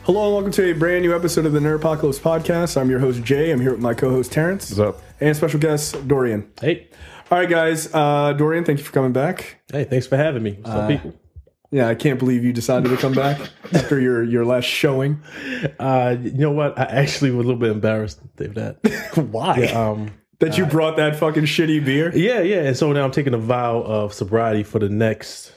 Hello and welcome to a brand new episode of the Nerdpocalypse Podcast. I'm your host, Jay. I'm here with my co-host, Terrence. What's up? And special guest, Dorian. Hey. All right, guys. Dorian, thank you for coming back. Hey, thanks for having me. What's up, people? Yeah, I can't believe you decided to come back after your last showing. You know what? I actually was a little bit embarrassed of that. Why? Yeah, that you brought that fucking shitty beer? yeah. And so now I'm taking a vow of sobriety for the next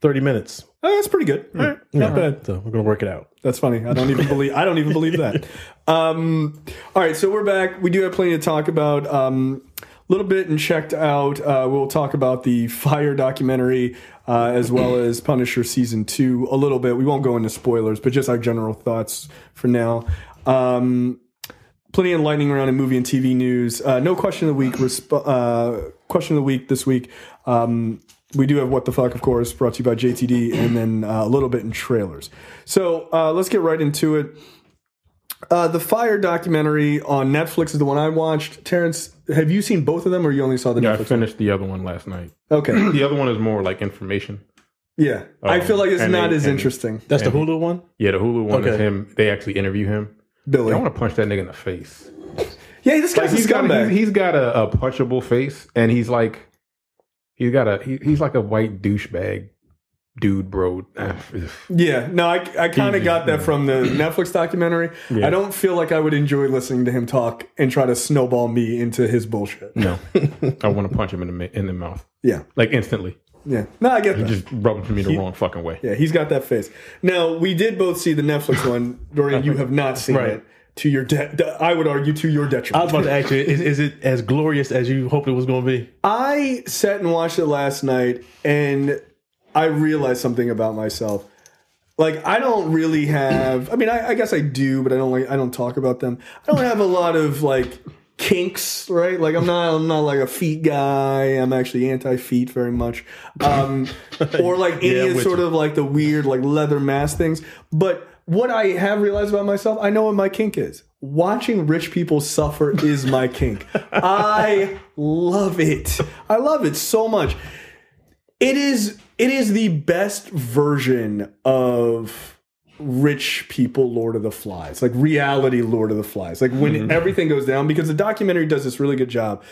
30 minutes. Oh, that's pretty good. All right, not bad. So we're going to work it out. That's funny. I don't even believe that. All right, so we're back. We do have plenty to talk about. A little bit and checked out. We'll talk about the Fyre documentary as well as Punisher Season 2 a little bit. We won't go into spoilers, but just our general thoughts for now. Plenty of lightning around in movie and TV news. No question of the week. Question of the week this week. We do have What the Fuck, of course, brought to you by JTD, and then a little bit in trailers. So let's get right into it. The Fyre documentary on Netflix is the one I watched. Terrence, have you seen both of them, or you only saw the Netflix I finished the other one last night. Okay. The other one is more like information. Yeah. I feel like it's not as interesting. That's the Hulu one? Yeah, the Hulu one is him. They actually interview him. Billy. I want to punch that nigga in the face. Yeah, this guy's a scumbag. He's got a punchable face, and he's like a white douchebag dude, bro. Yeah, no, I kind of got that from the Netflix documentary. Yeah. I don't feel like I would enjoy listening to him talk and try to snowball me into his bullshit. No, I want to punch him in the mouth. Yeah, like instantly. Yeah, no, I get that. He just rubbed me the wrong fucking way. Yeah, he's got that face. Now, we did both see the Netflix one. Dorian, you have not seen it. To your I would argue to your detriment. I was about to ask you, is it as glorious as you hoped it was going to be? I sat and watched it last night, and I realized something about myself. Like, I don't really have. I mean, I guess I do, but I don't talk about them. I don't have a lot of like kinks, right? Like, I'm not like a feet guy. I'm actually anti-feet very much, or like any sort of like the weird like leather mask things, but. What I have realized about myself, I know what my kink is. Watching rich people suffer is my kink. I love it. I love it so much. It is the best version of rich people Lord of the Flies, like reality Lord of the Flies. Like when everything goes down, because the documentary does this really good job.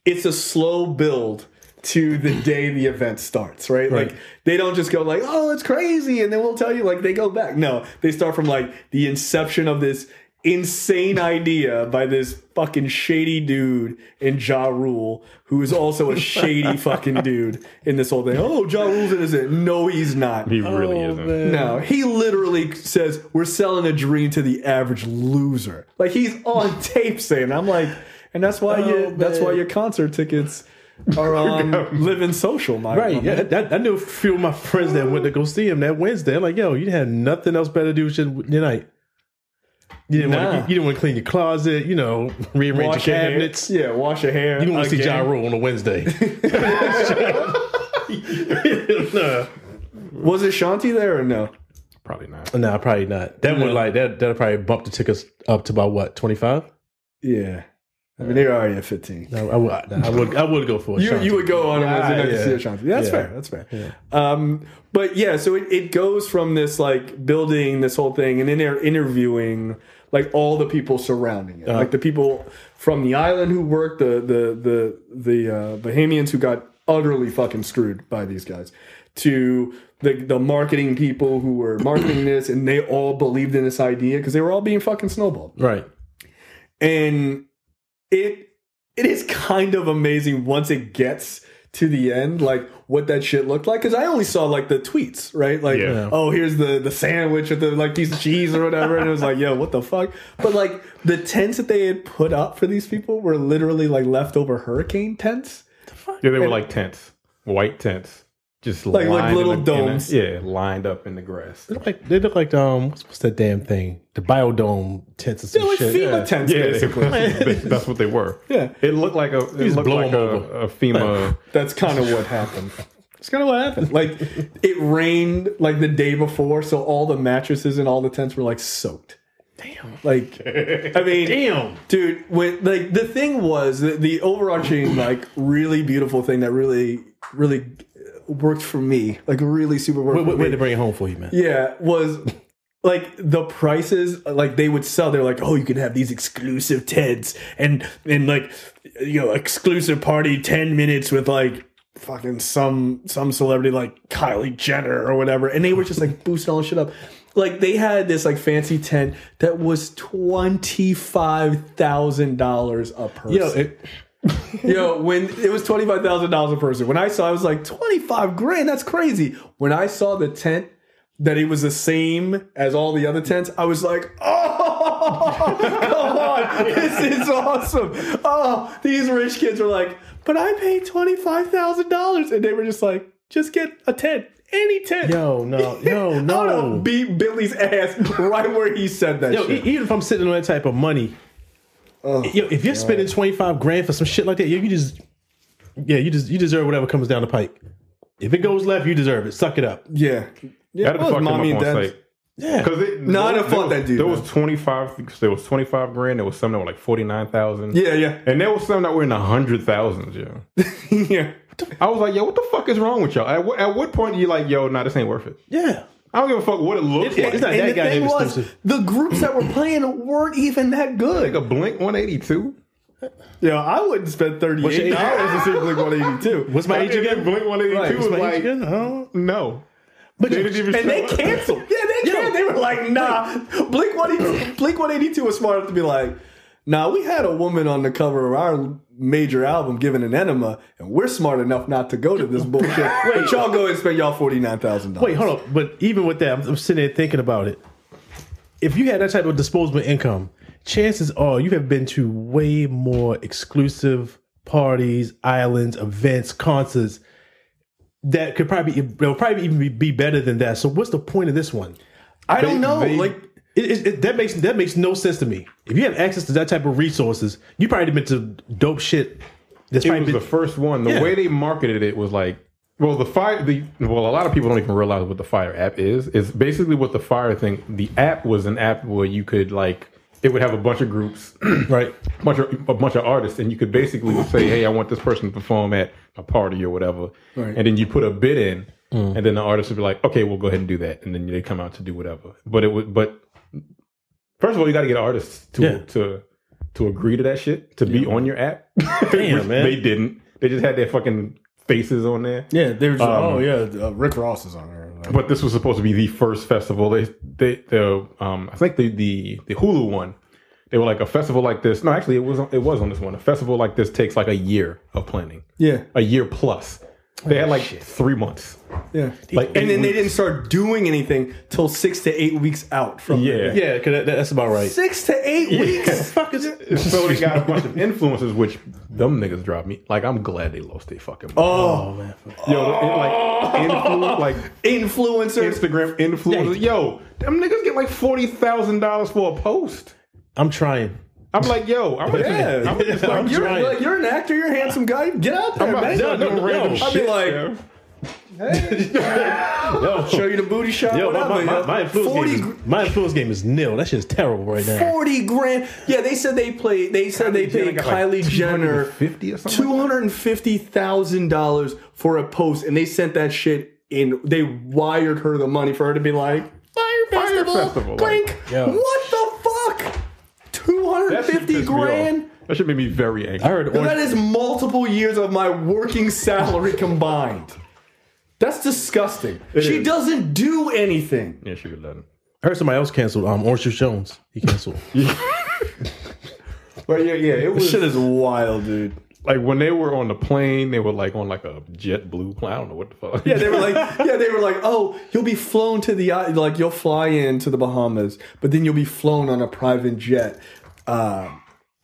It's a slow build to the day the event starts, right? Like they don't just go like, oh, it's crazy, and then we'll tell you, like they go back. No, they start from like the inception of this insane idea by this fucking shady dude in Ja Rule, who is also a shady fucking dude in this whole thing. Oh, Ja Rule's innocent. No, he's not. He really isn't. Man. No, he literally says, we're selling a dream to the average loser. Like he's on tape saying that. I'm like, and that's why your concert tickets are on Living Social, right? Yeah, I knew a few of my friends that went to go see him that Wednesday. I'm like, yo, you had nothing else better to do tonight. You didn't want to clean your closet, rearrange your cabinets. Wash your hair. You didn't want to see Ja Rule on a Wednesday. Was it Shanti there or no? Probably not. No, probably not. That one that'll probably bump the tickets up to about what, 25? Yeah. I mean, they're already at 15. No, I would go for it. You would go on a Wednesday night to see a Shanti. Yeah, that's fair. Yeah. But yeah, so it goes from this like building this whole thing, and then they're interviewing like all the people surrounding it, like the people from the island who worked, the Bahamians who got utterly fucking screwed by these guys, to the marketing people who were marketing this, and they all believed in this idea because they were all being fucking snowballed. Right. And it is kind of amazing once it gets to the end, like what that shit looked like. Because I only saw like the tweets, right? Like, oh, here's the sandwich with the like piece of cheese or whatever, and it was like, yo, what the fuck? But like the tents that they had put up for these people were literally like leftover hurricane tents. The fuck? Yeah, they were like tents, white tents. Just like little domes. Lined up in the grass. They look like what's that damn thing? The biodome tents or some like shit. FEMA tents, basically. That's what they were. Yeah, it looked like a FEMA. That's kind of what happened. It's kind of what happened. Like it rained like the day before, so all the mattresses and all the tents were like soaked. Damn. Like, I mean, damn, dude. When like the thing was the overarching like really beautiful thing that really worked for me, like really super worked. Way to bring it home for you, man. Yeah, was like the prices, like they would sell, they're like, oh, you can have these exclusive tents and like, you know, exclusive party 10 minutes with like fucking some celebrity like Kylie Jenner or whatever, and they were just like boosting all the shit up. Like they had this like fancy tent that was $25,000 a person. When it was $25,000 a person, when I saw, I was like, 25 grand, that's crazy. When I saw the tent that it was the same as all the other tents, I was like, oh, come on, this is awesome. Oh, these rich kids are like, but I paid $25,000, and they were just like, just get a tent. Any tent. No. Beat Billy's ass right where he said that shit. Even if I'm sitting on that type of money, if you're spending 25 grand for some shit like that, you deserve whatever comes down the pike. If it goes left, you deserve it. Suck it up. Yeah. That'd fuck him up on site. Yeah. Because I done fought that dude. There was 25 grand. There was some that were like 49,000. Yeah. And there was some that were in the 100,000s, yo. Yeah. I was like, yo, what the fuck is wrong with y'all? At what point are you like, yo, nah, this ain't worth it? Yeah. I don't give a fuck what it looks like. It's not that goddamn exclusive. The groups that were playing weren't even that good. Like a Blink 182. Yeah, I wouldn't spend $38 to see Blink 182. What's my age again? Blink 182 Right. was What's my like, age again? no. But They didn't even And they show up. canceled. Yeah, they canceled. They were like, nah. Blink 182 was smart enough to be like, nah, we had a woman on the cover of our major album giving an enema, and we're smart enough not to go to this bullshit. Wait, y'all go and spend y'all $49,000. Wait, hold on. But even with that, I'm sitting there thinking about it. If you had that type of disposable income, chances are you have been to way more exclusive parties, islands, events, concerts that could they'll probably even be better than that. So what's the point of this one? I don't know. That makes no sense to me. If you have access to that type of resources, you probably been to dope shit. It was the first one. The way they marketed it was like, well, a lot of people don't even realize what the Fyre app is. It's basically what the Fyre thing. The app was an app where you could it would have a bunch of groups, right? A bunch of artists, and you could basically say, hey, I want this person to perform at a party or whatever, right. And then you put a bid in, and then the artist would be like, okay, we'll go ahead and do that, and then they come out to do whatever. But first of all, you got to get artists to agree to that shit, to be on your app. Damn, man. They didn't. They just had their fucking faces on there. Yeah, they were just, Rick Ross is on there. But this was supposed to be the first festival. I think the Hulu one, they were like, a festival like this. No, actually, it was on this one. A festival like this takes like a year of planning. Yeah, a year plus. They had 3 months. Yeah, and then they didn't start doing anything till 6 to 8 weeks out from yeah, because that's about right. 6 to 8 weeks. Fuck is it? So they got a bunch of influencers, which them niggas dropped me. I'm glad they lost their fucking. Oh man, influencers, Instagram influencers. Yeah. Yo, them niggas get $40,000 for a post. I'm trying. I'm like, yo, you're an actor, you're a handsome guy. Get out there, man. I'll be like, hey, show you the booty shot. Yo, whatever. My influence game is nil. That shit's terrible right now. 40 grand. Yeah, they said they paid Kylie Jenner $250,000 for a post, and they sent that shit in. They wired her the money for her to be like, Fyre Festival. Blink. What the fuck? 250 grand? That should make me very angry. I heard that is multiple years of my working salary combined. That's disgusting. She doesn't do anything. Yeah, she could let him. I heard somebody else canceled. Orange Juice Jones. He canceled. But it was. This shit is wild, dude. When they were on the plane, they were on a JetBlue plane. I don't know what the fuck. Yeah, they were like, oh, you'll be flown to you'll fly into the Bahamas, but then you'll be flown on a private jet. There'll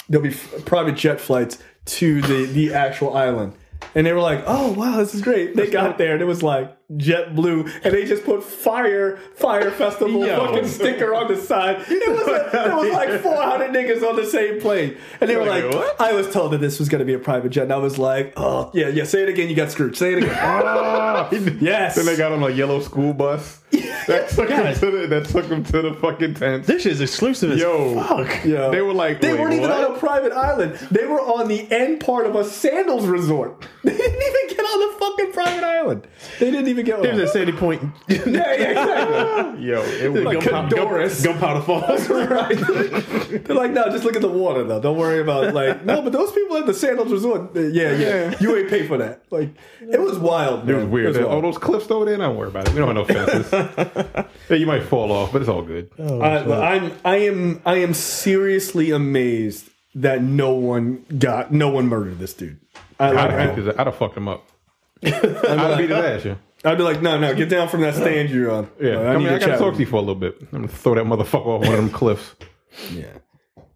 be private jet flights to the actual island. And they were like, oh, wow, this is great. They got there and it was JetBlue, and they just put Fyre Festival fucking sticker on the side. There was 400 niggas on the same plane. And they were like, what? I was told that this was going to be a private jet. And I was like, oh, yeah, say it again. You got screwed. Say it again. Yes. Then they got on a yellow school bus. That took them to the fucking tent. This is exclusive as fuck. Yo. They were they weren't even on a private island. They were on the end part of a sandals resort. They didn't even get on the fucking private island. island. They didn't even get one. There's that sandy point. Yeah, exactly. Yo, it was Like Gunpowder Falls. Right. They're like, no, just look at the water, though. Don't worry about, like, no, but those people at the Sandals Resort, yeah. You ain't pay for that. Like, it was wild, man. It was weird. All those cliffs over there, don't worry about it. We don't have no fences. Yeah, you might fall off, but it's all good. I am seriously amazed that no one murdered this dude. I'd have fucked him up. I'd have beat his ass, yeah. I'd be like, no, get down from that stand you're on. Yeah, I gotta talk to you for a little bit. I'm gonna throw that motherfucker off one of them cliffs. Yeah,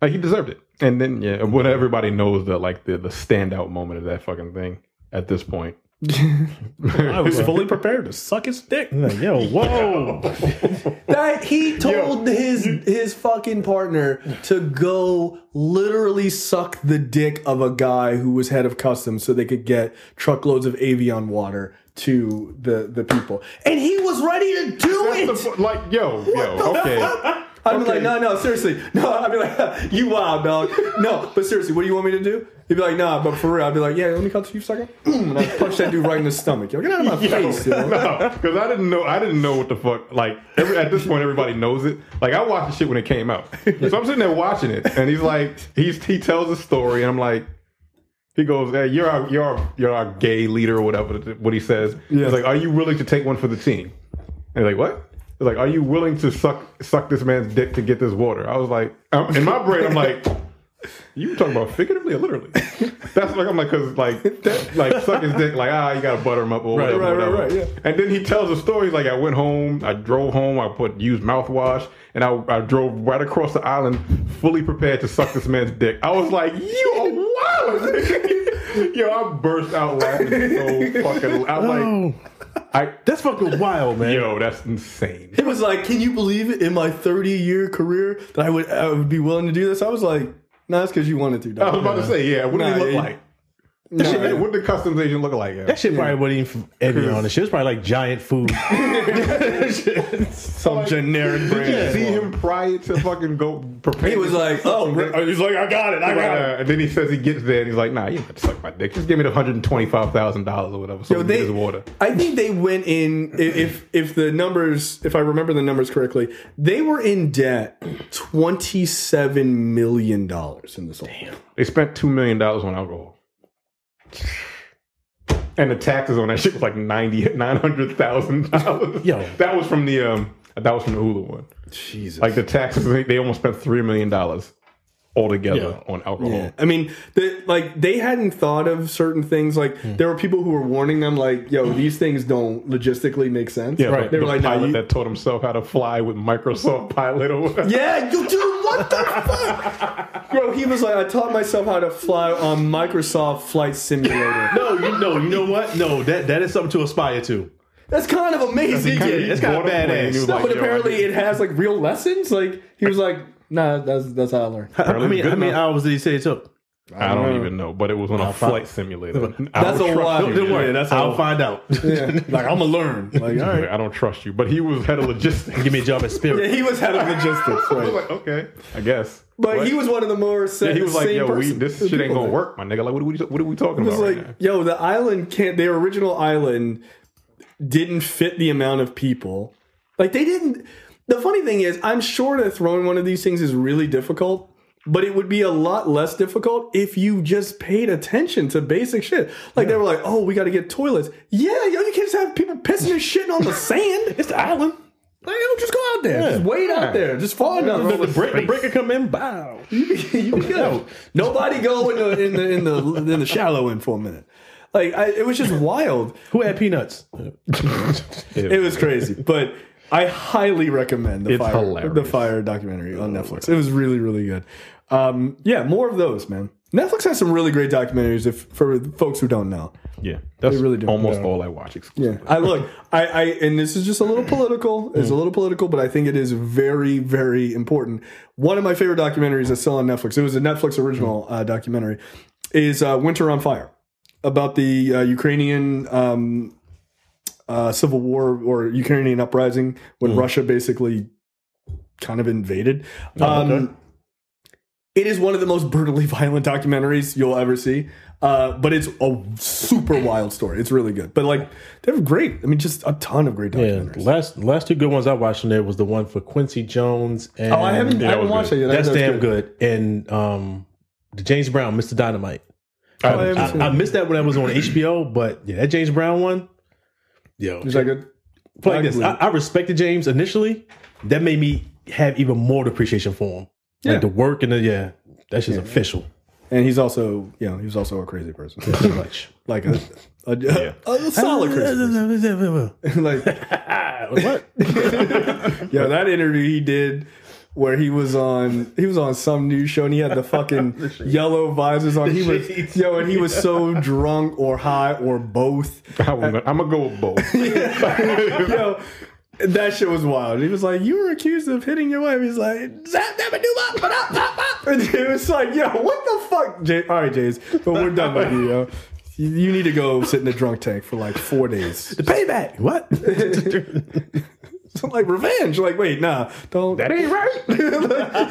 like he deserved it. And then when everybody knows the standout moment of that fucking thing at this point. I was fully prepared to suck his dick. Like, yo, whoa! That he told his fucking partner to go literally suck the dick of a guy who was head of customs so they could get truckloads of Avion water to the people, and he was ready to do it. Okay. I'd be like, no, seriously. No, I'd be like, you wild, dog. No, but seriously, what do you want me to do? He'd be like, nah, but for real. I'd be like, yeah, let me come to you, sucker. And I'd punch that dude right in the stomach. Yo, get out of my face, yo. No, because I didn't know what the fuck. Like, at this point, everybody knows it. Like, I watched the shit when it came out. So I'm sitting there watching it, and he's like, he tells a story, and I'm like, he goes, hey, you're our gay leader or whatever, what he says. Yeah. He's like, are you willing to take one for the team? And he's like, what? He's like, are you willing to suck this man's dick to get this water? I was like, in my brain, I'm like, you talking about figuratively or literally? That's like, I'm like, because like suck his dick, like, you gotta butter him up or whatever. Right, yeah. And then he tells a story. He's like, I went home, I drove home, I used mouthwash, and I drove right across the island, fully prepared to suck this man's dick. I was like, you are wild. Yo, I burst out laughing so fucking. I was like, that's fucking wild, man. Yo, that's insane. It was like, can you believe it? In my 30-year career, that I would be willing to do this. I was like, no, that's because you wanted to. Dog. I was about to say, what did he look like? What did the customs agent look like? Yeah. That shit probably wasn't even Evian. Shit was probably like giant food. Some generic brand. Did you see him prior to fucking go prepare? He was like, he's like, I got it. And then he says he gets there and he's like, nah, you don't have to suck my dick. Just give me the $125,000 or whatever. So they get his water. I think they went in, if the numbers, if I remember the numbers correctly, they were in debt $27 million in this whole thing. They spent $2 million on alcohol. And the taxes on that shit was like $900,000. Yo, that was from the Hulu one. Jesus, like the taxes, they almost spent $3 million altogether on alcohol. Yeah. I mean, they hadn't thought of certain things. Like there were people who were warning them, like, yo, these things don't logistically make sense. Yeah, right. They were like, pilot that taught himself how to fly with Microsoft Pilot or whatever. Yeah, dude, what the fuck? Bro, he was like, I taught myself how to fly on Microsoft Flight Simulator. You know what? No, that is something to aspire to. That's kind of amazing. It's kind of badass. No, but apparently it has like real lessons. Like he was like, nah, that's how I learned. How many hours did he say it took? I don't even know, but it was on a flight simulator. That's a lot. Don't worry, I'll find out. Yeah. Like I'm gonna learn. Like, all right. I don't trust you, but he was head of logistics. Give me a job at Spirit. Yeah, he was head of logistics. Right. I was like, okay, I guess. But he was one of the more sane. He was like, yo, this shit ain't gonna there. work, my nigga. Like, what are we talking about? It was like, right now? yo, the island their original island didn't fit the amount of people. Like they didn't. The funny thing is, I'm sure that throwing one of these things is really difficult. But it would be a lot less difficult if you just paid attention to basic shit. Like they were like, oh, we got to get toilets. Yeah, yo, you can't just have people pissing and shitting on the sand. It's the island. Like, just go out there. Just wait out there. Just fall down. The brick can come in. Bow. You go. Nobody go in the shallow end for a minute. Like it was just wild. Who had peanuts? It was crazy, but. I highly recommend the Fyre documentary on Netflix. It was really, really good. More of those, man. Netflix has some really great documentaries for folks who don't know. Yeah, that's they really do. Almost all I watch exclusively. Yeah, and this is just a little political. It's a little political, but I think it is very, very important. One of my favorite documentaries that's still on Netflix. It was a Netflix original documentary. Is Winter on Fire, about the Ukrainian. Civil war or Ukrainian uprising when Russia basically kind of invaded. It is one of the most brutally violent documentaries you'll ever see. But it's a super wild story. It's really good. But like, they have great, I mean, just a ton of great documentaries. Yeah, last two good ones I watched on there was the one for Quincy Jones. And I haven't watched it yet. That's damn good. And the James Brown, Mr. Dynamite. I missed that when I was on HBO, but yeah, that James Brown one, is that good? Like this, I respected James initially. That made me have even more appreciation for him. Yeah. Like the work and that's just official. And he's also, he was also a crazy person. Pretty much. Like a solid crazy person. Like, what? That interview he did where he was on some news show and he had the fucking yellow visors on. He was, and he was so drunk or high or both. I'm gonna go with both. That shit was wild. He was like, "You were accused of hitting your wife." He's like, and it was like, what the fuck? All right, Jays, but we're done with you, yo. You need to go sit in the drunk tank for like 4 days. The payback. What? So like revenge. Like, wait, nah, don't. That ain't right.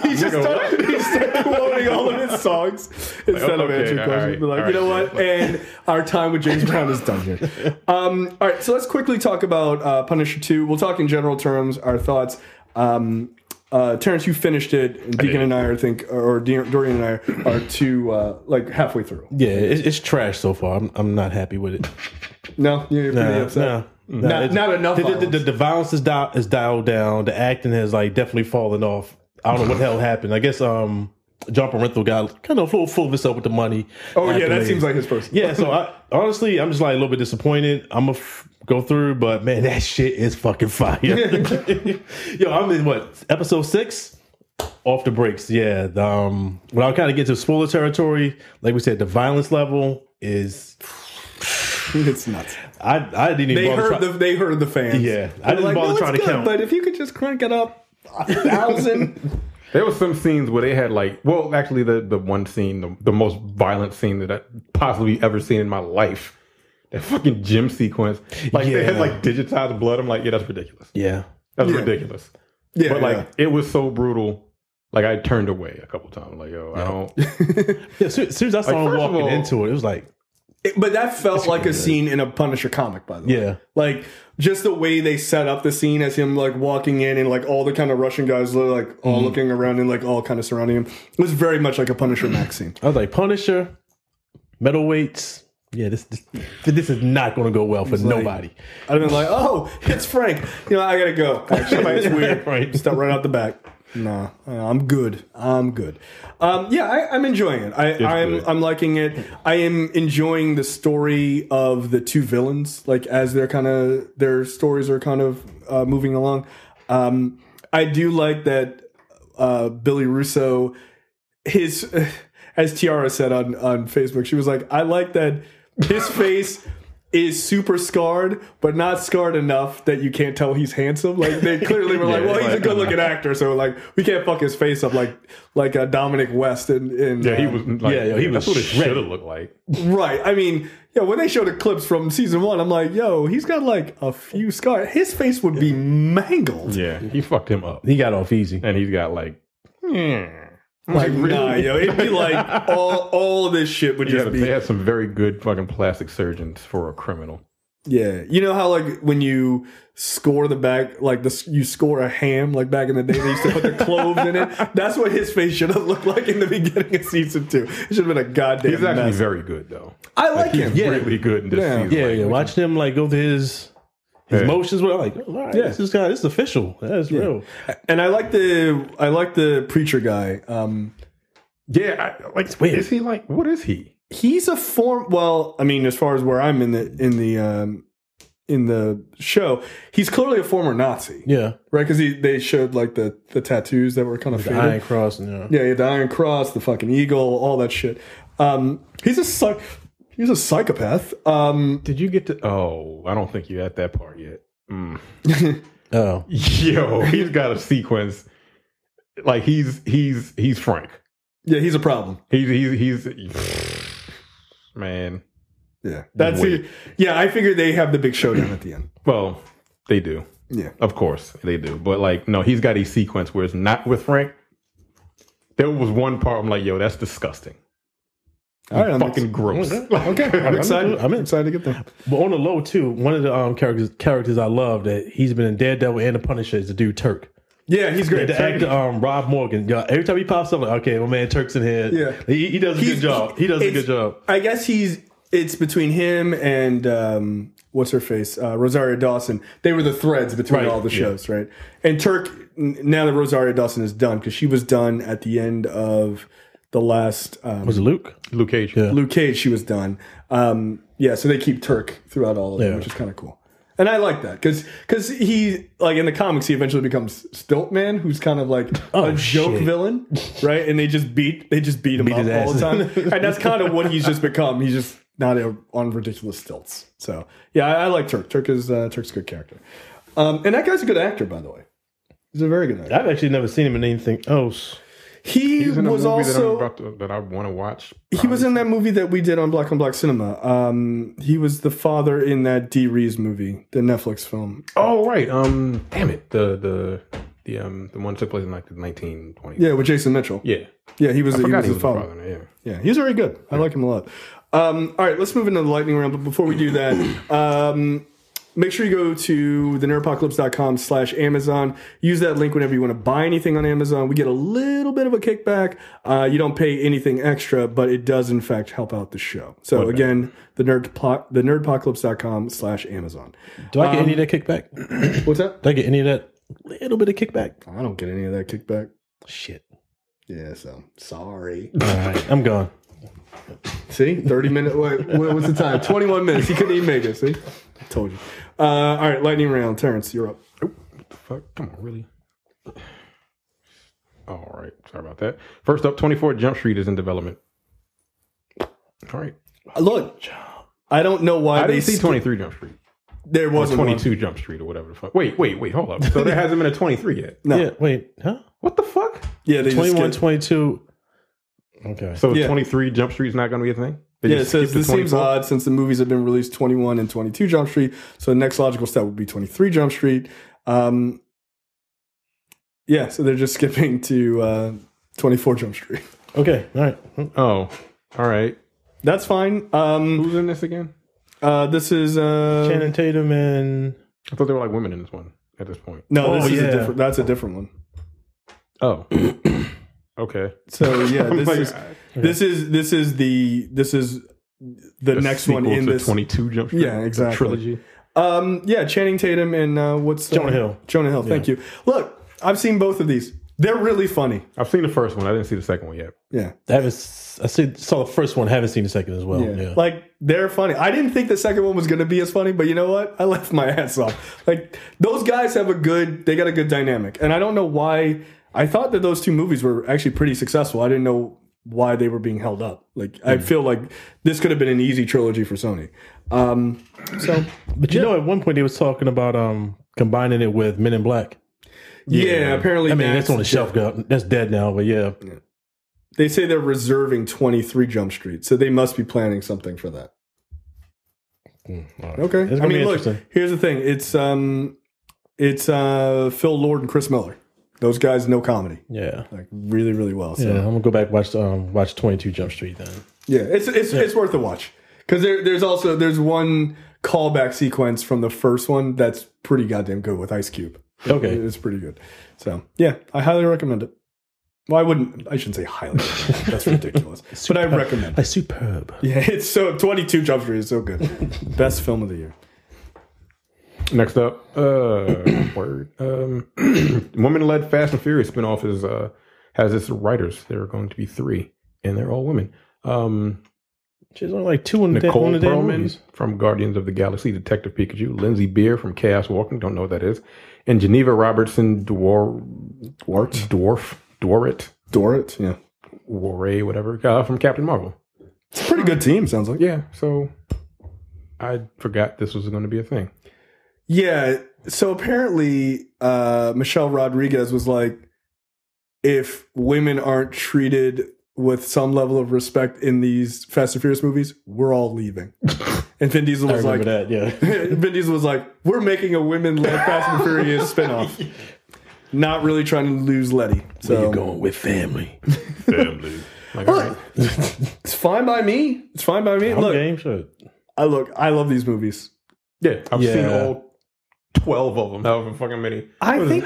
He started quoting all of his songs instead of answering questions. Right, you know what? And our time with James Brown is done here. All right, so let's quickly talk about Punisher 2. We'll talk in general terms, our thoughts. Terrence, you finished it, and Deacon and I think, or Dorian and I are like halfway through. Yeah, it's trash so far. I'm not happy with it. No, you're pretty upset. Not enough. The violence is dialed down. The acting has like definitely fallen off. I don't know what the hell happened. I guess John Parenthal got kind of full of himself with the money. Oh yeah, that seems like his person. Yeah, so honestly, I'm just like a little bit disappointed. I'm gonna go through, but man, that shit is fucking fire. Yo, I'm in episode 6? Off the breaks. Yeah. When I kind of get to spoiler territory, like we said, the violence level is. It's nuts. I didn't even. They heard the fans. Yeah, I didn't bother trying to count. But if you could just crank it up 1,000. There were some scenes where they had actually the one scene, the most violent scene that I possibly ever seen in my life. That fucking gym sequence. They had digitized blood. I'm like, that's ridiculous. Yeah. That's ridiculous. Yeah. But it was so brutal. Like I turned away a couple times. Like, I don't. As soon as I saw him walking into it was like. But that felt like a scene in a Punisher comic, by the way. Yeah. Like, just the way they set up the scene as him, walking in and, all the kind of Russian guys, all looking around and, all kind of surrounding him. It was very much like a Punisher Max scene. I was like, Punisher, middleweights. Yeah, this is not going to go well for nobody. I'd have been like, oh, it's Frank. I got to go. Actually, it's weird. Right. Step right out the back. Nah, I'm good. I'm enjoying it. I'm liking it. I am enjoying the story of the two villains, as their stories are kind of moving along. I do like that Billy Russo, as Tiara said on Facebook, she was like, I like that his face is super scarred, but not scarred enough that you can't tell he's handsome. They clearly were he's a good-looking actor, so we can't fuck his face up like Dominic West in he was he was that's what it should have looked like. Right. I mean, when they showed the clips from season 1, I'm like, he's got a few scars. His face would be mangled. Yeah, he fucked him up. He got off easy, and he's got nah, it'd be all of this shit would just be. They had some very good fucking plastic surgeons for a criminal. Yeah, you know how when you score the back, you score a ham back in the day, they used to put the cloves in it. That's what his face should have looked like in the beginning of season 2. It should have been a goddamn. He's actually mess. very good though. I like him. He's really good in this season. Yeah. Watch him go through his motions were all right, this is official. That's real. And I like the preacher guy. Wait, is he what is he? He's a as far as where I'm in the show, he's clearly a former Nazi. Yeah. Right? Because they showed the tattoos that were kind of faded. The Iron Cross. The Iron Cross, the fucking eagle, all that shit. He's a psychopath. Did you get to? Oh, I don't think you're at that part yet. Oh, yo, he's got a sequence. He's Frank. Yeah, he's a problem. He's man. Yeah, that's it. Yeah, I figured they have the big showdown at the end. Well, they do. Yeah, of course they do. But no, he's got a sequence where it's not with Frank. There was one part I'm like, yo, that's disgusting. All right, fucking gross. Okay, I'm excited. I'm excited to get there. But on the low too, one of the characters I love that he's been in Daredevil and The Punisher is the dude Turk. Yeah, he's great. The actor Rob Morgan. Yeah, every time he pops up, like, okay, my man Turk's in here. Yeah, he does a good job. He does a good job. I guess it's between him and what's her face, Rosario Dawson. They were the threads between all the shows, right? And Turk, now that Rosario Dawson is done, because she was done at the end of the last was it Luke Cage? Yeah. Luke Cage, she was done. So they keep Turk throughout all of them, which is kind of cool. And I like that because he, like, in the comics, he eventually becomes Stiltman, who's kind of like a joke villain, right? And they just beat him up all the time, and that's kind of what he's just become. He's just not on ridiculous stilts. So yeah, I like Turk. Turk's a good character, and that guy's a good actor, by the way. He's a very good actor. I've actually never seen him in anything else. He was in a was movie also that I want to watch. He was in that movie that we did on Black Cinema. He was the father in that Dee Rees movie, the Netflix film. Oh right. Damn it. The one that took place in like the 1920s. Yeah, with Jason Mitchell. Yeah. Yeah, he was he was the the father. Yeah, he's very good. I like him a lot. All right, let's move into the lightning round. But before we do that, make sure you go to the nerdpocalypse.com/Amazon. Use that link whenever you want to buy anything on Amazon. We get a little bit of a kickback. You don't pay anything extra, but it does, in fact, help out the show. So, again, the nerdpocalypse.com/Amazon. Do I get any of that kickback? What's that? Do I get any of that little bit of kickback? I don't get any of that kickback. Shit. Yeah, so sorry. All right, I'm gone. See? 30 minutes. Wait, what's the time? 21 minutes. He couldn't even make it. See? I told you. All right, lightning round. Terrence, you're up. Oh, what the fuck? Come on, really? All right. Sorry about that. First up, 24 Jump Street is in development. All right. Look, I don't know why I they didn't see 23 Jump Street. There wasn't 22 Jump Street or whatever the fuck. Wait, hold up. So there hasn't been a 23 yet? No. Yeah, wait, huh? What the fuck? Yeah, they 21, just 22. Okay. So 23 Jump Street is not going to be a thing? it says this seems odd since the movies have been released 21 and 22 Jump Street. So the next logical step would be 23 Jump Street. So they're just skipping to 24 Jump Street. Okay, all right. Oh, all right. That's fine. Who's in this again? This is Channing Tatum and... I thought they were like women in this one at this point. No, this is that's a different one. Oh. Okay. So yeah, this is the next one in this 22 Jump Street. Yeah, exactly. Trilogy. Channing Tatum and what's Jonah Hill. Jonah Hill. Thank you. Look, I've seen both of these. They're really funny. I've seen the first one. I didn't see the second one yet. Yeah, saw the first one. Haven't seen the second as well. Yeah. Like they're funny. I didn't think the second one was going to be as funny, but you know what? I laughed my ass off. Like those guys got a good dynamic, and I don't know why. I thought that those two movies were actually pretty successful. I didn't know why they were being held up. Like I feel like this could have been an easy trilogy for Sony. But you know, at one point they was talking about combining it with Men in Black. Yeah, apparently. I mean, that's on the shelf. That's dead now, but yeah. They say they're reserving 23 Jump Street, so they must be planning something for that. Right. Okay. I mean, look, here's the thing. It's Phil Lord and Chris Miller. Those guys know comedy. Yeah. Like really, really well. So. Yeah, I'm gonna go back and watch 22 Jump Street then. Yeah, it's worth a watch. Because there's one callback sequence from the first one that's pretty goddamn good with Ice Cube. Okay. It's pretty good. So yeah, I highly recommend it. Well, I shouldn't say highly recommend it. That's ridiculous. But I recommend it. Superb. Yeah, it's 22 Jump Street is so good. Best film of the year. Next up, woman-led Fast and Furious spinoff has its writers. There are going to be 3, and they're all women. She's only like 2 in the Nicole day Perlman from Guardians of the Galaxy, Detective Pikachu, Lindsay Beer from Chaos Walking, don't know what that is, and Geneva Robertson Dworet, yeah, Warray, whatever, from Captain Marvel. It's a pretty good team, sounds like. Yeah, so I forgot this was going to be a thing. Yeah, so apparently Michelle Rodriguez was like, if women aren't treated with some level of respect in these Fast and Furious movies, we're all leaving. And Vin Diesel was that, yeah. Vin Diesel was like, we're making a women-led Fast and Furious spinoff. not really trying to lose Letty. So Where you going with family? Family. Like, Look, it's fine by me. It's fine by me. Look, Game shit. I love these movies. yeah, I've seen all 12 of them. However fucking many. I think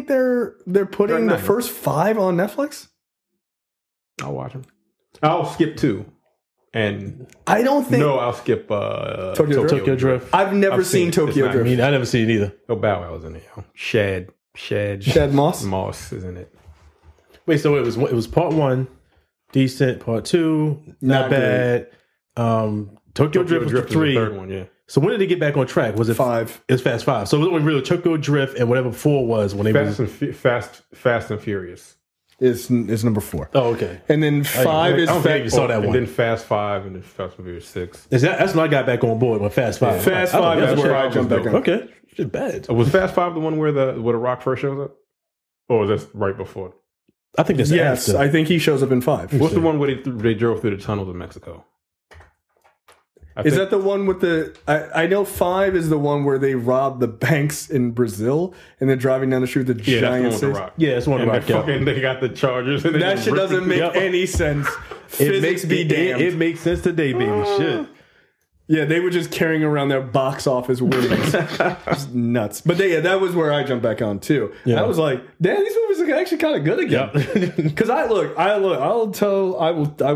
they're putting the first 5 on Netflix. I'll watch them. I'll skip 2. And I don't think. No, I'll skip Tokyo Drift. I've never seen Tokyo Drift. I mean, I never seen it either. Oh, Bow Wow was in it. Shad Moss. Moss is in it. Wait, so it was part 1, decent. Part 2, not bad. Tokyo Drift was 3. The third one, yeah. So when did they get back on track? Was it 5? It was Fast 5. So it was only really Tokyo Drift and whatever 4 was when they Fast and Furious is number 4. Oh, okay. And then 5 is I don't think you saw that and one. then Fast 5 and then Fast and Furious 6. That's when I got back on board with Fast 5. Fast 5 is where I jumped back on. Okay, shit bad. Was Fast 5 the one where the Rock first shows up? Or was that right before? I think that's after. I think he shows up in 5. What's the one where they drove through the tunnels of Mexico? Is that the one with the... I know 5 is the one where they rob the banks in Brazil and they're driving down the street with the giant... That's the one with the Rock. Yeah, it's one of the Rock. They got the Chargers. And that shit doesn't make any sense. Physics be damned. It makes sense today, baby. Shit. Yeah, they were just carrying around their box office winnings. Just nuts. But that was where I jumped back on too. Yeah. I was like, damn, these movies are actually kind of good again. Because I will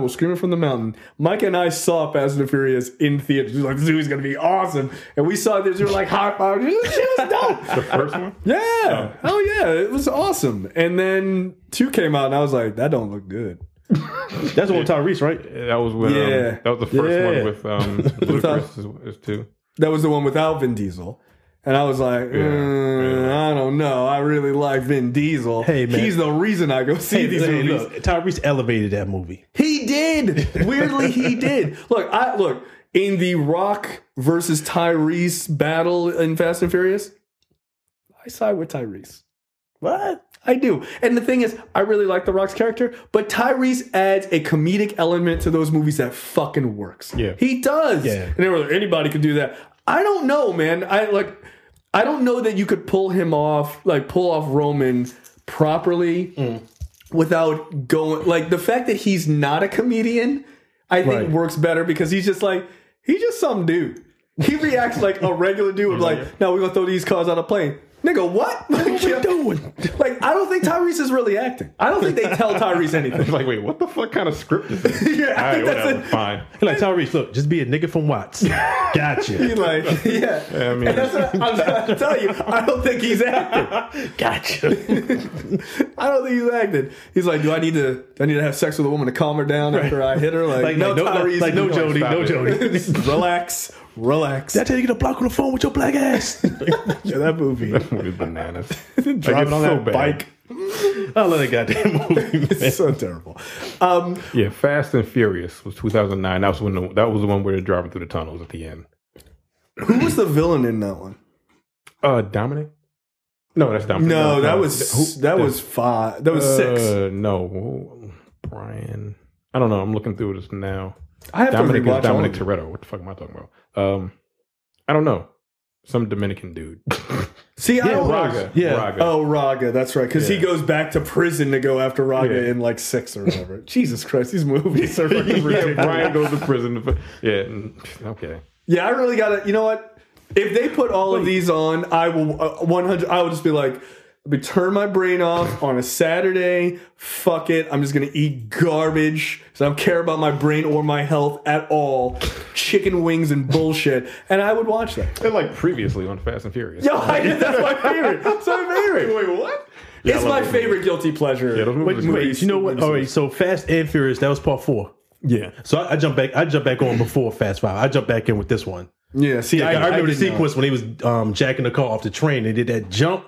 scream it from the mountain. Mike and I saw Fast and Furious in theaters. We were like, this movie's going to be awesome. And we saw this, we were like, hot fire. This shit was dope. The first one? Yeah. Oh yeah, it was awesome. And then 2 came out and I was like, that don't look good. That's the one with Tyrese, right? That was when that was the first one with Ludacris is 2. That was the one without Vin Diesel. And I was like, I don't know. I really like Vin Diesel. Hey, man. He's the reason I go see these movies. Look, Tyrese elevated that movie. He did. Weirdly, he did. Look, in the Rock versus Tyrese battle in Fast and Furious, I side with Tyrese. What? I do. And the thing is, I really like The Rock's character, but Tyrese adds a comedic element to those movies that fucking works. Yeah. He does. Yeah. And they were like, anybody could do that. I don't know, man. I don't know that you could pull off Roman properly without going, the fact that he's not a comedian, I think works better because he's just some dude. He reacts like a regular dude, now we're going to throw these cars on a plane. Nigga, what? What are you doing? I don't think Tyrese is really acting. I don't think they tell Tyrese anything. Wait, what the fuck kind of script is this? Yeah, all right, whatever, fine. Tyrese, look, just be a nigga from Watts. Gotcha. He's yeah. I mean, that's what I'm trying to tell you. I don't think he's acting. Gotcha. I don't think he's acting. He's like, do I need to have sex with a woman to calm her down after I hit her? Tyrese. No Jody. Relax. Did I tell you to get a block on the phone with your black ass? Yeah, that movie. That movie's bananas. Driving on that bike. I love that goddamn movie. It's so terrible. Fast and Furious was 2009. That was the one where they're driving through the tunnels at the end. Who was the villain in that one? Dominic? No, that's Dominic. No, that was 5. That was 6. No, Bryan. I don't know. I'm looking through this now. I have Dominic to is Dominic Toretto. What the fuck am I talking about? I don't know. Some Dominican dude. See, Raga. Yeah. Raga. Oh, Raga. That's right. Because he goes back to prison to go after Raga in 6 or whatever. Jesus Christ, these movies are fucking ridiculous. Bryan goes to prison. Okay. Yeah, I really gotta. You know what? If they put all of these on, I will 100. I will just be like, let me turn my brain off on a Saturday. Fuck it. I'm just going to eat garbage. So I don't care about my brain or my health at all. Chicken wings and bullshit. And I would watch that. They're previously on Fast and Furious. Yo, that's my favorite. That's my favorite. Wait, what? Yeah, it's my favorite guilty pleasure. Yeah, those movies Wait, you know what? All right, so Fast and Furious, that was part 4. Yeah. So I jumped back on before Fast 5. I jumped back in with this one. Yeah, see, I remember the sequence when he was jacking the car off the train. They did that jump.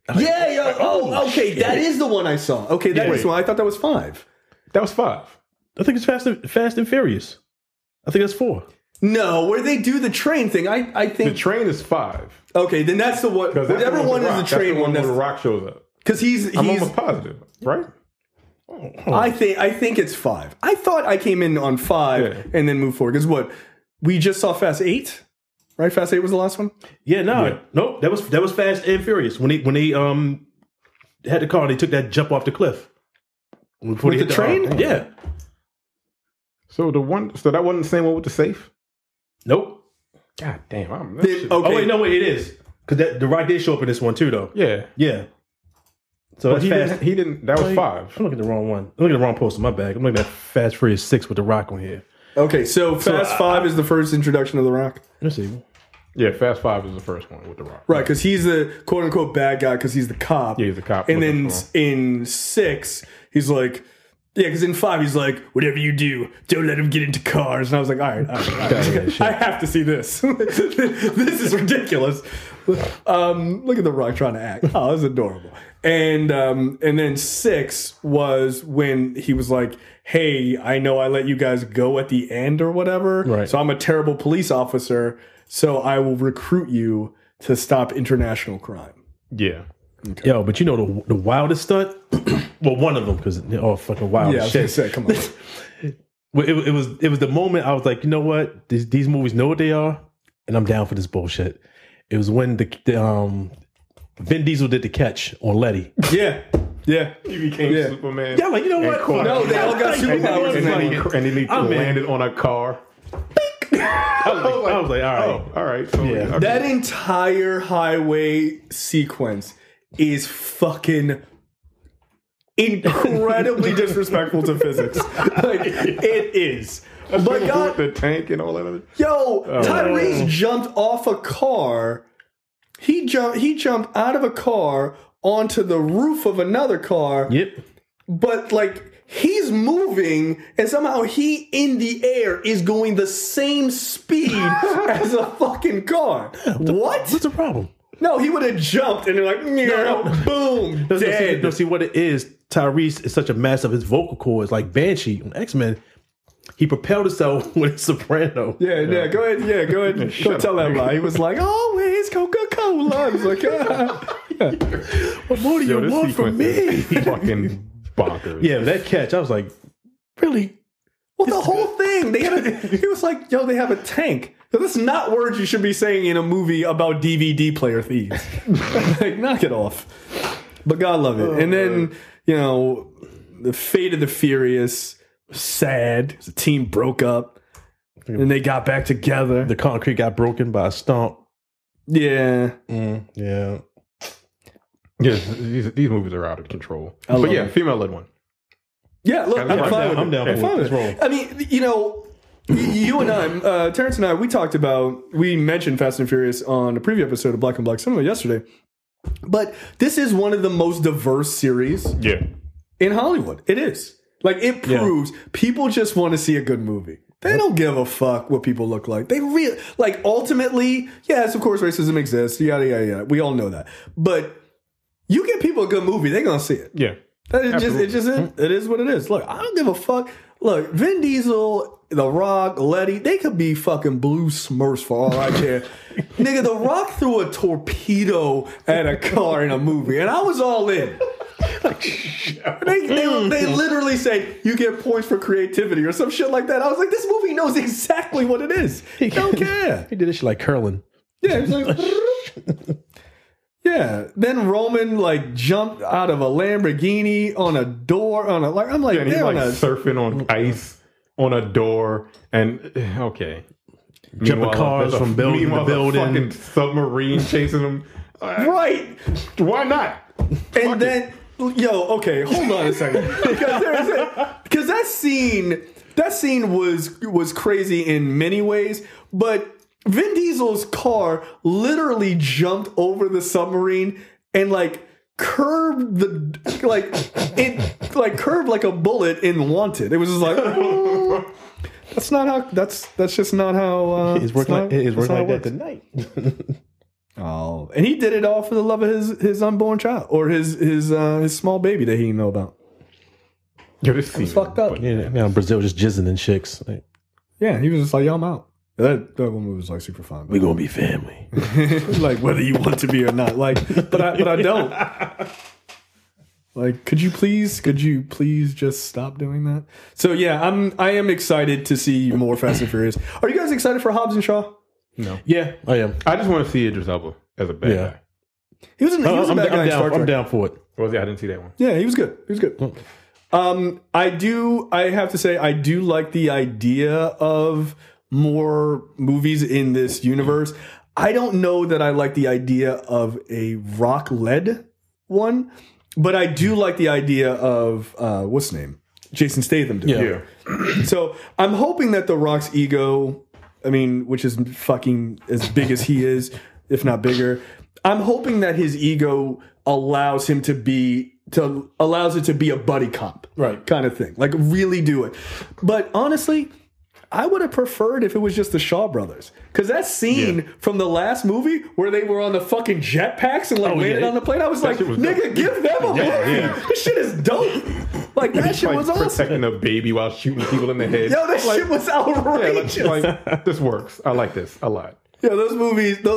Okay. Shit. That is the one I saw. Okay, that is the one. I thought that was 5. That was 5. I think it's Fast and Furious. I think that's 4. No, where they do the train thing. I think the train is 5. Okay, then that's the one. Whatever one is the train one. That's the Rock shows up. Because he's almost positive, right? I think it's 5. I thought I came in on 5 and then moved forward. Because we just saw Fast 8. right? Fast 8 was the last one. Yeah, nope. That was Fast and Furious when they had the car and they took that jump off the cliff. With the train? Yeah. So that wasn't the same one with the safe? Nope. God damn. Okay. Oh wait, no, wait, it is. Because the Rock did show up in this one too, though. Yeah. Yeah. So he Fast. didn't. That was 5. I'm looking at the wrong one. I'm looking at the wrong poster. My bag. I'm looking at Fast Furious 6 with the Rock on here. Okay, so Fast 5 is the first introduction of The Rock. Let's see. Yeah, Fast 5 is the first one with the Rock. Right, because he's the quote unquote bad guy because he's the cop. Yeah, he's the cop. And then in 6, he's like, yeah, because in 5 he's like, whatever you do, don't let him get into cars. And I was like, all right. I have to see this. This is ridiculous. Look at The Rock trying to act. Oh, this is adorable. And then 6 was when he was like, hey, I know I let you guys go at the end or whatever. Right. So I'm a terrible police officer. So I will recruit you to stop international crime. Yeah. Okay. Yo, but you know the wildest stunt? Well, one of them, because they're all fucking wild as shit. Say, come on. It was the moment I was like, you know what? These movies know what they are, and I'm down for this bullshit. It was when the Vin Diesel did the catch on Letty. Yeah. He became Superman. Yeah, like, you know what? No, they all got superpowers. And he landed on a car. I was like, all right. All right. So, Yeah. okay. That entire highway sequence is fucking incredibly disrespectful to physics. Like, it is. But God, the tank and all that other. Tyrese jumped off a car. He jumped out of a car onto the roof of another car. Yep. But like he's moving and somehow he in the air is going the same speed as a fucking car. What? What's the problem? No, he would have jumped and they're like, boom, dead. No, see what it is. Tyrese is such a mass of his vocal cords, like Banshee on X-Men. He propelled himself with a soprano. Yeah. Go ahead. Go tell that lie. He was like, always Coca-Cola. I was like, what more do you want from me? Fucking bonkers. Yeah, that catch, I was like, really? Well, the whole thing. He was like, they have a tank. So that's not words you should be saying in a movie about DVD player thieves. Like, knock it off. But God love it. And then, the fate of the Furious was sad. The team broke up. And they got back together. The concrete got broken by a stomp. Yeah. Yeah. Yes, these movies are out of control. But yeah, female-led one. Yeah, look, I'm down for this role. I mean, you and I, Terrence and I, we mentioned Fast and Furious on a preview episode of Black and Black Cinema yesterday. But this is one of the most diverse series in Hollywood. It is. Like, it proves people just want to see a good movie. They don't give a fuck what people look like. They really, like, ultimately, yes, of course, racism exists, yada, yada, yada. We all know that. But you get people a good movie, they're going to see it. Yeah. It is what it is. Look, I don't give a fuck. Look, Vin Diesel, The Rock, Letty, they could be fucking blue Smurfs for all I care. Nigga, The Rock threw a torpedo at a car in a movie, and I was all in. They literally say you get points for creativity or some shit like that. I was like, this movie knows exactly what it is. He don't care. He did this shit like curling. Yeah, he's like, yeah. Then Roman like jumped out of a Lamborghini on a door on a like. I'm like, he's like surfing on ice on a door and okay. Jumping cars from building to building. Fucking submarine chasing him. Right? Why not? And then. Okay, hold on a second. Because that scene was crazy in many ways, but Vin Diesel's car literally jumped over the submarine and like curved curved like a bullet in Wanted. It was just like that's just not how it's working like that tonight. Oh, and he did it all for the love of his unborn child or his small baby that he didn't know about. Yo, this scene fucked up. Now Brazil just jizzing in chicks. Like, yeah, he was just like, I'm out. That one movie was like super fun. We're gonna be family, like whether you want to be or not. Like, but I don't. Like, could you please just stop doing that? So yeah, I am excited to see more Fast and Furious. Are you guys excited for Hobbs and Shaw? No. Yeah, I am. I just want to see Idris Elba as a bad guy. He was a bad guy in Star Trek. I'm down for it. I didn't see that one. Yeah, he was good. I have to say, I do like the idea of more movies in this universe. I don't know that I like the idea of a Rock-led one, but I do like the idea of, what's his name? Jason Statham. Yeah. So I'm hoping that The Rock's ego, which is fucking as big as he is, if not bigger, I'm hoping that his ego allows it to be a buddy cop, right, kind of thing. Like, really do it. But honestly, I would have preferred if it was just the Shaw brothers, because that scene from the last movie where they were on the fucking jetpacks and landed on the plane, I was like, nigga, give them a movie. This shit is dope. Like, that shit was awesome. Protecting a baby while shooting people in the head. Yo, that shit was outrageous. This works. I like this a lot. Yeah, those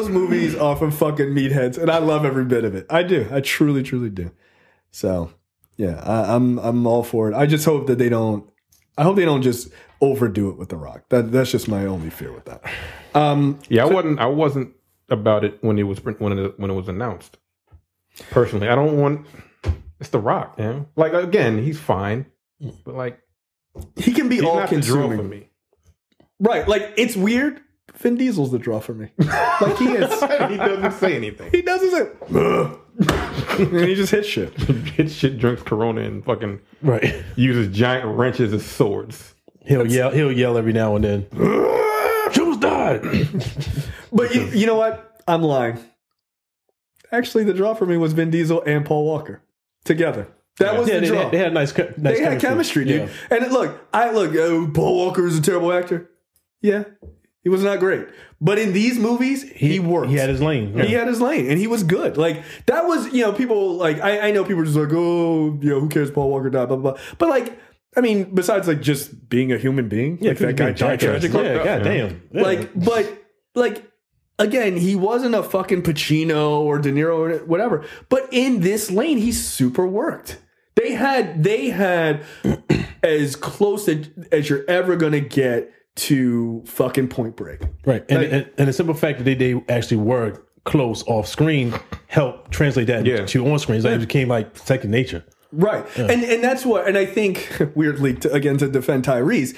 movies are from fucking meatheads, and I love every bit of it. I do. I truly, truly do. So, yeah, I'm all for it. I just hope that they don't. I hope they don't just overdo it with The Rock. That's just my only fear with that. I wasn't about it when it was announced. Personally, I don't want. It's The Rock, man. Like, again, he's fine, but like he can be all consuming for me. Right? Like, it's weird. Vin Diesel's the draw for me. Like, he is. He doesn't say anything. He doesn't say. And he just hits shit. Hits shit, drinks Corona, and fucking uses giant wrenches as swords. He'll yell every now and then. Jules died. But you know what? I'm lying. Actually, the draw for me was Vin Diesel and Paul Walker together. That was the draw. They had nice they had chemistry, dude. Yeah. And look, Paul Walker is a terrible actor. Yeah. He was not great. But in these movies, he worked. He had his lane. Yeah. He had his lane, and he was good. Like, that was, people, like, I know people are just like, oh, who cares, Paul Walker died, blah, blah, blah. But, like, besides, like, just being a human being, like, that guy died tragically. Yeah, goddamn. Yeah. Like, again, he wasn't a fucking Pacino or De Niro or whatever. But in this lane, he super worked. They had as close as you're ever going to get to fucking Point Break. Right. And the simple fact that they actually were close off screen helped translate that to on screen. It became like second nature. Right. Yeah. And that's what, and I think, weirdly, to defend Tyrese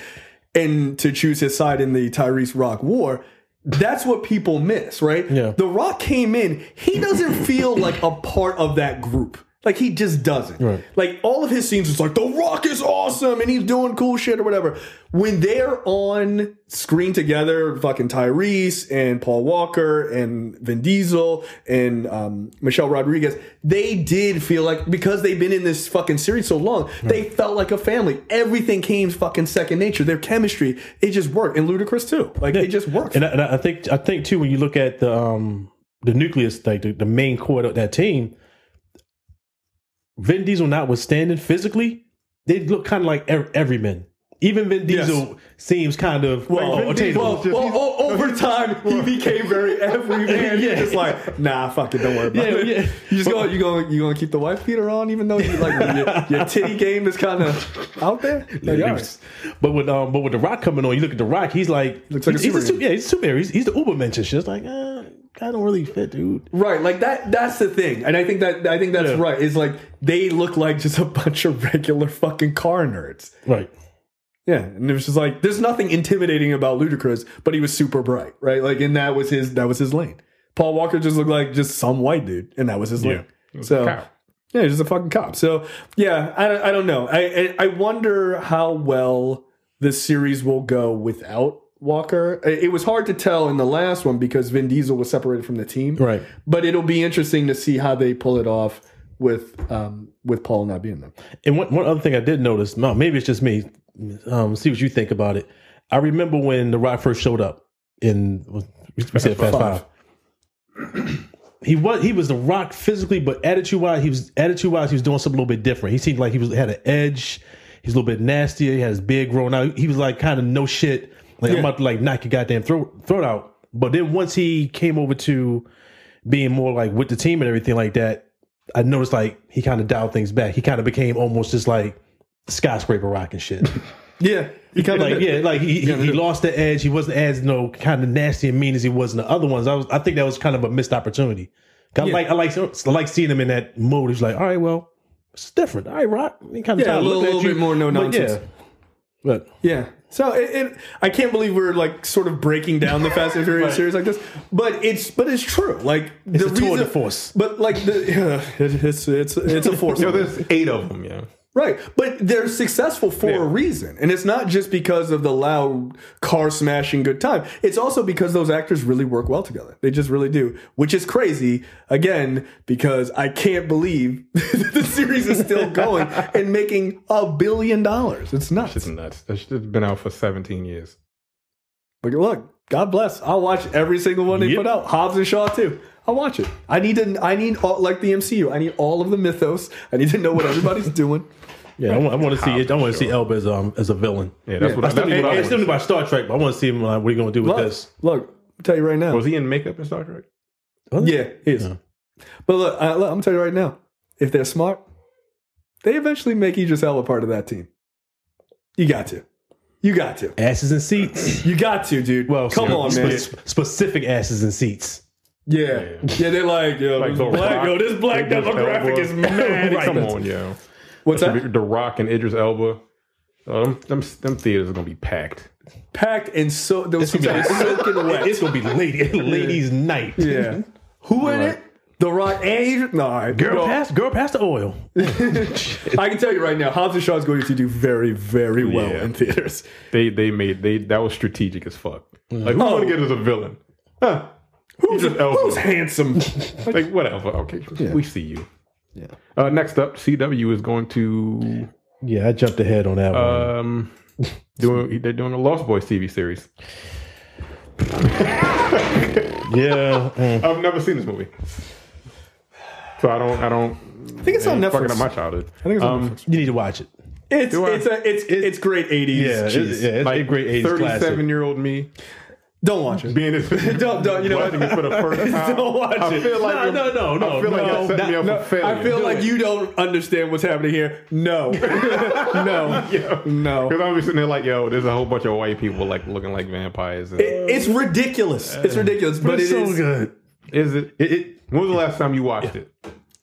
and to choose his side in the Tyrese Rock war, that's what people miss, right? Yeah. The Rock came in, he doesn't feel like a part of that group. Like, he just doesn't. Right. Like, all of his scenes is like, The Rock is awesome and he's doing cool shit or whatever. When they're on screen together, fucking Tyrese and Paul Walker and Vin Diesel and Michelle Rodriguez, they did feel like, because they've been in this fucking series so long, they felt like a family. Everything came fucking second nature. Their chemistry, it just worked. And Ludacris too. Like, it just worked. And I think too, when you look at the nucleus, like the main core of that team, Vin Diesel notwithstanding, physically, they look kind of like everymen. Even Vin Diesel seems kind of over time he became very everyman. You're just like, nah, fuck it, don't worry about it. Yeah. You just you gonna keep the wife beater on, even though you like your titty game is kind of out there. Like, but with The Rock coming on, you look at The Rock, he's like looks like he's a superhero. He's the Uber mention. Just like, I don't really fit, dude. Right, like that's the thing, and I think that's right. Is like they look like just a bunch of regular fucking car nerds. Right. Yeah, and it was just like there's nothing intimidating about Ludacris, but he was super bright, right? Like, and that was his lane. Paul Walker just looked like just some white dude, and that was his lane. So yeah, he's just a fucking cop. So yeah, I don't know. I wonder how well the series will go without Walker. It was hard to tell in the last one because Vin Diesel was separated from the team, right? But it'll be interesting to see how they pull it off with Paul not being there. And one other thing I did notice, maybe it's just me. See what you think about it. I remember when The Rock first showed up in we said Fast 5. He was The Rock physically, but attitude wise, he was doing something a little bit different. He seemed like he had an edge. He's a little bit nastier. He had his beard grown out. He was like kind of no shit. Like, I'm about to like knock your goddamn throat out. But then once he came over to being more like with the team and everything like that, I noticed like he kind of dialed things back. He kind of became almost just like skyscraper rock and shit. Yeah. He lost the edge. He wasn't as kind of nasty and mean as he was in the other ones. I think that was kind of a missed opportunity. I like seeing him in that mode. He's like, all right, well, it's different. All right, Rock. Kind of a little bit more no nonsense. But yeah. So I can't believe we're like sort of breaking down the Fast and Furious series like this, but it's true. Like it's a tour de force. But like it's a force. There's 8 of them. Yeah. Right, but they're successful for a reason. And it's not just because of the loud car smashing good time. It's also because those actors really work well together. They just really do, which is crazy, again, because I can't believe the series is still going and making $1 billion. It's nuts. It's nuts. It's been out for 17 years. But look, God bless. I'll watch every single one they put out. Hobbs and Shaw, too. I'll watch it. I need all, like the MCU. I need all of the mythos. I need to know what everybody's doing. Yeah, I want to see it. I want to see Elba as a villain. Yeah, that's what I still knew about Star Trek, but I want to see him. What are you going to do with this? Look, I'll tell you right now. Was he in makeup in Star Trek? Yeah, he is. Yeah. But look, I'm going to tell you right now. If they're smart, they eventually make Idris Elba part of that team. You got to. Asses and seats. You got to, dude. Well, come on, man. Specific asses and seats. Yeah, they're like, this black demographic is mad. Right. Come on, yo. What's that? The Rock and Idris Elba. Them theaters are gonna be packed. Packed and so those soaking wet. It's gonna be ladies' night. Yeah. Who in it? The Rock and Idris? No, girl, pass the oil. I can tell you right now, Hobbs and Shaw is going to do very, very well in theaters. That was strategic as fuck. Like, who want to get as a villain? Huh? Who's handsome? Like, whatever. Okay, we see you. Yeah. Next up, CW is going to. Yeah, I jumped ahead on that one. They're doing a Lost Boys TV series. Yeah, I've never seen this movie, so I don't. I think it's on Netflix. Fucking up my childhood. I think it's on Netflix. You need to watch it. It's great 80s. Yeah, it's like a great 80s classic. 37-year-old me. Don't watch it. Don't. You know what? For the first time. Don't watch it. I feel like no. I feel like you're setting me up for failure. I feel like you don't understand what's happening here. No. No. Because I'm sitting there like, there's a whole bunch of white people like looking like vampires. And, it's ridiculous. It's ridiculous, but it's so good. Is it? When was the last time you watched it?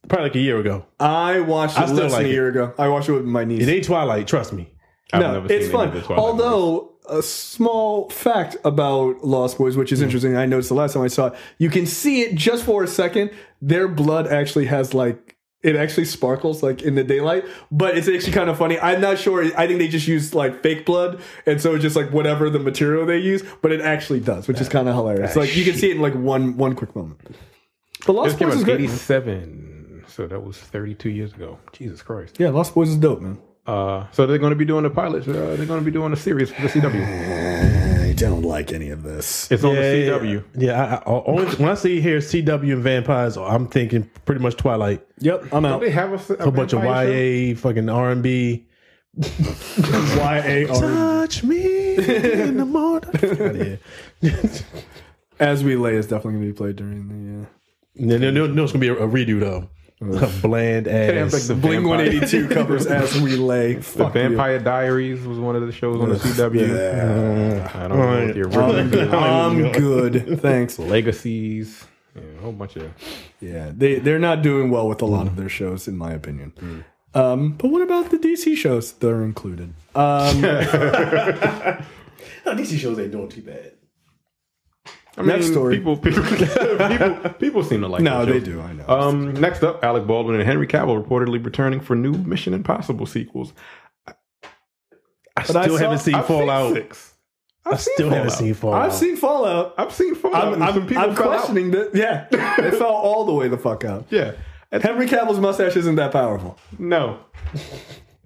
Probably like a year ago. I watched it less than a year ago. I watched it with my niece. It ain't Twilight, trust me. It's fun. Although, a small fact about Lost Boys, which is interesting, I noticed the last time I saw it, you can see it just for a second. Their blood actually has it actually sparkles like in the daylight, but it's actually kind of funny. I'm not sure. I think they just use like fake blood, and so it's just like whatever the material they use, but it actually does, which is kind of hilarious. Like you can see it in like one quick moment. But Lost Boys is great. 87, so that was 32 years ago. Jesus Christ. Yeah, Lost Boys is dope, man. So they're going to be doing the pilots. They're going to be doing a series for the CW. I don't like any of this. It's on the CW. Yeah, when I see here CW and vampires, I'm thinking pretty much Twilight. Yep, I'm out. Don't they have a bunch of YA, fucking R&B. YA Touch me in the morning. As We Lay is definitely going to be played during the... No, it's going to be a redo, though. A bland ass. Like the Blink 182 covers As We Lay. The Vampire Diaries was one of the shows on the CW. Yeah. I don't know what you're really I'm good. Thanks. Legacies. Yeah, a whole bunch of... Yeah, they're not doing well with a lot of their shows, in my opinion. But what about the DC shows that are included? No, DC shows ain't doing too bad. I mean, next story. People seem to like. No, they do. I know. Next up, Alec Baldwin and Henry Cavill reportedly returning for new Mission Impossible sequels. I still haven't seen Fallout. I still haven't seen Fallout. I've seen Fallout. I'm questioning that. Yeah, they fell all the way the fuck out. Yeah, Henry Cavill's mustache isn't that powerful. No,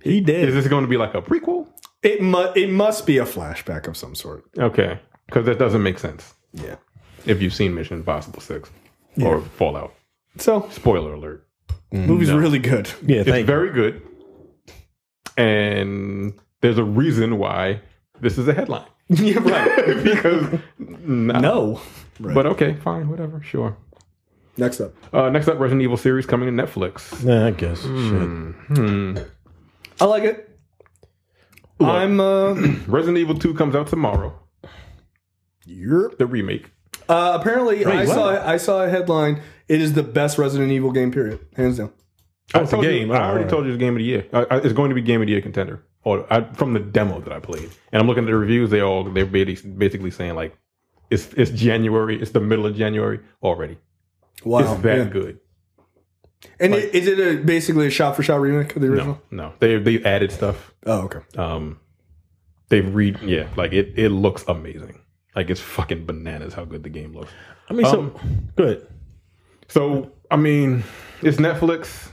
he did. Is this going to be like a prequel? It must be a flashback of some sort. Okay, because that doesn't make sense. Yeah. If you've seen Mission Impossible 6 or Fallout. So, spoiler alert. Movie's really good. Yeah, it's very good. And there's a reason why this is a headline. Yeah, right. Because no. Right. But okay, fine, whatever, sure. Next up, Resident Evil series coming to Netflix. Yeah, I guess. Shit. I like it. I'm Resident Evil 2 comes out tomorrow. Europe. The remake. Apparently, I saw a headline. It is the best Resident Evil game, period. Hands down. I already told you it's Game of the Year. It's going to be Game of the Year contender. From the demo that I played. And I'm looking at the reviews. They're basically saying, like, it's January. It's the middle of January already. Wow. It's that good. And like, is it basically a shot-for-shot remake of the original? No. They've added stuff. Oh, okay. It looks amazing. Like, it's fucking bananas how good the game looks. I mean, good. So, I mean, it's Netflix.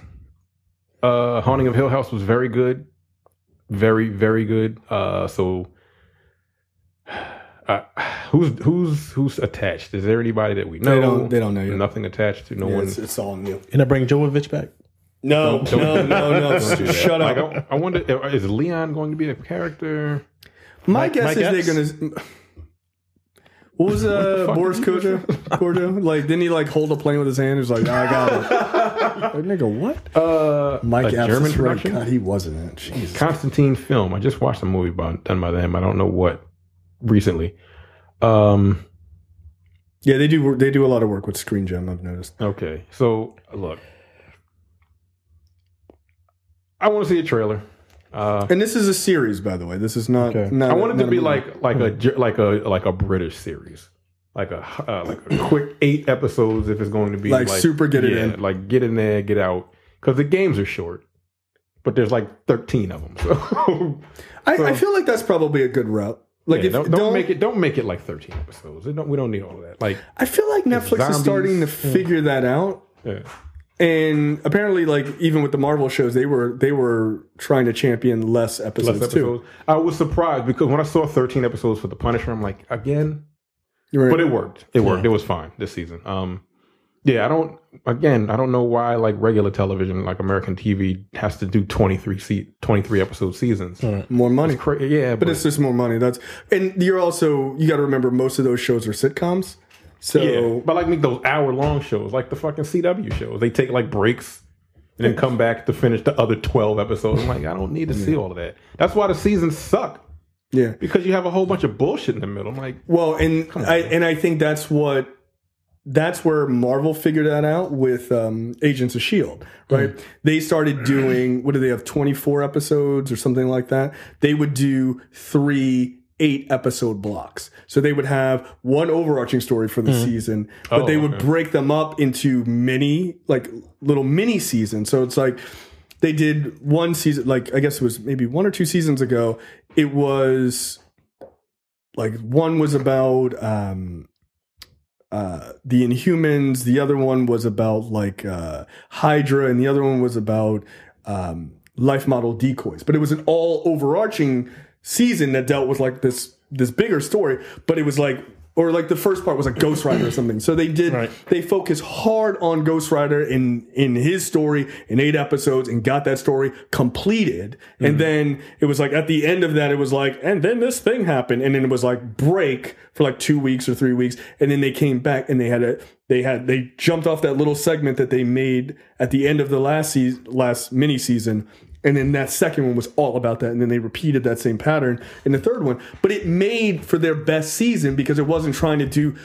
Haunting of Hill House was very good. Very, very good. Who's attached? Is there anybody that we know? They don't know yet. Nothing attached to no one. It's all new. And I bring Jovovich back? No. Shut up. Like, I wonder, is Leon going to be a character? My guess is they're going to... What was Boris Kodjoe? Like, didn't he like hold a plane with his hand? He was like, I got it. Like, nigga, what? Mike Epps, German production? God, he wasn't in it. Jesus. Constantine film. I just watched a movie done by them. I don't know what recently. Yeah, they do a lot of work with Screen Gem, I've noticed. Okay, so look, I want to see a trailer. And this is a series, by the way. This is not. Okay. I want it to be like a British series, like a quick 8 episodes if it's going to be like super get it in, like get in there, get out, because the games are short, but there's like 13 of them. So I feel like that's probably a good route. Like, yeah, don't make it like 13 episodes. We don't need all of that. Like, I feel like Netflix is starting to figure that out. Yeah. And apparently, like, even with the Marvel shows, they were trying to champion less episodes too. I was surprised because when I saw 13 episodes for The Punisher, I'm like, again? Right. But it worked. It worked. It was fine this season. Yeah, I don't know why, like, regular television, like American TV, has to do 23 episode seasons. More money. Yeah, but it's just more money. And you got to remember, most of those shows are sitcoms. So, yeah, but like those hour-long shows, like the fucking CW shows, they take like breaks and then come back to finish the other 12 episodes. I'm like, I don't need to see all of that. That's why the seasons suck. Yeah, because you have a whole bunch of bullshit in the middle. I'm like, well, I think that's where Marvel figured that out with Agents of S.H.I.E.L.D., right? They started doing, what do they have, 24 episodes or something like that? They would do 3 8-episode blocks. So they would have one overarching story for the season, but they would break them up into little mini seasons. So it's like they did one season, like I guess it was maybe 1 or 2 seasons ago. It was like one was about the Inhumans, the other one was about like Hydra, and the other one was about life model decoys. But it was an all overarching season that dealt with like this bigger story, but it was like, or like the first part was like Ghost Rider or something. So they focused hard on Ghost Rider in his story in 8 episodes and got that story completed. And then it was like at the end of that, it was like, and then this thing happened. And then it was like break for like 2 weeks or 3 weeks. And then they came back and they jumped off that little segment that they made at the end of the last mini season. And then that second one was all about that. And then they repeated that same pattern in the third one. But it made for their best season because it wasn't trying to do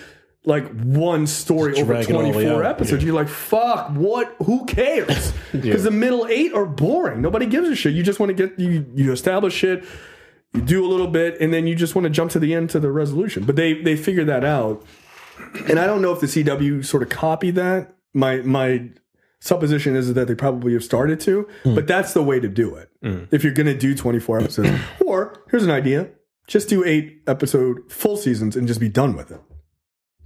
like one story over 24 episodes. Yeah. You're like, fuck, what? Who cares? Because the middle 8 are boring. Nobody gives a shit. You just want to get, you establish shit, you do a little bit, and then you just want to jump to the end to the resolution. But they figured that out. And I don't know if the CW sort of copied that. My supposition is that they probably have started to, but that's the way to do it. If you're going to do 24 episodes. Or, here's an idea. Just do 8 episode full seasons and just be done with it.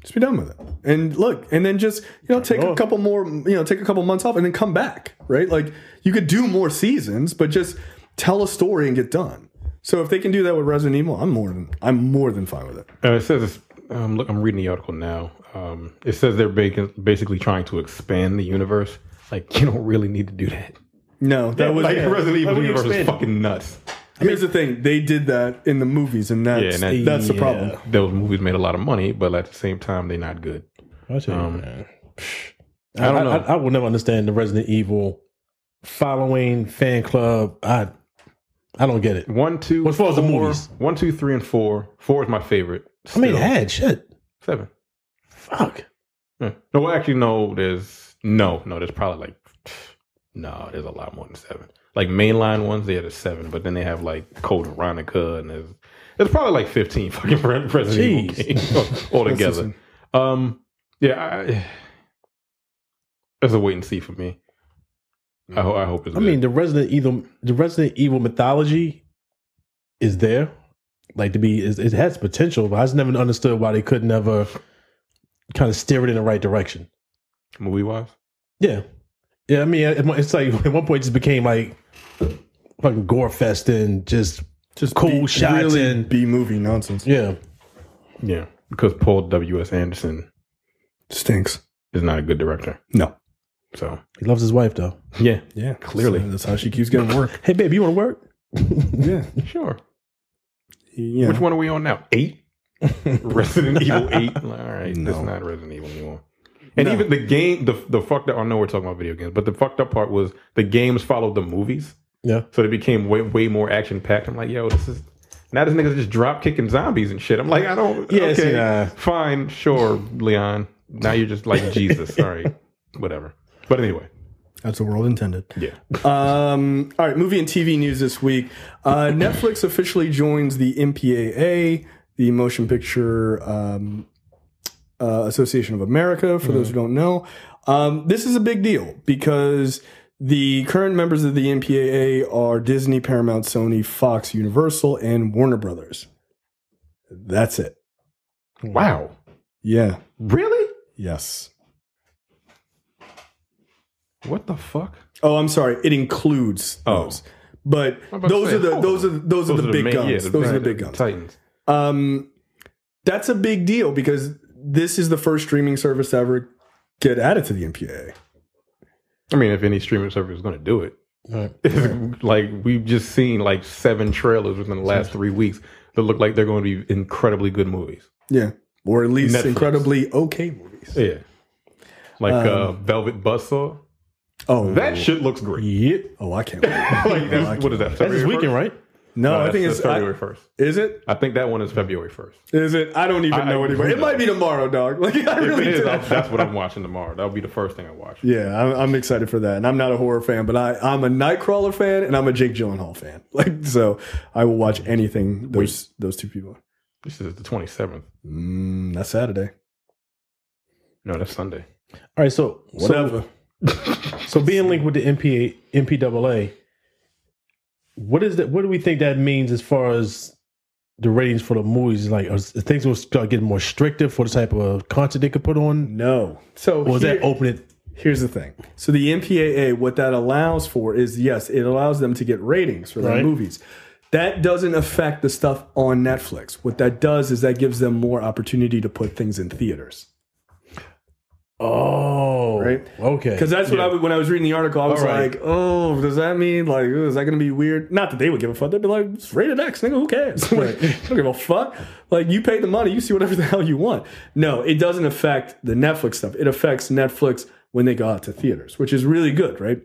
Just be done with it. And look, and then just, take a couple more, take a couple months off and then come back, right? Like, you could do more seasons, but just tell a story and get done. So if they can do that with Resident Evil, I'm more than fine with it. It says, look, I'm reading the article now. It says they're basically trying to expand the universe. Like, you don't really need to do that. No, that was Resident Evil universe is fucking nuts. Here's the thing: they did that in the movies, and that's the problem. Those movies made a lot of money, but at the same time, they're not good. I don't know. I will never understand the Resident Evil following fan club. I don't get it. 1, 2, as far as the 4, movies. 1, 2, 3, and 4. 4 is my favorite. I mean, it had shit. 7. Fuck. Yeah. No, well, actually, no. There's probably there's a lot more than 7. Like mainline ones, there's 7, but then they have like Code Veronica, and there's probably like 15 fucking Resident Evil games altogether. It's a wait and see for me. I hope it's good. I mean, the Resident Evil mythology is there, like it has potential, but I just never understood why they could never kind of steer it in the right direction. Movie wise, yeah. I mean, it's like at one point it just became like fucking gore fest and just cool shots really and B-movie nonsense. Yeah, because Paul W.S. Anderson stinks. Is not a good director. No. So he loves his wife though. Yeah, clearly that's how she keeps getting work. Hey, babe, you want to work? Yeah, sure. Yeah. Which one are we on now? 8. Resident Evil 8. All right, that's not Resident Evil anymore. And even the game, the fucked up. I know we're talking about video games, but the fucked up part was the games followed the movies. Yeah. So they became way more action packed. I'm like, yo, this nigga's just drop kicking zombies and shit. I'm like, I don't. Yeah, okay, fine, sure, Leon. Now you're just like Jesus. All right, whatever. But anyway. That's the world intended. Yeah. All right, movie and TV news this week. Netflix officially joins the MPAA, the Motion Picture Association of America, for those who don't know. This is a big deal because the current members of the MPAA are Disney, Paramount, Sony, Fox, Universal, and Warner Brothers. That's it. Wow. Yeah. Really? Yes. What the fuck? Oh, I'm sorry. It includes those. But those are the big guns. Those are the big guns. Titans. That's a big deal because this is the first streaming service to ever get added to the MPAA. I mean, if any streaming service is going to do it. Right. Like, we've just seen like 7 trailers within the last 3 weeks that look like they're going to be incredibly good movies. Yeah. Or at least Netflix. incredibly okay movies. Yeah. Like Velvet Buzzsaw. Oh. That shit looks great. Yep. Oh, I can't wait. What is that? That's this weekend, right? No, I think it's February 1st. Is it? I think that one is February 1st. Is it? I don't even know anymore. It might be tomorrow, dog. Like, I really if it is, do. that's what I'm watching tomorrow. That'll be the first thing I watch. Yeah, I'm excited for that. And I'm not a horror fan, but I'm a Nightcrawler fan and I'm a Jake Gyllenhaal fan. Like, so I will watch anything those two people. This is the 27th. That's Saturday. No, that's Sunday. All right, so whatever. So being linked with the MPAA, what do we think that means as far as the ratings for the movies? Like, things will start getting more stricter for the type of content they could put on? No. So or is that open it? Here's the thing. So the MPAA, what that allows for is, yes, it allows them to get ratings for their movies. That doesn't affect the stuff on Netflix. What that does is that gives them more opportunity to put things in theaters. Oh, right. Okay. Because that's what when I was reading the article, I was like, "Oh, does that mean like is that going to be weird?" Not that they would give a fuck. They'd be like, "It's rated X, nigga. Who cares? Like, I don't give a fuck. Like, you paid the money, you see whatever the hell you want." No, it doesn't affect the Netflix stuff. It affects Netflix when they go out to theaters, which is really good, right?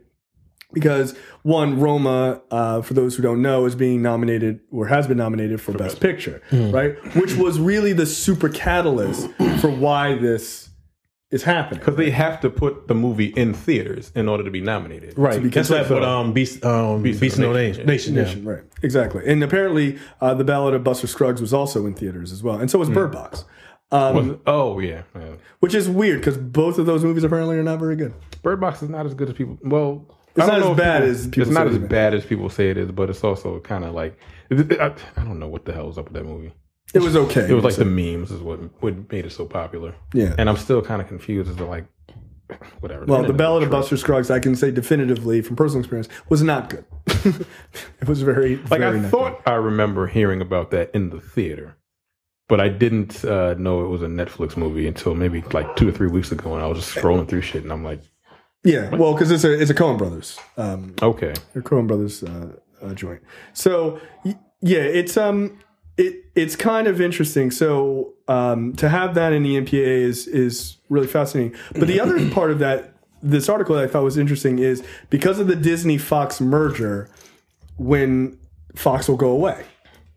Because one, Roma, for those who don't know, is being nominated or has been nominated for Best Picture, right? Which was really the super catalyst for why this is happening. Because they have to put the movie in theaters in order to be nominated. Right. That's like what Beast of No Nation. Right. Exactly. And apparently The Ballad of Buster Scruggs was also in theaters as well. And so was Bird Box. Yeah. Which is weird because both of those movies apparently are not very good. Bird Box is not as good as people... Well... It's not as bad as people say. It's not as bad as people say it is, but it's also kind of like... I don't know what the hell was up with that movie. It was okay. It was like the memes is what made it so popular. Yeah. And I'm still kind of confused as to like, whatever. Well, The Ballad of Buster Scruggs, I can say definitively from personal experience, was not good. It was very I thought I remember hearing about that in the theater, but I didn't know it was a Netflix movie until maybe like 2 or 3 weeks ago, and I was just scrolling through shit, and I'm like, yeah, what? Well, because it's a Coen Brothers. Okay. A Coen Brothers joint. So yeah, it's kind of interesting. So to have that in the MPAA is really fascinating. But the other part of this article that I thought was interesting is because of the Disney Fox merger, when Fox will go away,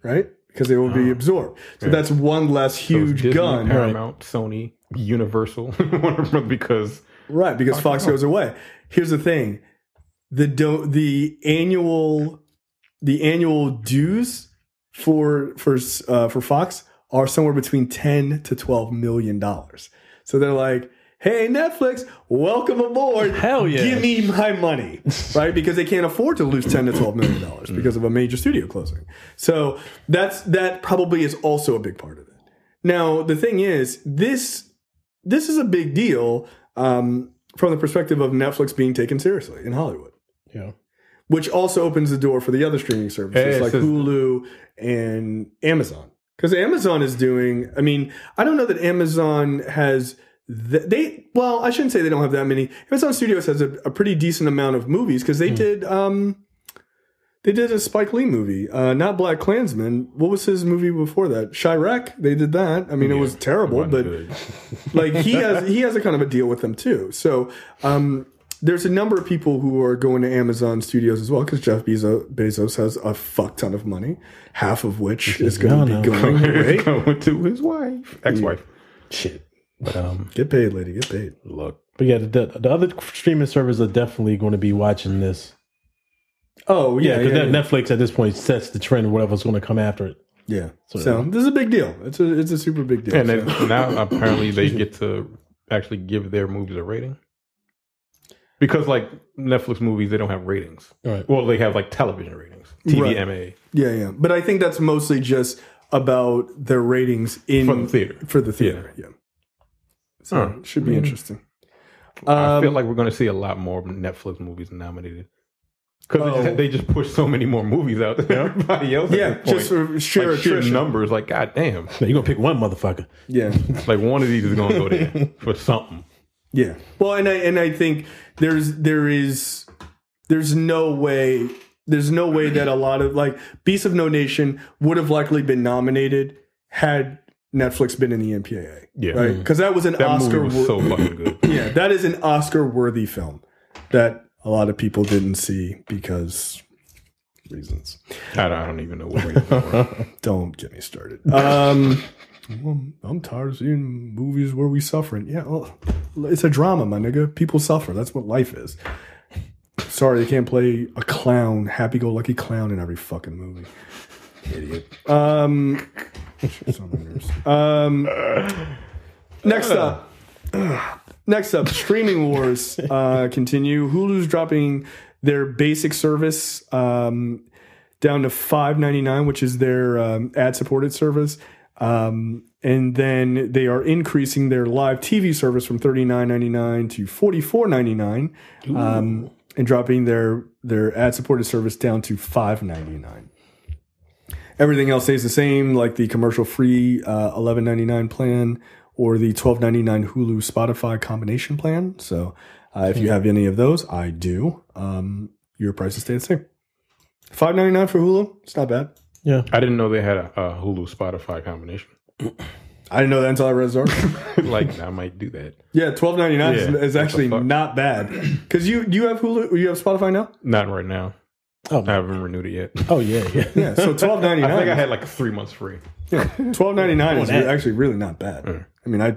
right? Because they will be absorbed. So that's one less huge Disney, gun. Paramount, Sony, Universal, because Fox goes away. Here's the thing: the annual dues for Fox are somewhere between $10 to $12 million. So they're like, hey, Netflix, welcome aboard. Hell yeah. Give me my money, right? Because they can't afford to lose $10 to $12 million because of a major studio closing. So that probably is also a big part of it. Now, the thing is, this is a big deal from the perspective of Netflix being taken seriously in Hollywood. Yeah. Which also opens the door for the other streaming services like Hulu and Amazon. Because Amazon is doing, I mean, I don't know that Amazon has... I shouldn't say they don't have that many. Amazon Studios has a pretty decent amount of movies because they did a Spike Lee movie, not Black Klansman. What was his movie before that? Chirac. They did that. I mean, it was terrible, but like he has a kind of a deal with them too. So there's a number of people who are going to Amazon Studios as well because Jeff Bezos has a fuck ton of money, half of which is going to be going away to his ex-wife. Shit. But, get paid, lady. Get paid. Look. But yeah, the other streaming servers are definitely going to be watching this. Oh, yeah. Because Netflix at this point sets the trend of whatever's going to come after it. Yeah. So this is a big deal. It's a super big deal. And then now apparently they get to actually give their movies a rating. Because like Netflix movies, they don't have ratings. Right. Well, they have like television ratings. TVMA. Right. Yeah. But I think that's mostly just about their ratings for the theater. Yeah. So it should be interesting. I feel like we're going to see a lot more Netflix movies nominated. Because they just push so many more movies out than everybody else. Yeah, just for sheer numbers. Like, goddamn. You're going to pick one motherfucker. Yeah. Like, one of these is going to go there for something. Yeah. Well, and I think there's no way that a lot of, like, Beasts of No Nation would have likely been nominated had Netflix been in the MPAA. Yeah. Right? Because that was Oscar. Movie was so fucking good. Yeah, that is an Oscar-worthy film that a lot of people didn't see because reasons. I don't even know what reasons were. Don't get me started. I'm tired of seeing movies where we suffering. Yeah, well, it's a drama, my nigga. People suffer. That's what life is. Sorry, they can't play a clown, happy-go-lucky clown in every fucking movie. Idiot. Next up, streaming wars continue. Hulu's dropping their basic service down to $5.99, which is their ad-supported service. And then they are increasing their live TV service from $39.99 to $44.99, and dropping their ad-supported service down to $5.99. Everything else stays the same, like the commercial-free $11.99 plan or the $12.99 Hulu Spotify combination plan. So if you have any of those, I do. Your prices stay the same. $5.99 for Hulu. It's not bad. Yeah, I didn't know they had a Hulu Spotify combination. I didn't know that until I read the article. Like, I might do that. Yeah, $12.99 is actually not bad. Because you have Hulu, you have Spotify now? Not right now. Oh, I haven't renewed it yet. Oh yeah. So $12.99. I think I had like 3 months free. Yeah, $12.99 is actually really not bad. I mean, I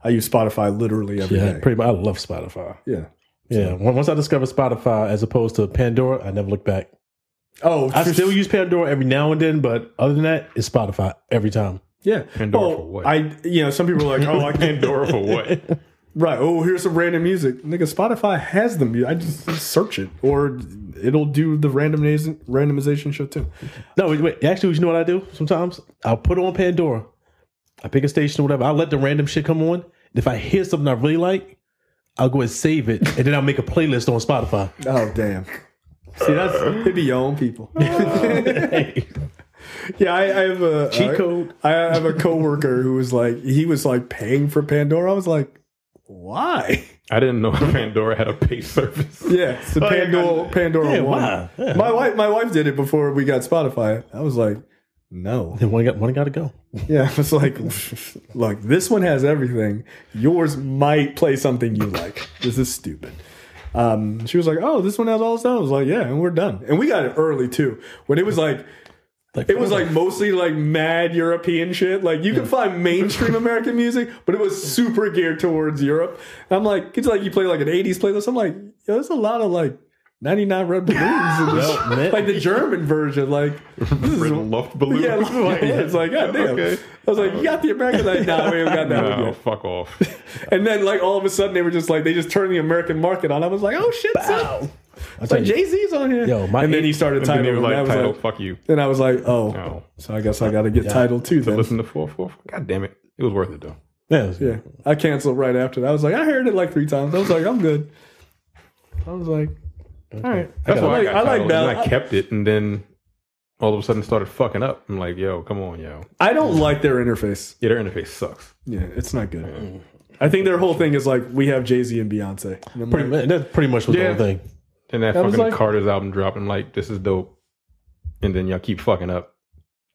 use Spotify literally every day. Pretty much. I love Spotify. Yeah. Yeah. Once I discovered Spotify as opposed to Pandora, I never looked back. Oh, I still use Pandora every now and then, but other than that, it's Spotify every time. Yeah. Pandora for what? Some people are like, oh, I can't. Pandora for what? Right. Oh, here's some random music. Nigga, Spotify has the music. I just search it, or it'll do the randomization shit too. No, wait. Actually, you know what I do? Sometimes I'll put on Pandora. I pick a station or whatever. I'll let the random shit come on. If I hear something I really like, I'll go and save it, and then I'll make a playlist on Spotify. Oh, damn. See, it'd be your own people. Yeah, I have a cheat code. I have a coworker who was like paying for Pandora. I was like, why? I didn't know Pandora had a pay service. Yeah, it's the Pandora One. Wow. Yeah. My wife did it before we got Spotify. I was like, no. Then one got to go. Yeah, it's like, look, this one has everything. Yours might play something you like. This is stupid. She was like, "Oh, this one has all the songs." I was like, "Yeah," and we're done. And we got it early too. When it was like it was like mostly like mad European shit. Like you can find mainstream American music, but it was super geared towards Europe. And I'm like, it's like you play like an 80s playlist. I'm like, yo, there's a lot of like 99 Red Balloons in this, like the German version, like Red Love Balloon. Yeah, it's like, God damn. Okay. I was like, you got the American? Like, nah, we haven't got that one yet. Fuck off. And then like all of a sudden they were just like, they just turned the American market on. I was like, oh shit, son. It's like Jay-Z's on here. Yo, and then he started Tidal. Like, Tidal, fuck you. And I was like, oh. So I guess I got to get Tidal too then. Listen to 4/4. God damn it. It was worth it though. Yeah. I canceled right after that. I was like, I heard it like 3 times. I was like, I'm good. I was like, all right. That's why I like that. I kept it, and then all of a sudden started fucking up. I'm like, yo, come on, yo. I don't like their interface. Yeah, their interface sucks. Yeah, it's not good. Yeah. I think their whole thing is like, we have Jay-Z and Beyonce. And that's pretty much what the whole thing. And that fucking like, Carter's album dropped. I'm like, this is dope. And then y'all keep fucking up.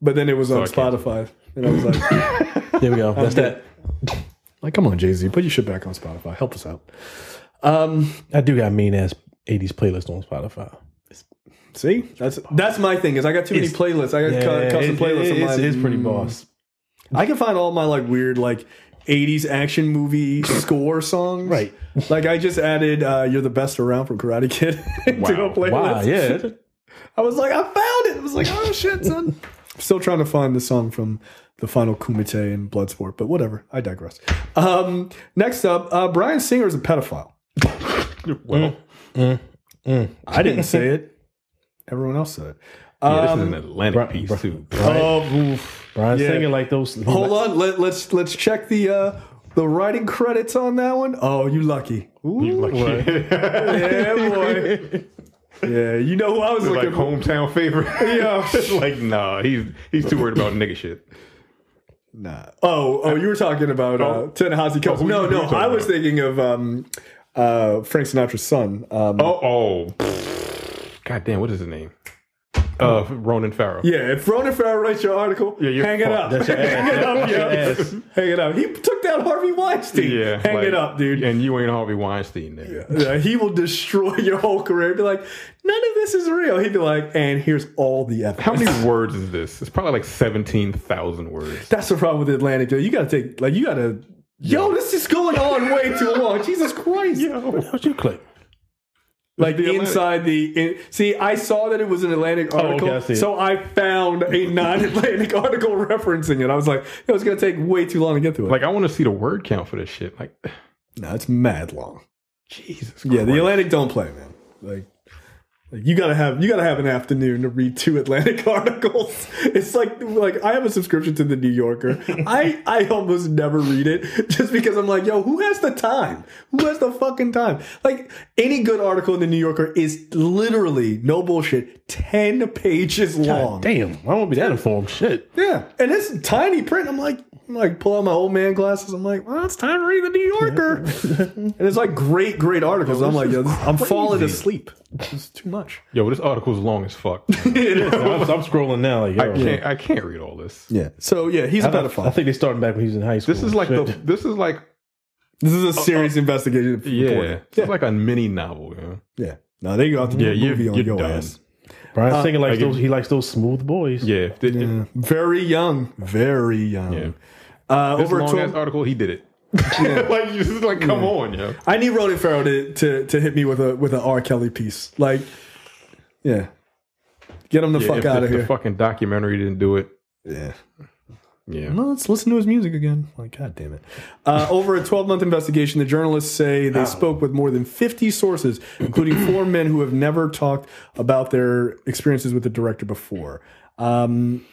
But then it was on Spotify. And I was like, there we go. That's that. Like, come on, Jay-Z, put your shit back on Spotify. Help us out. I do got mean ass 80s playlist on Spotify. See, that's my thing. Is I got too many playlists. I got custom playlists. It's pretty boss. I can find all my like weird like 80s action movie score songs. Right. Like I just added "You're the Best Around" from Karate Kid to a playlist. Wow, yeah. I was like, I found it. I was like, oh shit, son. I'm still trying to find the song from the final Kumite in Bloodsport, but whatever. I digress. Next up, Bryan Singer is a pedophile. Well, I didn't say it. Everyone else said it. Yeah, this is an Atlantic piece too. Bryan Singer like those. Hold on, let's check the writing credits on that one. Oh, you lucky. Ooh, you lucky. Yeah, boy. Yeah, you know who I was looking like for? Hometown favorite. Yeah, like nah, he's too worried about nigga shit. Nah. Oh, you were talking about Ta-Nehisi Coates. No, I was thinking of Frank Sinatra's son. God damn, what is his name? Ronan Farrow. Yeah, if Ronan Farrow writes your article, hang it up. Hang it up, yo. Hang it up. He took down Harvey Weinstein. Yeah, hang it up, dude. And you ain't Harvey Weinstein, nigga. Yeah, he will destroy your whole career. Be like, none of this is real. He'd be like, and here's all the evidence. How many words is this? It's probably like 17,000 words. That's the problem with Atlantic. You got to take, yo, this is going on way too long. Jesus Christ. Yo, how'd you click? Like inside see, I saw that it was an Atlantic article, so I found a non-Atlantic article referencing it. I was like, it was going to take way too long to get to it. Like, I want to see the word count for this shit. Like, no, it's mad long. Jesus Christ. Yeah, the Atlantic don't play, man. Like you gotta have an afternoon to read 2 Atlantic articles. It's like I have a subscription to the New Yorker. I almost never read it just because I'm like, yo, who has the time? Who has the fucking time? Like any good article in the New Yorker is literally, no bullshit, 10 pages long. God damn, I won't be that informed. Shit. Yeah, and it's tiny print. I'm like pull out my old man glasses. I'm like, well, it's time to read the New Yorker. And it's like great articles. I'm like, yo, I'm falling asleep. It's too much. Yo, this article is long as fuck. I'm scrolling now. Like, yo, I can't read all this. Yeah. So yeah, he's a pedophile. I think they started back when he was in high school. This is like this is a serious investigation. It's like a mini novel. You know? Yeah. No, they go out to do a movie on your ass. Bryan Singer likes those smooth boys. Yeah. Very young. Very young. Yeah. This long ass article, he did it. Yeah. Come on, yo. I need Ronan Farrow to hit me with an R. Kelly piece. Like, yeah. Get him the fuck out of here. The fucking documentary didn't do it. Yeah. Yeah. Well, let's listen to his music again. Like, God damn it. Over a 12-month investigation, the journalists say they spoke with more than 50 sources, including 4 men who have never talked about their experiences with the director before. One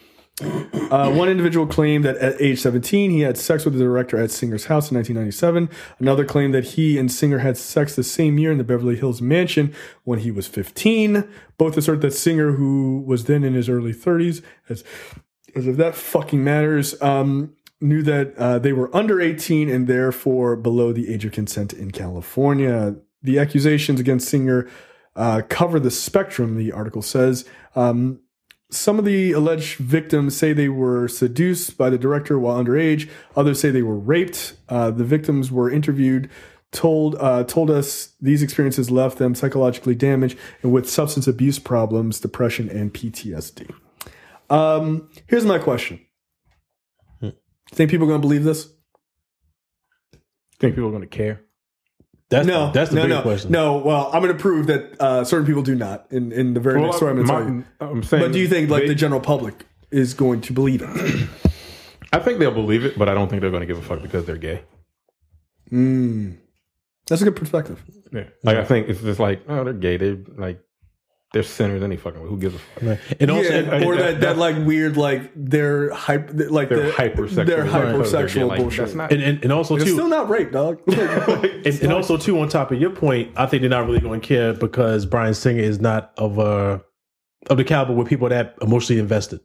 individual claimed that at age 17, he had sex with the director at Singer's house in 1997. Another claimed that he and Singer had sex the same year in the Beverly Hills mansion when he was 15. Both assert that Singer, who was then in his early 30s, as if that fucking matters, knew that they were under 18 and therefore below the age of consent in California. The accusations against Singer cover the spectrum, the article says. Some of the alleged victims say they were seduced by the director while underage. Others say they were raped. The victims were interviewed told us these experiences left them psychologically damaged and with substance abuse problems, depression, and PTSD. Here's my question. Think people are going to believe this? Think people are going to care? That's the big question. No, well, I'm going to prove that certain people do not in the very next story I'm going to tell you. I'm saying, but do you think the general public is going to believe it? I think they'll believe it, but I don't think they're going to give a fuck because they're gay. That's a good perspective. Yeah. I think it's just like, oh, they're gay. They're sinners. Any fucking who gives a fuck? Right. And also, or that like weird they're hypersexual. They're hypersexual bullshit. That's not, and also it's too, still not rape, dog. and also too, on top of your point, I think they're not really going to care because Bryan Singer is not of the caliber with people that emotionally invested.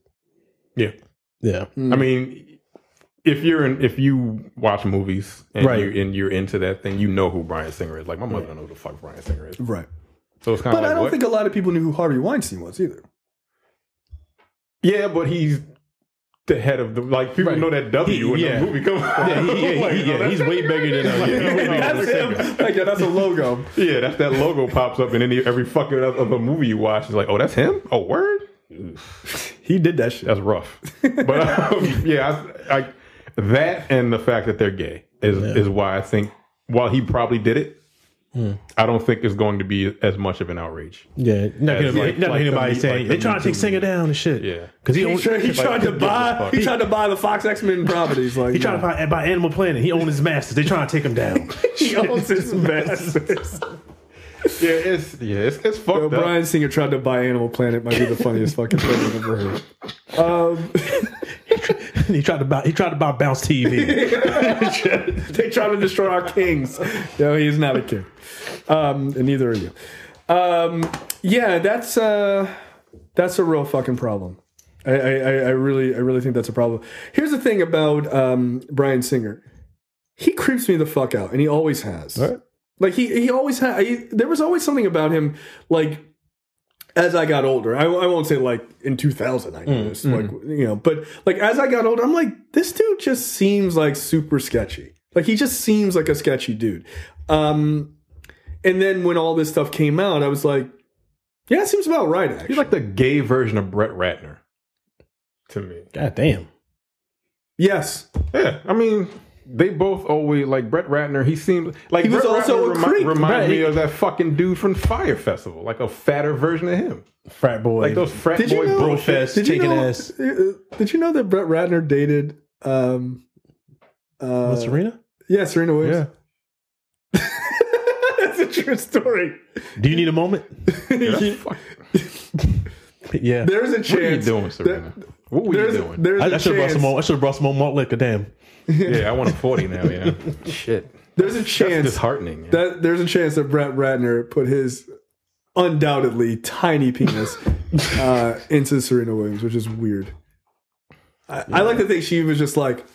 Yeah. I mean, if you watch movies and you're into that thing, you know who Bryan Singer is. Like my mother don't know who the fuck Bryan Singer is. Right. So it's kind of but I don't think a lot of people knew who Harvey Weinstein was either. Yeah, but he's the head of the people know that W in the movie. Come on, he's way bigger than that's him. That's a logo. Yeah, that's that logo pops up in every fucking other movie you watch. It's like, oh, that's him. Oh, word. He did that shit. That's rough. But I that and the fact that they're gay is why I think while he probably did it. I don't think it's going to be as much of an outrage. Yeah, not anybody saying they trying to take Singer down and shit. Yeah, because he tried to buy the Fox X-Men properties. Like he tried to buy Animal Planet. He owned his masters. They trying to take him down. He owns his masters. It's fucked up. Bryan Singer tried to buy Animal Planet might be the funniest fucking thing I've ever heard. He tried to buy Bounce TV. They tried to destroy our kings. No, he's not a king. And neither are you. That's a real fucking problem. I really think that's a problem. Here's the thing about Bryan Singer. He creeps me the fuck out, and he always has. Right. Like he always had. There was always something about him. Like as I got older, I won't say like in 2000 I noticed, but like as I got older, I'm like, this dude just seems like super sketchy. Like he just seems like a sketchy dude. And then when all this stuff came out, I was like, yeah, it seems about right. Actually, he's like the gay version of Brett Ratner to me. God damn. Yes. Yeah, I mean. They both always like Brett Ratner. He seemed like he was Brett also Ratner a creep. Remind me of that fucking dude from Fyre Festival, like a fatter version of him. Frat boy, like those frat boy bro fest taking ass. Did you know that Brett Ratner dated Serena? Yeah, Serena Williams. Yeah. That's a true story. Do you need a moment? Yeah. There's a chance. What are you doing, Serena? What were you doing? I should have brought some more malt liquor. Damn. Yeah, I want a 40 now. Yeah. Shit. There's a chance. That's disheartening. There's a chance that Brett Ratner put his undoubtedly tiny penis into Serena Williams, which is weird. I like to think she was just like,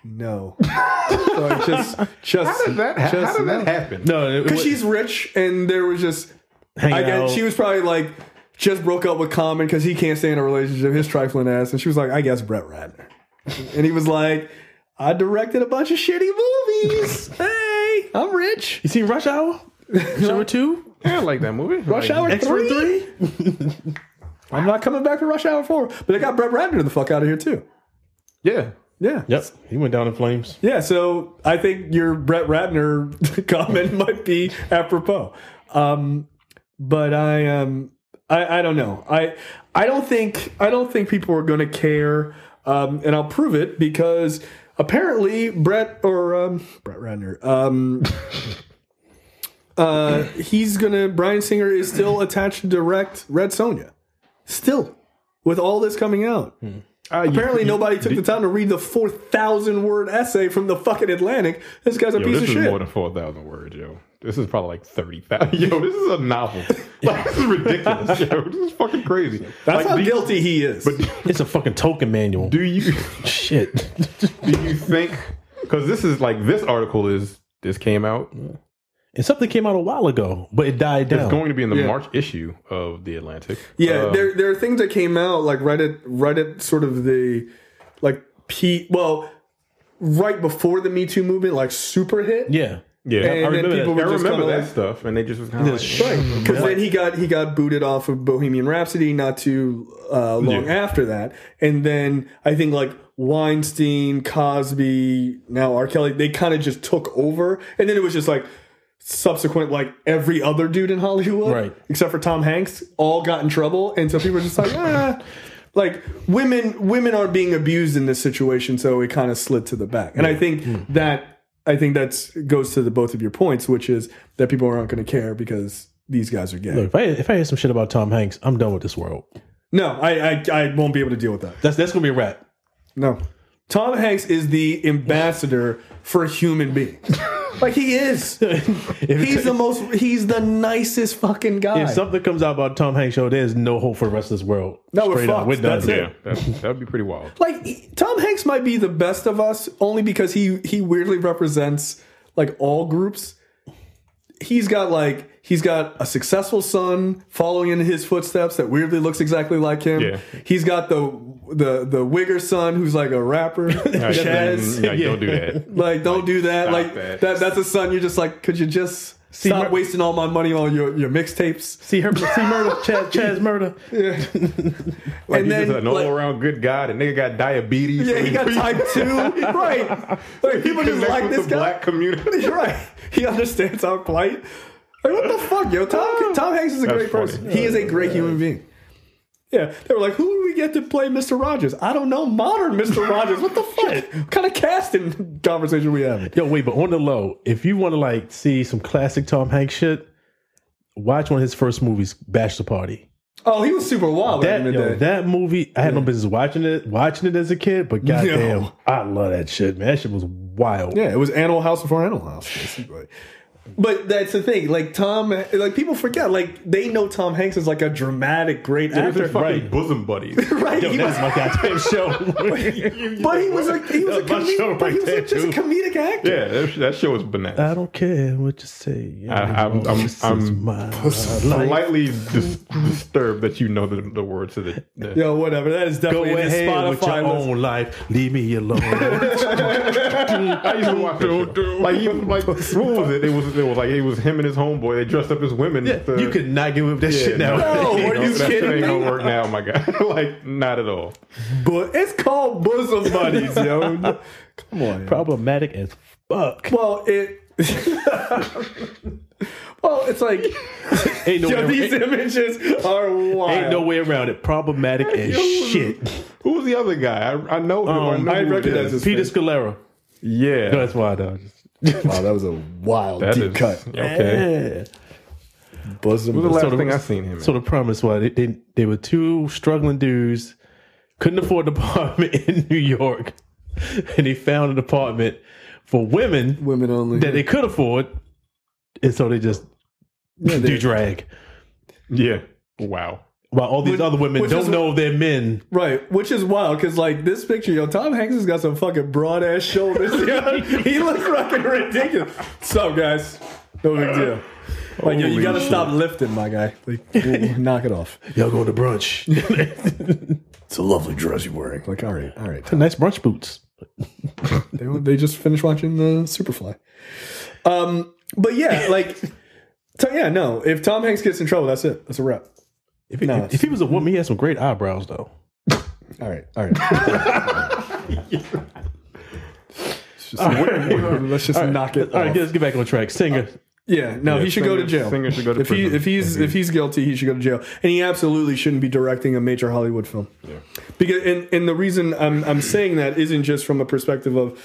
no. Like just how did that happen? No, because she's rich, and there was just she was probably like just broke up with Common because he can't stay in a relationship. His trifling ass, and she was like, I guess Brett Ratner, and he was like, I directed a bunch of shitty movies. Hey, I'm rich. You seen Rush Hour? Number 2? Yeah, I like that movie. Rush Hour 3? I'm not coming back for Rush Hour 4. But they got Brett Ratner the fuck out of here, too. Yeah. Yeah. Yep. He went down in flames. Yeah, so I think your Brett Ratner comment might be apropos. But I don't know. I don't think people are going to care. And I'll prove it because apparently Brett Ratner, Bryan Singer is still attached to direct Red Sonja. Still, with all this coming out. Apparently nobody took the time to read the 4,000 word essay from the fucking Atlantic. This guy's a piece of shit. This is more than 4,000 words, yo. This is probably like 30,000. Yo, this is a novel. Like, this is ridiculous, yo. This is fucking crazy. That's how guilty he is. But it's a fucking token manual. Do you... Shit. Do you think... Because this is like... This article this came out... And something came out a while ago, but it died down. It's going to be in the March issue of The Atlantic. Yeah, there are things that came out like right at sort of the like right before the Me Too movement like super hit. Yeah. Yeah, and I remember that like, stuff, and they just was kind of like, right, because then he got booted off of Bohemian Rhapsody not too long after that, and then I think like Weinstein, Cosby, now R. Kelly, they kind of just took over, and then it was just like subsequent, like every other dude in Hollywood, right, except for Tom Hanks, all got in trouble, and so people were just like, like women aren't being abused in this situation, so it kind of slid to the back, and I think that. I think that goes to the both of your points, which is that people aren't going to care because these guys are gay. Look, if I hear some shit about Tom Hanks, I'm done with this world. No, I won't be able to deal with that. That's going to be a wrap. No. Tom Hanks is the ambassador for human beings. Like he is. He's the nicest fucking guy. If something comes out about Tom Hanks show, there's no hope for the rest of this world. No, we're fucked. We're done. That's it. That'd be pretty wild. Like Tom Hanks might be the best of us only because he weirdly represents like all groups. He's got a successful son following in his footsteps that weirdly looks exactly like him. Yeah. He's got the Wigger son who's like a rapper. Chaz. Don't do that. Like, don't do that. Like that's a son. You're just like, could you just stop wasting all my money on your mixtapes? See murder, Chaz murder. Yeah. Like and he's just an all around good guy. The nigga got diabetes. Yeah, he got type 2. Right. Like people just like this guy. Black community. Right. He understands our plight. Like, what the fuck, yo? Tom Hanks is a great person. He is a great human being. Yeah, they were like, who do we get to play Mr. Rogers? I don't know, modern Mr. Rogers. What the fuck? What kind of casting conversation we having? Yo, wait, but on the low, if you want to like see some classic Tom Hanks shit, watch one of his first movies, Bachelor Party. Oh, he was super wild. That movie, I had no business watching it as a kid, but goddamn, I love that shit, man. That shit was wild. Yeah, it was Animal House before Animal House, basically. But that's the thing, like people forget, like they know Tom Hanks is like a dramatic, great actor, right? Bosom buddies, right? Yo, that's my goddamn show. but he was just a comedic actor. Yeah, that show was bananas. I don't care what you say. I'm slightly disturbed that you know the words to the. Yo, whatever. That is definitely go ahead Spotify with your own life. Leave me alone. I used to watch that show. What was it? It was like it was him and his homeboy. They dressed up as women. Yeah, you could not get with that shit now. No, are you kidding me? That ain't gonna work now, my guy. Like, not at all. But it's called Bosom Buddies, yo. Come on. Problematic as fuck. Well, it's like these images are wild. Ain't no way around it. Problematic as shit. Who was the other guy? I know him. I recognize his Peter Scalera. Yeah, that's why I know. Wow, that was a wild deep cut. Okay. Yeah. Bosom. What was the last thing I seen him in? So the premise was they were two struggling dudes, couldn't afford an apartment in New York, and they found an apartment for women only, that they could afford, and so they just do drag. Yeah. Wow. While all these other women don't know they're men. Right. Which is wild, because like this picture, yo, Tom Hanks has got some fucking broad ass shoulders. He looks fucking ridiculous. What's up, guys? No big deal. Like, yo, you gotta stop lifting, my guy. Like, knock it off. Y'all go to brunch. It's a lovely dress you're wearing. Like, all right. Nice brunch boots. They just finished watching Superfly. But yeah, like, no. If Tom Hanks gets in trouble, that's it. That's a wrap. If he was a woman, he had some great eyebrows, though. All right. Let's just knock it off. All right, let's get back on track. Singer. He should go to jail. Singer should go to prison. If he's guilty, he should go to jail, and he absolutely shouldn't be directing a major Hollywood film. Yeah. Because and the reason I'm saying that isn't just from a perspective of,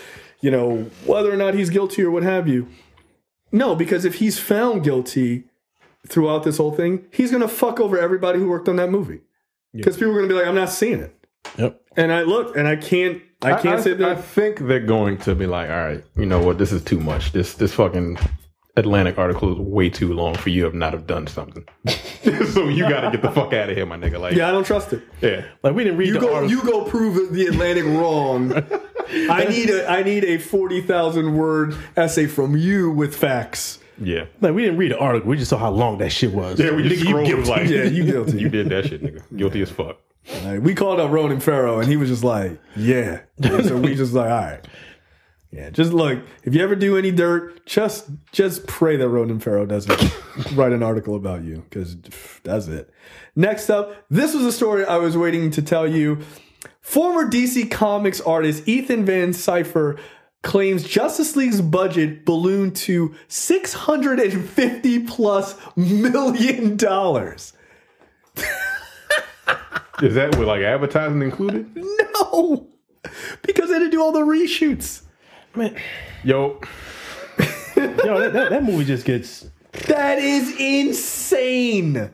whether or not he's guilty or what have you. No, because if he's found guilty throughout this whole thing, he's going to fuck over everybody who worked on that movie. Because people are going to be like, I'm not seeing it. Yep. And I can't say that. I think they're going to be like, all right, you know what, this is too much. This fucking Atlantic article is way too long for you to not have done something. So you got to get the fuck out of here, my nigga. Like, I don't trust it. Yeah. Like, we didn't read the article. You go prove the Atlantic wrong. I need a 40,000 word essay from you with facts. Yeah. Like, we didn't read the article. We just saw how long that shit was. Yeah, we just scrolled like, you guilty. You did that shit, nigga. Guilty as fuck. We called up Ronan Farrow, and he was just like, yeah. So we just like, all right. Yeah, just look, if you ever do any dirt, just pray that Ronan Farrow doesn't write an article about you, because that's it. Next up, this was a story I was waiting to tell you. Former DC Comics artist Ethan Van Cipher claims Justice League's budget ballooned to $650+ million. Is that with like advertising included? No, because they didn't do all the reshoots. Man, Yo, that movie just gets... That is insane.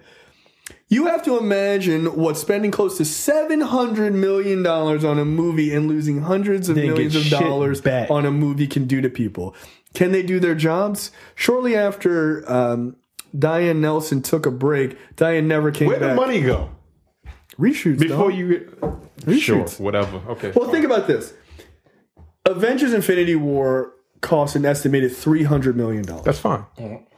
You have to imagine what spending close to $700 million on a movie and losing hundreds of millions of dollars back on a movie can do to people. Can they do their jobs? Shortly after Diane Nelson took a break, Diane never came back. where'd the money go? Reshoots. Before dog. you... Reshoots. Sure, whatever. Okay. Well, think about this. Avengers Infinity War cost an estimated $300 million. That's fine.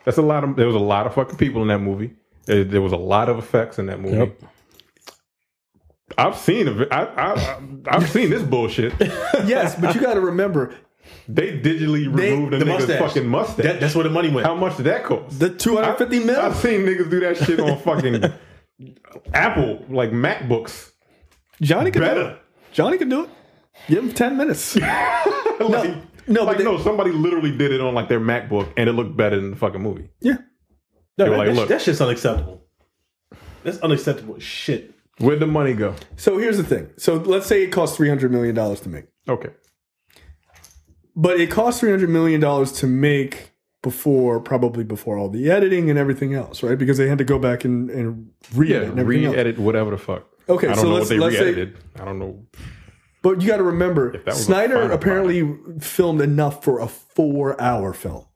That's a lot of... There was a lot of fucking people in that movie. There was a lot of effects in that movie. Yep. I've seen this bullshit. Yes, but you got to remember, They digitally removed a nigga's fucking mustache. That's where the money went. How much did that cost? the $250 million. I've seen niggas do that shit on fucking Apple, like MacBooks. Johnny can do Better. it. Johnny can do it. Give him 10 minutes. Somebody literally did it on like their MacBook, and it looked better than the fucking movie. Yeah. No, They were like, that, look. that shit's unacceptable. That's unacceptable shit. Where'd the money go? So here's the thing. So let's say it cost $300 million to make. Okay. But it cost $300 million to make probably before all the editing and everything else, right? Because they had to go back and re-edit and everything else. Re-edit whatever the fuck. Okay, I don't so know let's what they say, re-edited. I don't know. but you got to remember, was Snyder a apparently filmed enough for a 4-hour film.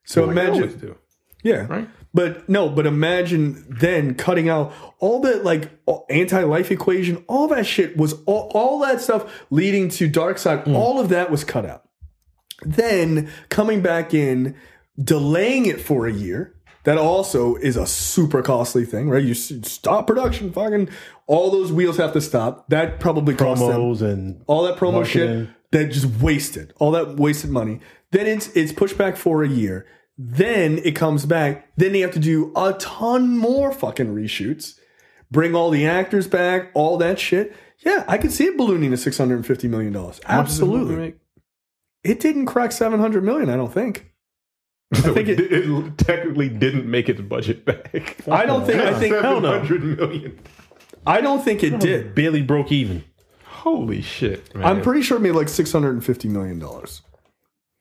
So Like they always imagine, do, yeah, right? but imagine then cutting out all the like anti-life equation, all that shit was all that stuff leading to Darkseid. All of that was cut out. Then coming back in, delaying it for a year. That also is a super costly thing, right? You stop production, fucking all those wheels have to stop. That probably cost Promos them and all that promo marketing. shit that just wasted all that wasted money. Then it's pushed back for a year. Then it comes back. Then they have to do a ton more fucking reshoots, bring all the actors back, all that shit. Yeah, I could see it ballooning to $650 million. Absolutely. It didn't crack $700 million, I don't think. So I think it technically didn't make its budget back. I think $700 million. I don't think it did. barely broke even. Holy shit, man. I'm pretty sure it made like $650 million.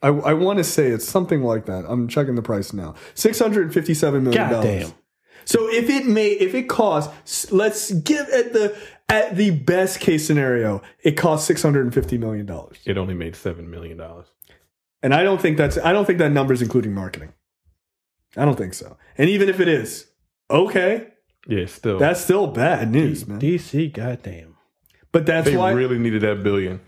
I want to say it's something like that. I'm checking the price now. $657 million. God damn. So if it costs, let's give at the best case scenario, it costs $650 million. It only made $7 million. And I don't think that number is including marketing. I don't think so. And even if it is, okay. Yeah, still. That's still bad news, man. DC, goddamn. But that's they why really needed that billion.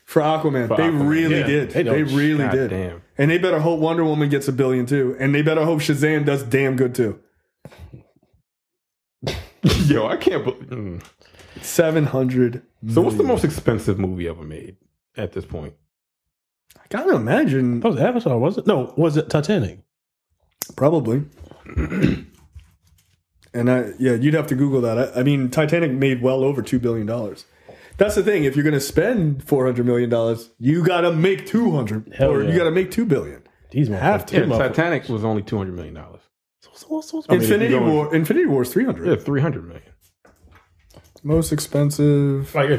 For Aquaman. They Aquaman. really Yeah, did. they They don't. really God did. damn. And they better hope Wonder Woman gets $1 billion too. And they better hope Shazam does damn good too. Yo, I can't believe. 700 So what's the most expensive movie ever made at this point? I gotta imagine. That was Avatar, was it? No, was it Titanic? Probably. And you'd have to Google that. I mean, Titanic made well over $2 billion. That's the thing. If you're going to spend $400 million, you got to make 200, or you got to make $2 billion. These have to. Yeah, Titanic was only $200 million. Infinity War is 300. Yeah, $300 million. Most expensive. Like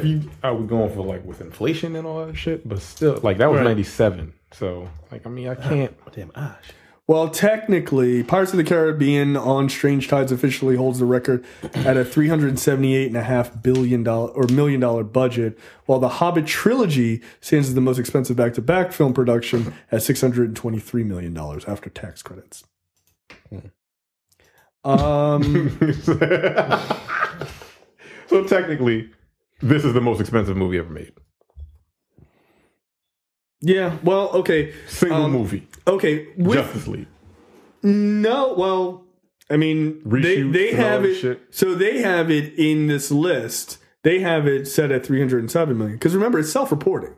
are we going for like with inflation and all that shit? But still, like that was 97. So like, I mean, I can't. Damn, Ash. Well, technically, Pirates of the Caribbean on Strange Tides officially holds the record at a $378.5 million budget, while the Hobbit trilogy stands as the most expensive back-to-back film production at $623 million after tax credits. So technically, this is the most expensive movie ever made. Yeah, well, okay. Single movie. Okay. Justice League. No, well, I mean, they have it. Shit. So they have it in this list. They have it set at $307 million. Because remember, it's self-reporting.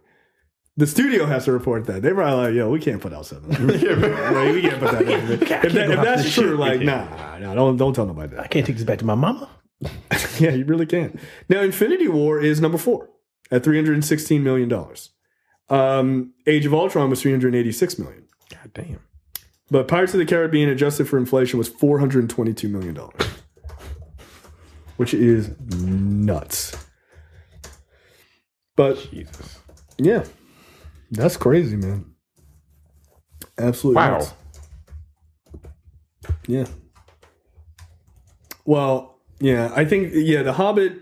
The studio has to report that. They're probably like, yo, we can't put out 7. We can't put that in. If that's true, like, nah, don't tell nobody that. I can't take this back to my mama. Yeah, you really can't. Now, Infinity War is number 4 at $316 million. Age of Ultron was $386 million. God damn. But Pirates of the Caribbean, adjusted for inflation, was $422 million, which is nuts. But Jesus. Yeah, that's crazy, man. Absolutely. Wow. Nuts. Yeah. Well, yeah, I think the Hobbit.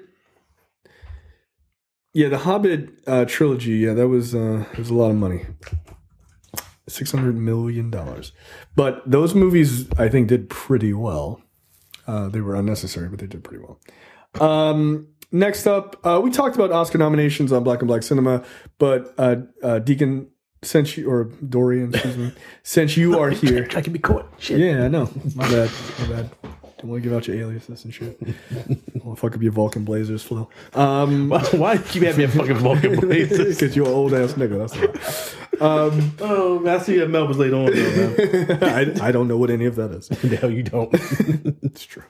Yeah, the Hobbit trilogy. Yeah, that was a lot of money. $600 million. But those movies, I think, did pretty well. They were unnecessary, but they did pretty well. Next up, we talked about Oscar nominations on Black and Black Cinema, but Deacon, Dorian, excuse me, since you are here. I can be caught. Shit. Yeah, I know. My bad. Don't want to give out your aliases and shit. Don't want to fuck up your Vulcan Blazers flow. Why do you have me a fucking Vulcan Blazers? Because you're an old ass nigga. That's why. I see that Mel was late on, though, man. I don't know what any of that is. No, you don't. It's true.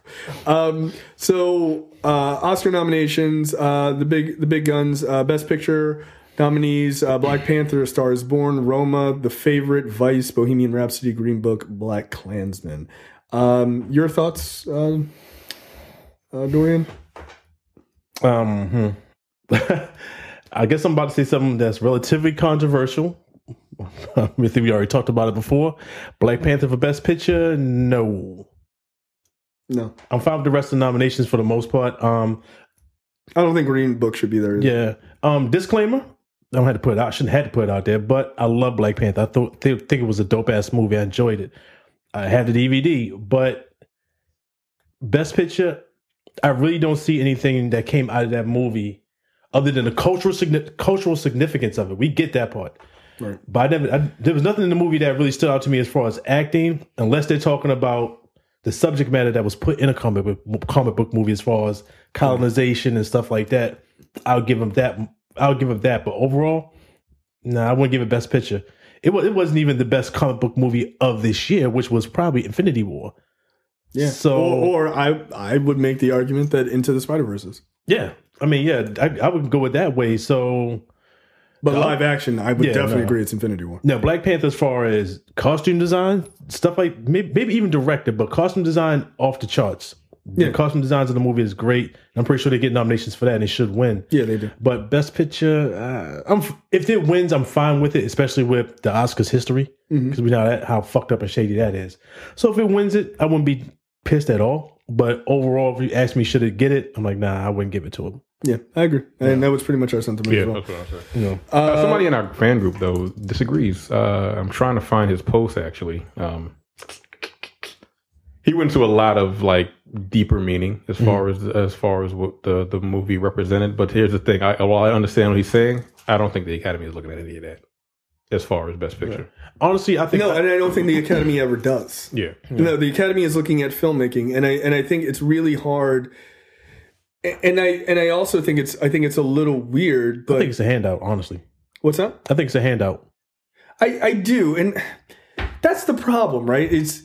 So Oscar nominations, the big guns, Best Picture nominees: Black Panther, A Star Is Born, Roma, The Favorite, Vice, Bohemian Rhapsody, Green Book, Black Klansman. Your thoughts, Dorian? I guess I'm about to say something that's relatively controversial. I think we already talked about it before. Black Panther for Best Picture? No. I'm fine with the rest of the nominations for the most part. I don't think Green Book should be there either. Yeah. Disclaimer. I don't have to put it out. I shouldn't have to put it out there, but I love Black Panther. I think it was a dope ass movie. I enjoyed it. I had the DVD, but Best Picture, I really don't see anything that came out of that movie other than the cultural significance of it. We get that part. Right. But there was nothing in the movie that really stood out to me as far as acting, unless they're talking about the subject matter that was put in a comic book movie as far as colonization and stuff like that. I'll give them that. But overall, I wouldn't give it Best Picture. It wasn't even the best comic book movie of this year, which was probably Infinity War. Yeah. So, or I would make the argument that Into the Spider-Verse is. Yeah. I mean, I would go with that way. So, but live action, I would definitely agree it's Infinity War. Now, Black Panther, as far as costume design, stuff like maybe even directed, but costume design off the charts. Yeah. The costume designs of the movie is great. I'm pretty sure they get nominations for that, and they should win. Yeah, they do. But Best Picture, if it wins, I'm fine with it, especially with the Oscars history, because we know how fucked up and shady that is. So if it wins it, I wouldn't be pissed at all. But overall, if you ask me, should it get it? I'm like, nah, I wouldn't give it to him. Yeah, I agree. And that was pretty much our sentiment as well. That's what I'm saying. Somebody in our fan group, though, disagrees. I'm trying to find his post, actually. He went into a lot of like deeper meaning as far as what the movie represented. But here's the thing: while I understand what he's saying, I don't think the Academy is looking at any of that as far as Best Picture. Right. Honestly, I think and I don't think the Academy ever does. Yeah. No, the Academy is looking at filmmaking, and I think it's really hard. And I also think it's a little weird. But I think it's a handout. Honestly, what's that? I think it's a handout. I do, and that's the problem, right? It's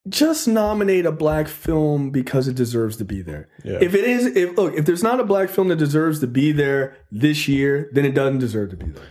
just nominate a black film because it deserves to be there. Yeah. If there's not a black film that deserves to be there this year, then it doesn't deserve to be there.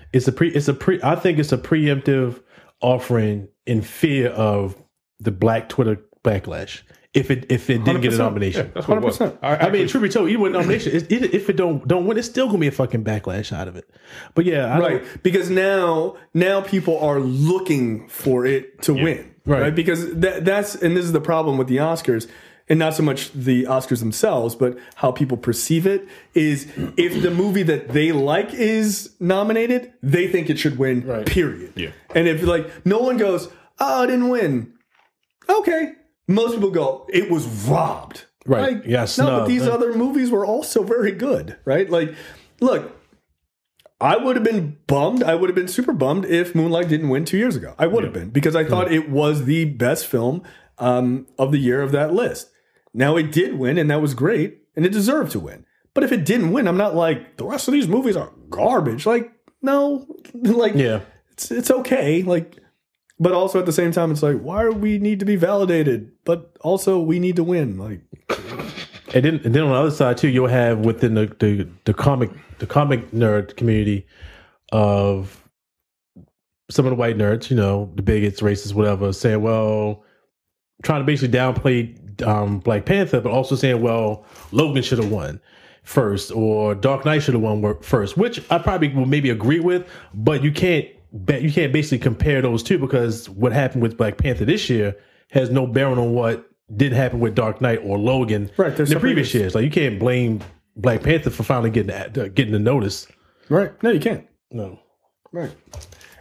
I think it's a preemptive offering in fear of the Black Twitter backlash. If it didn't get a nomination, yeah, that's what 100%. I mean, truth be told, even with nomination, if it don't win, it's still gonna be a fucking backlash out of it. But yeah, because now people are looking for it to win. Right, because that's and this is the problem with the Oscars, and not so much the Oscars themselves, but how people perceive it is if the movie that they like is nominated, they think it should win. Right. Period. Yeah. And if no one goes, oh, it didn't win. Okay, most people go, it was robbed. Right. Yes. No, but these other movies were also very good. Right. Like, look. I would have been bummed. I would have been super bummed if Moonlight didn't win 2 years ago. I would have been, because I thought it was the best film of the year of that list. Now it did win, and that was great, and it deserved to win. But if it didn't win, I'm not like, the rest of these movies are garbage. Like, no, like, it's okay. Like, but also at the same time, it's like, why do we need to be validated? But also, we need to win. Like, and then on the other side too, you'll have within the comic nerd community of some of the white nerds, the bigots, racists, whatever, saying, well, trying to basically downplay Black Panther, but also saying, well, Logan should have won first, or Dark Knight should have won first, which I probably will maybe agree with, but you can't basically compare those two, because what happened with Black Panther this year has no bearing on what didn't happen with Dark Knight or Logan in the previous years. Like, you can't blame Black Panther for finally getting the notice. Right. No, you can't. No. Right.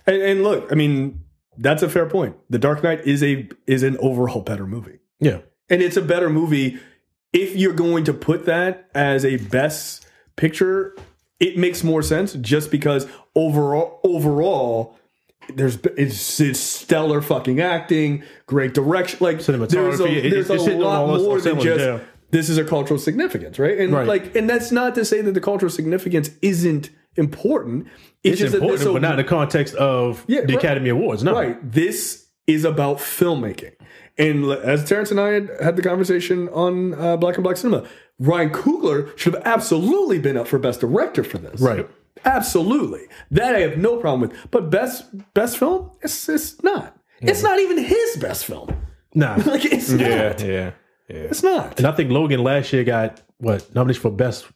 And look, I mean, that's a fair point. The Dark Knight is an overall better movie. Yeah. And it's a better movie. If you're going to put that as a best picture, it makes more sense, just because overall it's stellar fucking acting, great direction, like cinematography. There's a lot more than just this is a cultural significance, right? And and that's not to say that the cultural significance isn't important. It's just important, but not in the context of the Academy Awards. No, right. This is about filmmaking. And as Terrence and I had the conversation on Black and Black Cinema, Ryan Coogler should have absolutely been up for Best Director for this. Right. Absolutely. That I have no problem with. But best film? It's not. It's not even his best film. Nah. Like, it's not. Yeah. It's not. And I think Logan last year got, nominated for Best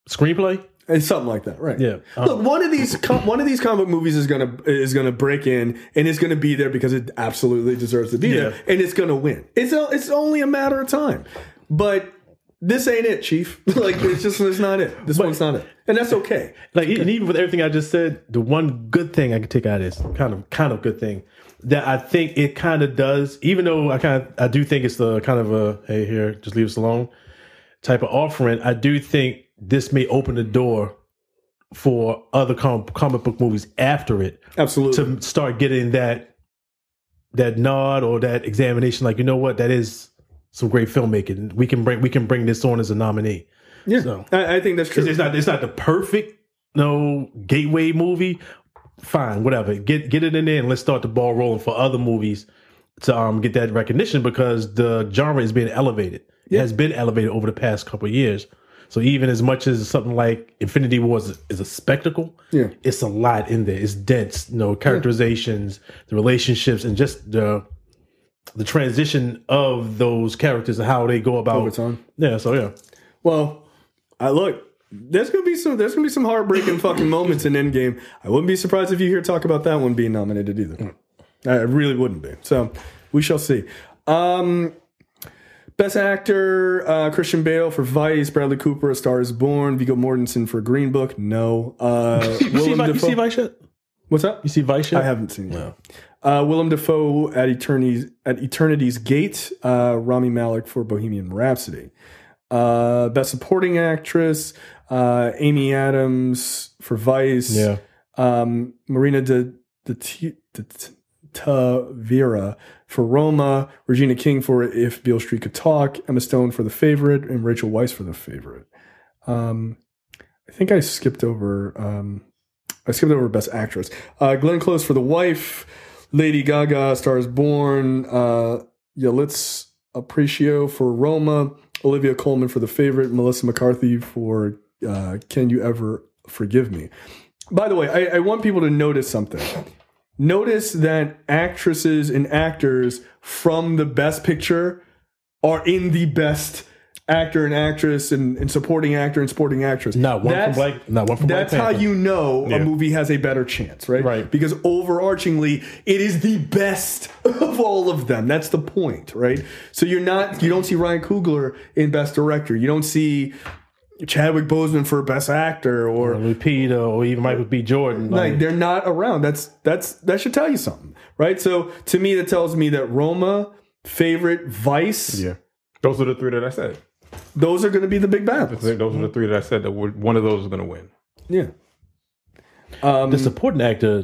Screenplay? It's something like that, right? Yeah. Look, one of these comic movies is gonna break in, and it's gonna be there because it absolutely deserves to be there, and it's gonna win. It's only a matter of time. But this ain't it, Chief. Like, it's not it. This one's not it, and that's okay. Like, and even with everything I just said, the one good thing I can take out of this kind of good thing that I think it kind of does, even though I do think it's the kind of a, hey, here, just leave us alone type of offering. I do think this may open the door for other comic book movies after it. Absolutely. To start getting that nod or that examination. Like, you know what? That is some great filmmaking. We can bring this on as a nominee. Yeah. So, I think that's true. It's not the perfect gateway movie. Fine, whatever. Get it in there and let's start the ball rolling for other movies to get that recognition, because the genre is being elevated. It has been elevated over the past couple of years. So even as much as something like Infinity Wars is a spectacle, it's a lot in there. It's dense, characterizations, the relationships, and just the transition of those characters and how they go about over time. Yeah. So yeah. Well, look. There's gonna be some heartbreaking fucking moments in Endgame. I wouldn't be surprised if you hear talk about that one being nominated either. I really wouldn't be. So we shall see. Best Actor, Christian Bale for Vice, Bradley Cooper, A Star Is Born, Viggo Mortensen for Green Book. No. You see Vice yet? What's that? You see Vice yet? I haven't seen it. No. Willem Dafoe at Eternity's Gate, Rami Malek for Bohemian Rhapsody. Best Supporting Actress, Amy Adams for Vice. Yeah. Marina de Tavira for Roma, Regina King for If Beale Street Could Talk, Emma Stone for The Favorite, and Rachel Weisz for The Favorite. I think I skipped over Best Actress. Glenn Close for The Wife, Lady Gaga, Star Is Born, Yalitza Aparicio for Roma, Olivia Colman for The Favorite, Melissa McCarthy for Can You Ever Forgive Me? By the way, I want people to notice something. Notice that actresses and actors from the Best Picture are in the Best Actor and Actress and Supporting Actor and Supporting Actress. Not one from Black Panther. That's how you know a movie has a better chance, right? Right. Because overarchingly, it is the best of all of them. That's the point, right? So you don't see Ryan Coogler in Best Director. You don't see Chadwick Boseman for Best Actor or Lupita or even Michael B. Jordan. Like, they're not around. That should tell you something, right? So to me, that tells me that Roma, Favorite, Vice. Yeah, those are the three that I said. Those are going to be the big battles. Those are the three that I said that one of those is going to win. Yeah. The supporting actor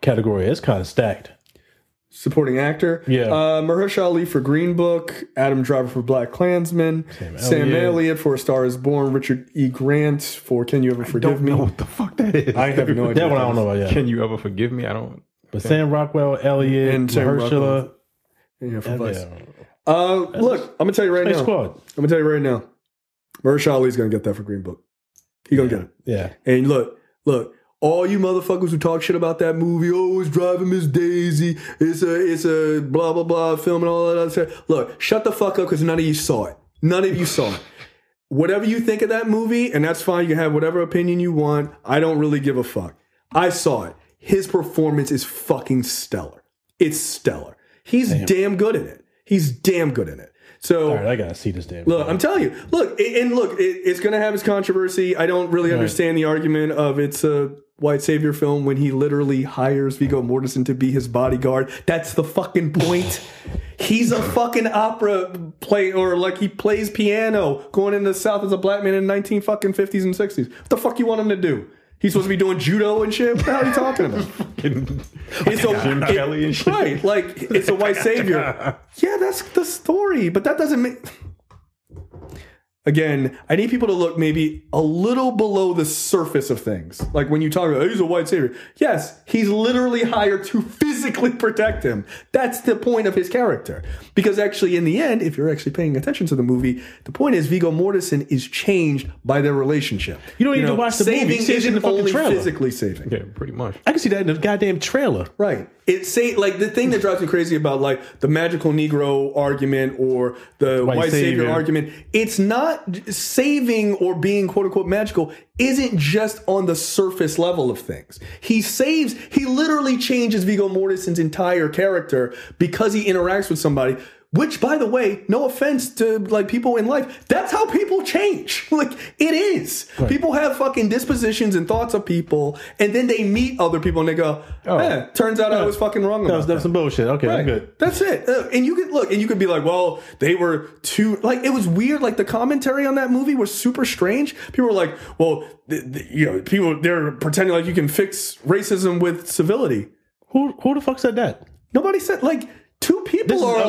category is kind of stacked. supporting actor. Yeah. Mahershala Ali for Green Book, Adam Driver for Black Klansman, Sam Elliott for A Star Is Born, Richard E. Grant for Can You Ever Forgive Me? I don't know what the fuck that is. I have no idea. That one I don't know about yet. Can You Ever Forgive Me? I don't. But Sam Rockwell, Elliott, and Mahershala. Yeah, for Vice. Look, I'm gonna tell you right now. Squad. I'm gonna tell you right now. Mahershala Ali's gonna get that for Green Book. He gonna get it. Yeah. And look. All you motherfuckers who talk shit about that movie, it's driving Miss Daisy, it's a blah blah blah film and all that other stuff. Look, shut the fuck up because none of you saw it. None of you saw it. Whatever you think of that movie, and that's fine. You can have whatever opinion you want. I don't really give a fuck. I saw it. His performance is fucking stellar. It's stellar. He's damn good in it. He's damn good in it. So, all right, I gotta see this damn. Look, I'm telling you. Look, it's gonna have its controversy. I don't really understand the argument of it's a white savior film when he literally hires Viggo Mortensen to be his bodyguard. That's the fucking point. He's a fucking opera or like he plays piano going into the South as a black man in the 1950s and 60s. What the fuck you want him to do? He's supposed to be doing judo and shit? What the hell are you talking about? Right, like, it's a white savior. Yeah, that's the story, but that doesn't make... Again, I need people to look maybe a little below the surface of things. Like when you talk about, he's a white savior. Yes, he's literally hired to physically protect him. That's the point of his character. Because actually, in the end, if you're actually paying attention to the movie, the point is Viggo Mortensen is changed by their relationship. You don't need to watch the movie. Saving isn't only physically saving. Yeah, pretty much. I can see that in the goddamn trailer. Right. Like the thing that drives me crazy about like the magical Negro argument or the white savior argument, it's not saving or being quote unquote magical isn't just on the surface level of things. He literally changes Viggo Mortensen's entire character because he interacts with somebody. Which, by the way, no offense to like people in life, that's how people change. Like it is. Right. People have fucking dispositions and thoughts of people, and then they meet other people and they go, turns out I was fucking wrong about that. That was some bullshit. Okay, right. I'm good. That's it. And you could be like, well, they were too, like, it was weird. Like the commentary on that movie was super strange. People were like, well, they're pretending like you can fix racism with civility. Who the fuck said that? Nobody said, like, Two people are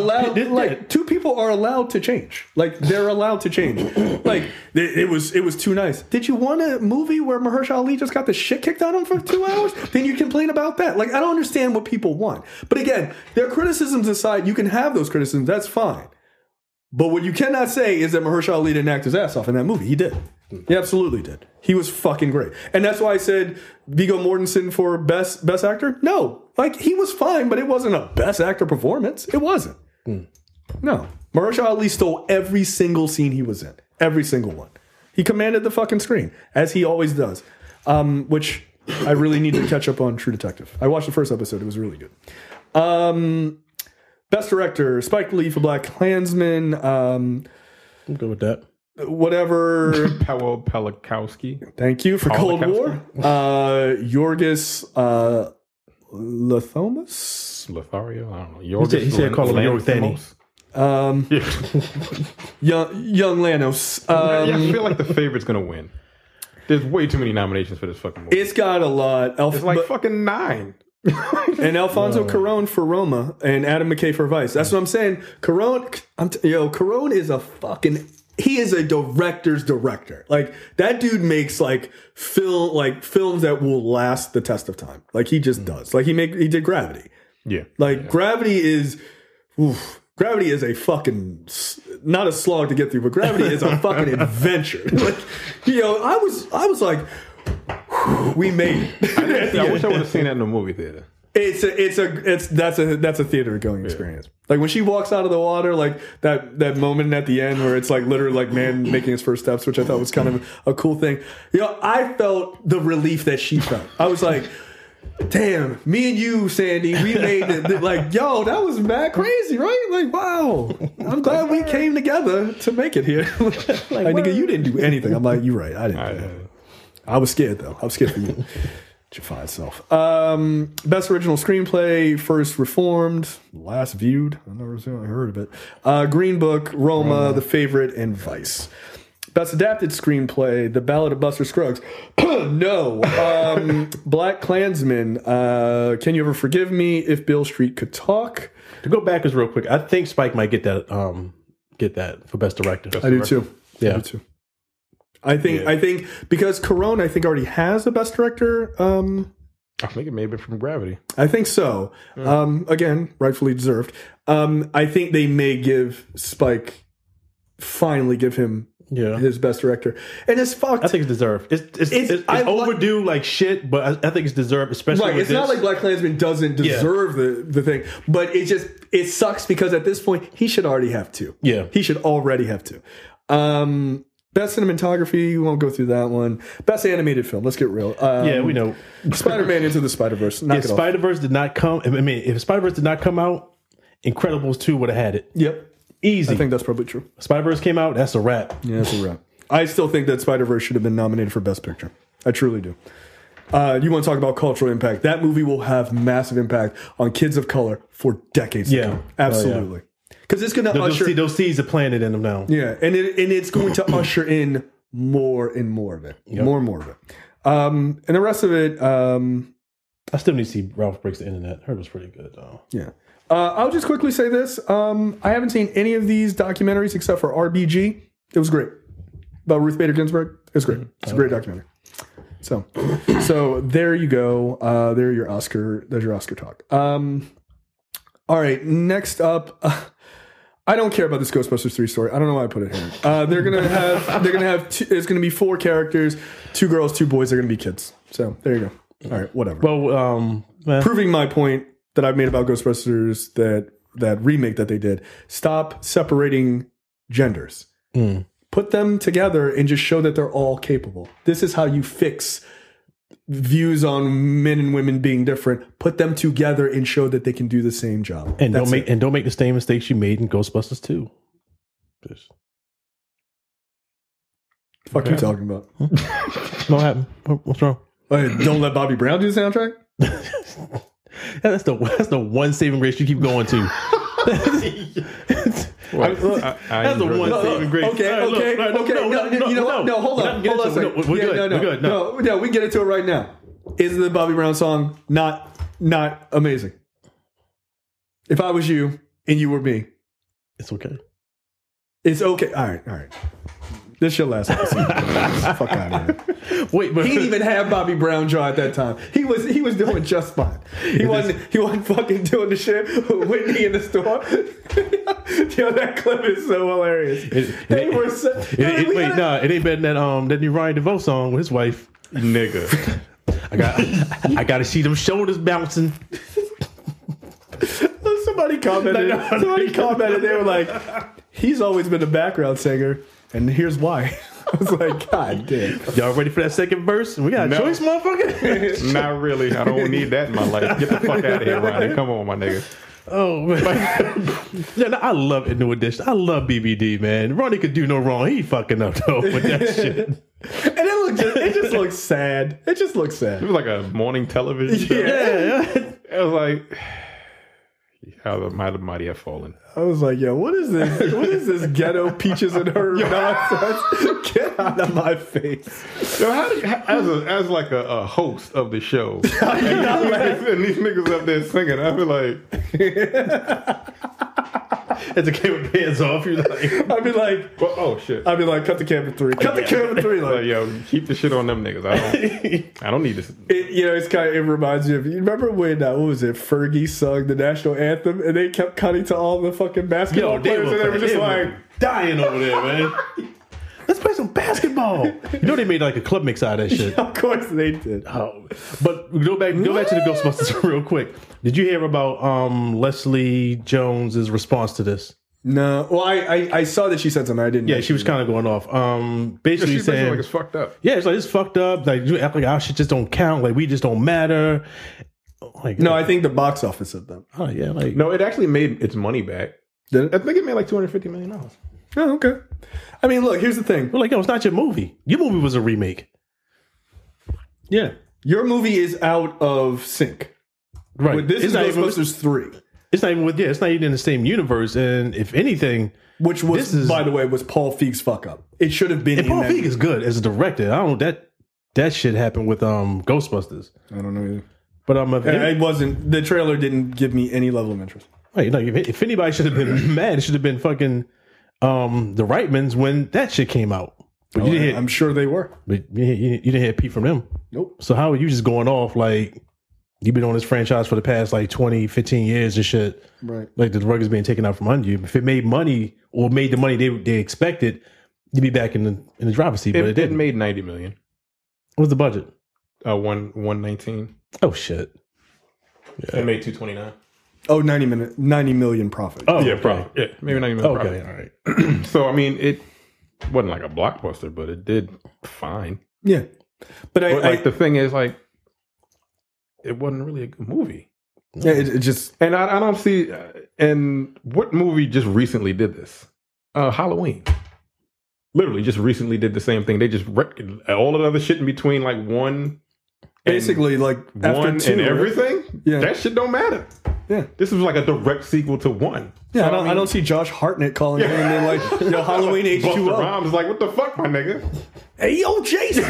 allowed to change. Like they're allowed to change. Like it was too nice. Did you want a movie where Mahershala Ali just got the shit kicked out of him for 2 hours? Then you complain about that. Like I don't understand what people want. But again, their criticisms aside, you can have those criticisms. That's fine. But what you cannot say is that Mahershala Ali didn't act his ass off in that movie. He did. He absolutely did. He was fucking great. And that's why I said Viggo Mortensen for best actor. No. Like, he was fine, but it wasn't a best actor performance. It wasn't. No. Mahershala Ali stole every single scene he was in. Every single one. He commanded the fucking screen, as he always does. Which I really need to catch up on True Detective. I watched the first episode. It was really good. Best director, Spike Lee for Black Klansman. I'm good with that. Whatever. Powell Pelikowski. Thank you for Cold War. Yorgos Lanthimos. Lothario. I don't know. Yorgos. He said call him Yorgos. Young Lanos. I feel like the favorite's gonna win. There's way too many nominations for this fucking movie. It's got a lot. It's like fucking 9. And Alfonso Cuarón for Roma and Adam McKay for Vice. That's what I'm saying. Cuarón is a fucking... He is a director's director. Like that dude makes like films that will last the test of time. Like he just does. Like he did Gravity. Yeah. Like Gravity is a fucking not a slog to get through, but Gravity is a fucking adventure. Like I was like, we made it. I wish I would have seen that in the movie theater. That's a theater going experience. Like when she walks out of the water, like that moment at the end where it's like literally like man making his first steps, which I thought was kind of a cool thing. I felt the relief that she felt. I was like, damn, me and you, Sandy, we made it. Like, yo, that was mad crazy, right? Like, wow, I'm glad we came together to make it here. Like, nigga, you didn't do anything. I'm like, you're right. I didn't. I was scared though. I was scared for you. Your fine self. Best original screenplay, First Reformed, Last Viewed. I never heard of it. Green Book, Roma, The Favorite, and Vice. Best Adapted Screenplay, The Ballad of Buster Scruggs. No. Black Klansman, Can You Ever Forgive Me, If Beale Street Could Talk. To go back real quick, I think Spike might get that for Best Director. I do too. Yeah. I do too. I think because Corona, I think, already has a Best Director. I think it may have been from Gravity. I think so. Again, rightfully deserved. I think they may finally give him his Best Director. And it's fucked. I think it's deserved. It's overdue like shit, but I think it's deserved, especially with it's not like Black Klansman doesn't deserve the thing, but it sucks because at this point, he should already have two. Yeah. He should already have two. Best cinematography, we won't go through that one. Best animated film, let's get real. We know. Spider-Man Into the Spider-Verse. If Spider-Verse did not come, if Spider-Verse did not come out, Incredibles 2 would have had it. Yep. Easy. I think that's probably true. Spider-Verse came out, that's a wrap. Yeah, that's a wrap. I still think that Spider-Verse should have been nominated for Best Picture. I truly do. You want to talk about cultural impact? That movie will have massive impact on kids of color for decades to come. Absolutely. Because it's going to usher... Those seeds are planted in them now. Yeah, and it's going to usher in more and more of it. Yep. More and more of it. And the rest of it... I still need to see Ralph Breaks the Internet. I heard it was pretty good, though. Yeah. I'll just quickly say this. I haven't seen any of these documentaries except for RBG. It was great. About Ruth Bader Ginsburg. It was great. It's a great documentary. So there you go. There's your Oscar talk. All right, next up... I don't care about this Ghostbusters 3 story. I don't know why I put it here. They're gonna have. It's gonna be 4 characters, 2 girls, 2 boys. They're gonna be kids. So there you go. All right, whatever. Well, proving my point that I've made about Ghostbusters, that remake that they did. Stop separating genders. Put them together and just show that they're all capable. This is how you fix views on men and women being different. Put them together and show that they can do the same job. And don't make the same mistakes you made in Ghostbusters 2. Fuck you talking about? What happened? What's wrong? Don't let Bobby Brown do the soundtrack? That's the one saving grace you keep going to. That's the one saving grace. Okay. You know what? No, hold on. Hold on a second. We're good. No, we get into it right now. Is the Bobby Brown song not amazing? If I was you and you were me, it's okay. It's okay. All right. This shit last episode. Fuck out of here. Wait, but he didn't even have Bobby Brown jaw at that time. He was doing just fine. He wasn't fucking doing the shit with Whitney in the store. Yo, that clip is so hilarious. It ain't better than that new Ryan DeVoe song with his wife. Nigga. I got to see them shoulders bouncing. Somebody commented. They were like, he's always been a background singer. And here's why. I was like, God damn. Y'all ready for that second verse? We got a choice, motherfucker? Not really. I don't need that in my life. Get the fuck out of here, Ronnie. Come on, my nigga. Oh, man. Yeah, I love it, New Edition. I love BBD, man. Ronnie could do no wrong. He fucking up, though, with that shit. And it just looks sad. It just looks sad. It was like a morning television show. Yeah. It was like... How the mighty have fallen. I was like, yo, what is this? What is this ghetto peaches and herb nonsense? Get out of my face. Yo, how do you, as like a host of the show, and these niggas up there singing, I feel like... As the camera pans off, you're like... I'd be like... Well, oh, shit. I'd be like, cut the camera 3. Cut the camera 3. Like, yo, keep the shit on them niggas. I don't need this. It reminds me of... You remember when, what was it, Fergie sung the national anthem, and they kept cutting to all the fucking basketball players, and they were just like... dying over there, man. Let's play some basketball. You know they made like a club mix out of that shit. Yeah, of course they did. Oh. But go back to the Ghostbusters real quick. Did you hear about Leslie Jones's response to this? No. Well, I saw that she said something. I didn't. Yeah, she was kind of going off. Basically saying like it's fucked up. Yeah, it's like it's fucked up. Like you act like our shit just don't count. Like we just don't matter. Like no, I think the box office said that. Oh yeah, like no, it actually made its money back. Did it? I think it made like $250 million. Oh, okay. I mean, look, here's the thing. We're like, yo, it's not your movie. Your movie was a remake. Yeah. Your movie is out of sync. Right. This is Ghostbusters 3. It's not even it's not even in the same universe. And if anything, which was, by the way, was Paul Feig's fuck up. It should have been. And Paul Feig is good as a director. I don't know that shit happened with Ghostbusters. I don't know either. But it wasn't. The trailer didn't give me any level of interest. Right, like if anybody should have been mad, it should have been fucking the Reitmans when that shit came out. But I'm sure they were. But you didn't hear a peep from them. Nope. So how are you just going off like you've been on this franchise for the past like 20, 15 years and shit? Right. Like the rug is being taken out from under you. If it made money or made the money they expected, you'd be back in the driver's seat. But it didn't. It made $90 million. What's the budget? 119. Oh shit. Yeah. It made 229. Oh, 90 million profit. Oh, yeah, okay. profit. Yeah, maybe 90 million profit. Okay, all right. So I mean, it wasn't like a blockbuster, but it did fine. Yeah, but the thing is, like, it wasn't really a good movie. Yeah, it just and I don't see. And what movie just recently did this? Halloween. Literally, just recently did the same thing. They just all the other shit in between, like one. Basically, like after one 2 and everything. Yeah, that shit don't matter. Yeah, this was like a direct sequel to one. Yeah, so, I don't see Josh Hartnett calling in and then like, Halloween H2O. Busta Rhymes is like, what the fuck, my nigga? Hey, yo, Jason.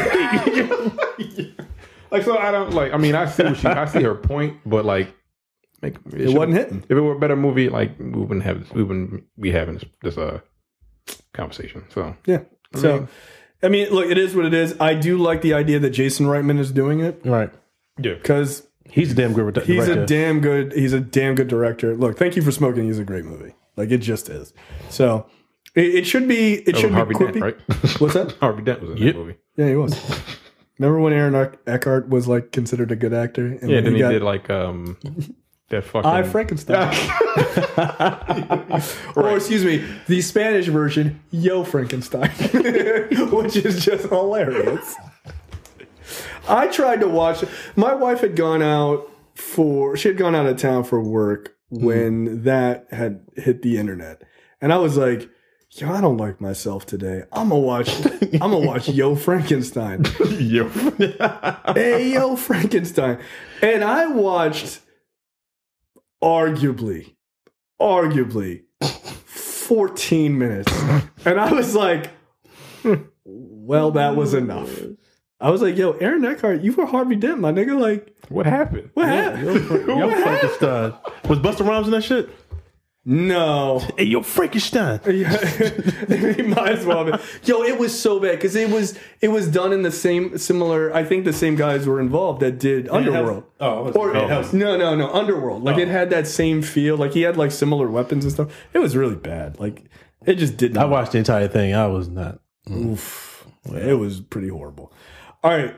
Like, so I don't like. I mean, I see her point, but like, it wasn't hitting. If it were a better movie, like we wouldn't be having this conversation. So yeah. I mean, look, it is what it is. I do like the idea that Jason Reitman is doing it. Right. Yeah. Because he's a damn good director. He's a damn good director. Look, Thank You for Smoking is a great movie. Like, it just is. So it should be. It should be Harvey quippy. Dent, right? What's that? Harvey Dent was in that movie. Yeah, he was. Remember when Aaron Eckhart was like considered a good actor? And yeah, then he did like that fucking I Frankenstein. Or excuse me, the Spanish version, Yo Frankenstein, which is just hilarious. I tried to watch. My wife had gone out of town for work when that had hit the internet, and I was like, "Yo, I don't like myself today. I'm gonna watch Yo Frankenstein." Hey, Yo Frankenstein, and I watched arguably 14 minutes, and I was like, well, that was enough. I was like, yo, Aaron Eckhart, you were Harvey Dent, my nigga. Like, what happened? What happened? Yo Frankenstein. Was Busta Rhymes in that shit? No. Hey, Yo Frankenstein. He might as well have been. Yo, it was so bad because it was done in the similar. I think the same guys were involved that did Underworld. No, Underworld. Like, it had that same feel. Like, he had like similar weapons and stuff. It was really bad. Like, it just didn't. I watched the entire thing. I was not. Oof. It was pretty horrible. All right.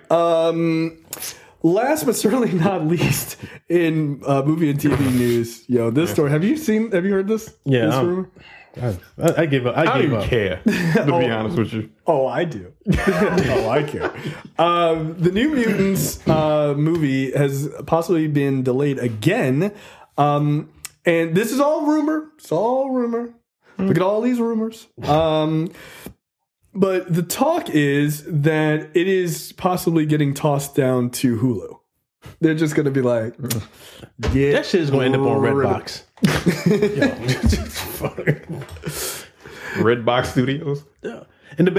Last but certainly not least, in movie and TV news, this story. Have you heard this? Yeah. This rumor? I gave up. I don't even care, to be honest with you. Oh, I do. I care. The New Mutants movie has possibly been delayed again. And this is all rumor. It's all rumor. Look at all these rumors. But the talk is that it is possibly getting tossed down to Hulu. They're just going to be like, that shit is going to end up on Redbox. Redbox Studios. Yeah. And the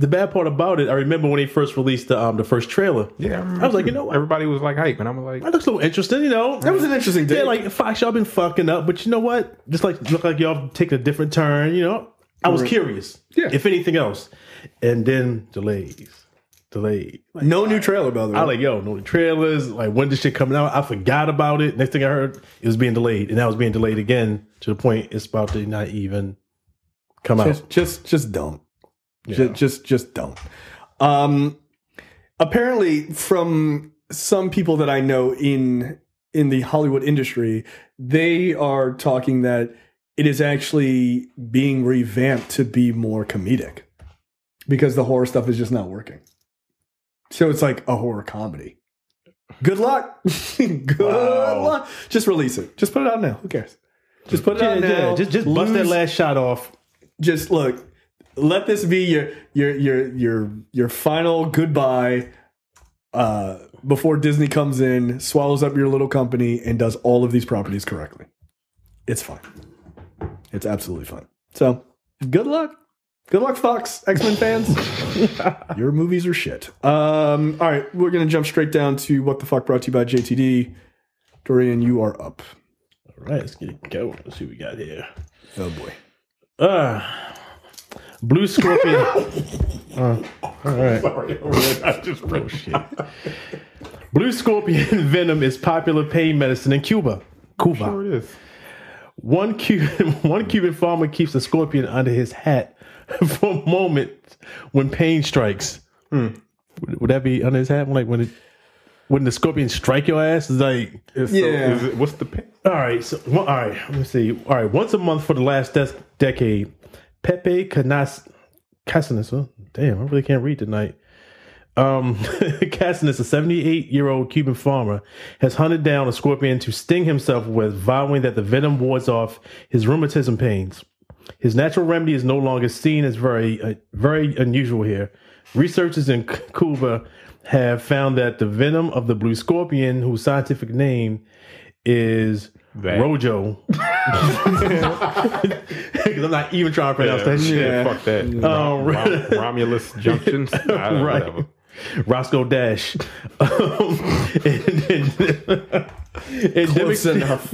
bad part about it, I remember when they first released the first trailer. Yeah, I was like, what? Everybody was like hype, and I'm like, that looks a little interesting, That was an interesting day. Yeah, like Fox, y'all been fucking up, but you know what? Just like look like y'all taking a different turn. I was curious. Yeah. If anything else, and then delays. Like, no new trailer, by the way. I was like, no new trailers. Like, when this shit coming out? I forgot about it. Next thing I heard, it was being delayed, and now it's being delayed again to the point it's about to not even come out. Just don't. Yeah. Just don't. Apparently, from some people that I know in the Hollywood industry, they are talking that it is actually being revamped to be more comedic because the horror stuff is just not working. So it's like a horror comedy. Good luck. Good luck. Just release it. Just put it out now. Who cares? Just put it out now. Just bust that last shot off. Just look. Let this be your final goodbye before Disney comes in, swallows up your little company, and does all of these properties correctly. it's fine. It's absolutely fine. So, good luck. Good luck, Fox, X-Men fans. Your movies are shit. All right, we're going to jump straight down to What the Fuck, brought to you by JTD. Dorian, you are up. All right, let's get it going. Let's see what we got here. Oh, boy. Blue Scorpion. All right. Sorry, I just read shit. Blue Scorpion venom is popular pain medicine in Cuba. Sure it is. One Cuban farmer keeps a scorpion under his hat for a moment when pain strikes. Would that be under his hat? Like when the scorpion strike your ass? It's like, what's the pain? All right. So, all right. Let me see. All right. Once a month for the last decade, Pepe Casanas. Damn, I really can't read tonight. Casanas, a 78-year-old Cuban farmer, has hunted down a scorpion to sting himself with, vowing that the venom wards off his rheumatism pains. His natural remedy is no longer seen as very unusual here. Researchers in Cuba have found that the venom of the blue scorpion, whose scientific name is Rojo. Because I'm not even trying to pronounce that shit. Yeah, fuck that. Romulus Junctions. Right. Whatever. Roscoe Dash. Close enough.